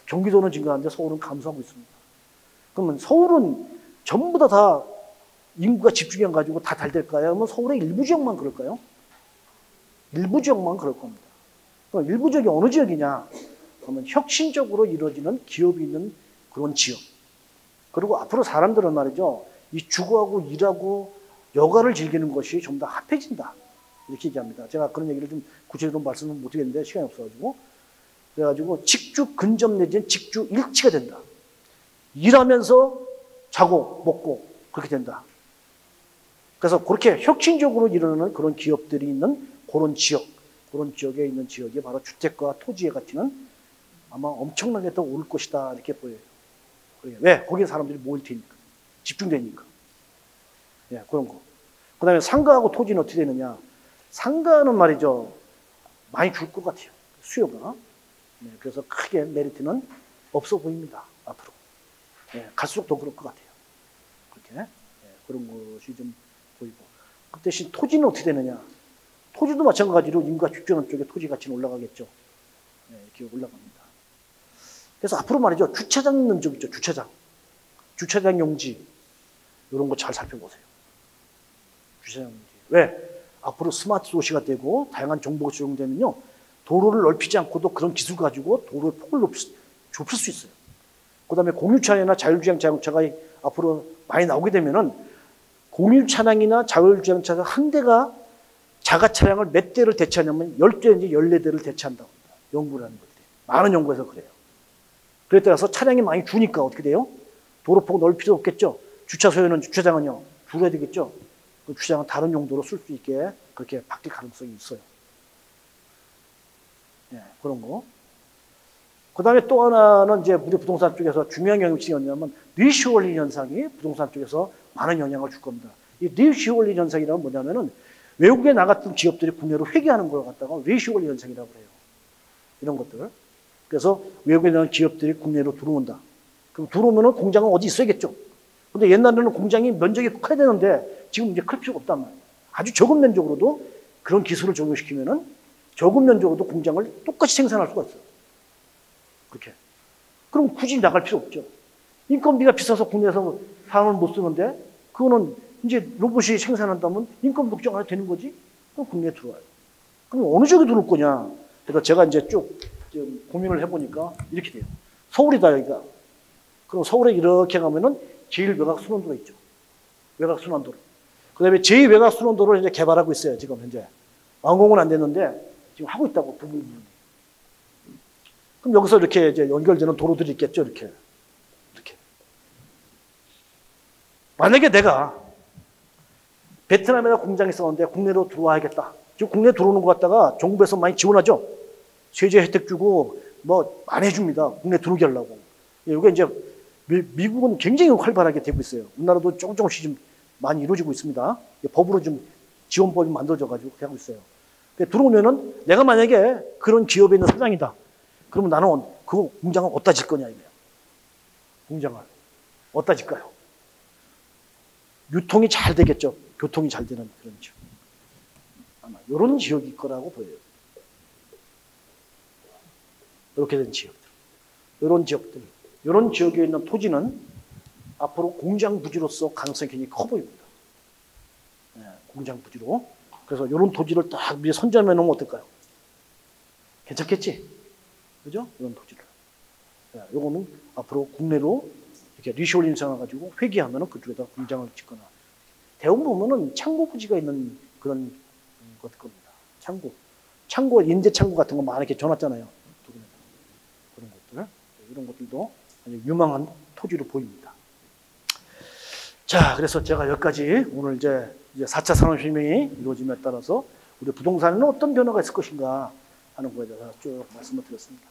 경기도는 증가하는데 서울은 감소하고 있습니다. 그러면 서울은 전부 다 인구가 집중해가지고 다 잘 될까요? 그러면 서울의 일부 지역만 그럴까요? 일부 지역만 그럴 겁니다. 그럼 일부 지역이 어느 지역이냐? 그러면 혁신적으로 이루어지는 기업이 있는 그런 지역. 그리고 앞으로 사람들은 말이죠. 이 주거하고 일하고 여가를 즐기는 것이 좀 더 합해진다. 이렇게 얘기합니다. 제가 그런 얘기를 좀 구체적으로 말씀을 못 드리겠는데 시간이 없어가지고. 그래가지고 직주 근접 내지는 직주 일치가 된다. 일하면서 자고 먹고 그렇게 된다. 그래서 그렇게 혁신적으로 일어나는 그런 기업들이 있는 그런 지역에 있는 지역이 바로 주택과 토지에 갇히는 아마 엄청나게 더 오를 것이다 이렇게 보여요. 왜? 거기에 사람들이 모일 테니까. 집중되니까. 예, 그런 거. 그 다음에 상가하고 토지는 어떻게 되느냐. 상가는 말이죠. 많이 줄 것 같아요. 수요가. 네, 그래서 크게 메리트는 없어 보입니다. 앞으로. 예, 갈수록 더 그럴 것 같아요. 그렇게. 예, 그런 것이 좀 보이고. 그 대신 토지는 어떻게 되느냐. 토지도 마찬가지로 인구가 집중하는 쪽에 토지 가치는 올라가겠죠. 예, 이렇게 올라갑니다. 그래서 앞으로 말이죠. 주차장 있는 쪽 있죠. 주차장. 주차장 용지. 이런 거 잘 살펴보세요. 주차장 용지. 왜? 앞으로 스마트 도시가 되고 다양한 정보가 적용되면요. 도로를 넓히지 않고도 그런 기술 가지고 도로의 폭을 좁힐 수 있어요. 그 다음에 공유차량이나 자율주행 자동차가 앞으로 많이 나오게 되면은 공유차량이나 자율주행차가 한 대가 자가 차량을 몇 대를 대체하냐면 10대인지 14대를 대체한다고 합니다. 연구를 하는 것들이. 많은 연구에서 그래요. 그에 따라서 차량이 많이 주니까 어떻게 돼요? 도로폭 넓힐 필요 없겠죠. 주차 소요는 주차장은요. 줄여야 되겠죠. 그 주차장은 다른 용도로 쓸 수 있게 그렇게 바뀔 가능성이 있어요. 예, 그런 거. 그 다음에 또 하나는 이제 우리 부동산 쪽에서 중요한 영역이 뭐냐면 리쇼얼링 현상이 부동산 쪽에서 많은 영향을 줄 겁니다. 이 리쇼얼링 현상이라는 뭐냐면은 외국에 나갔던 기업들이 국내로 회귀하는 걸 갖다가 리쇼얼링 현상이라고 해요. 이런 것들. 그래서 외국에 나간 기업들이 국내로 들어온다. 그럼 들어오면은 공장은 어디 있어야겠죠. 근데 옛날에는 공장이 면적이 커야 되는데 지금 이제 클 필요가 없단 말이에요. 아주 적은 면적으로도 그런 기술을 적용시키면은 적은 면적으로도 공장을 똑같이 생산할 수가 있어요. 그렇게. 그럼 굳이 나갈 필요 없죠. 인건비가 비싸서 국내에서 사람을 못 쓰는데 그거는 이제 로봇이 생산한다면 인건비 걱정 안 해도 되는 거지? 그럼 국내에 들어와요. 그럼 어느 쪽에 들어올 거냐? 그래서 제가 이제 쭉 고민을 해보니까 이렇게 돼요. 서울이다, 여기가. 그럼 서울에 이렇게 가면은 제1외곽순환도로 있죠. 외곽순환도로. 그 다음에 제2외곽순환도를 이제 개발하고 있어요, 지금 현재. 완공은 안 됐는데 지금 하고 있다고, 부분이. 그럼 여기서 이렇게 이제 연결되는 도로들이 있겠죠, 이렇게. 이렇게. 만약에 내가 베트남에다 공장이 있었는데 국내로 들어와야겠다. 지금 국내 들어오는 것 같다가 정부에서 많이 지원하죠. 세제 혜택 주고 뭐 많이 해줍니다. 국내 들어오게 하려고. 이게 이제 미국은 굉장히 활발하게 되고 있어요. 우리나라도 조금씩 좀 많이 이루어지고 있습니다. 법으로 좀 지원법이 만들어져가지고 그렇게 하고 있어요. 들어오면은 내가 만약에 그런 기업에 있는 사장이다. 그러면 나는 그 공장을 어디다 질 거냐 이거예요. 공장을 어디다 질까요? 유통이 잘 되겠죠. 교통이 잘 되는 그런 지역. 아마 이런 지역일 거라고 보여요. 이렇게 된 지역들. 이런 지역들. 이런 지역에 있는 토지는 앞으로 공장 부지로서 가능성이 굉장히 커 보입니다. 네, 공장 부지로. 그래서 이런 토지를 딱 위에 선점해 놓으면 어떨까요? 괜찮겠지? 그죠? 이런 토지를. 네, 요거는 앞으로 국내로 이렇게 리쇼링 생각가지고 회귀하면은 그쪽에다 공장을 짓거나. 대부분 보면은 창고 부지가 있는 그런 것 겁니다. 창고, 인재 창고 같은 거 많이 이렇게 줘놨잖아요. 그런 것들. 이런 것들도 아주 유망한 토지로 보입니다. 자, 그래서 제가 여기까지 오늘 이제 4차 산업혁명이 이루어짐에 따라서 우리 부동산에는 어떤 변화가 있을 것인가 하는 거에 대해서 쭉 말씀을 드렸습니다.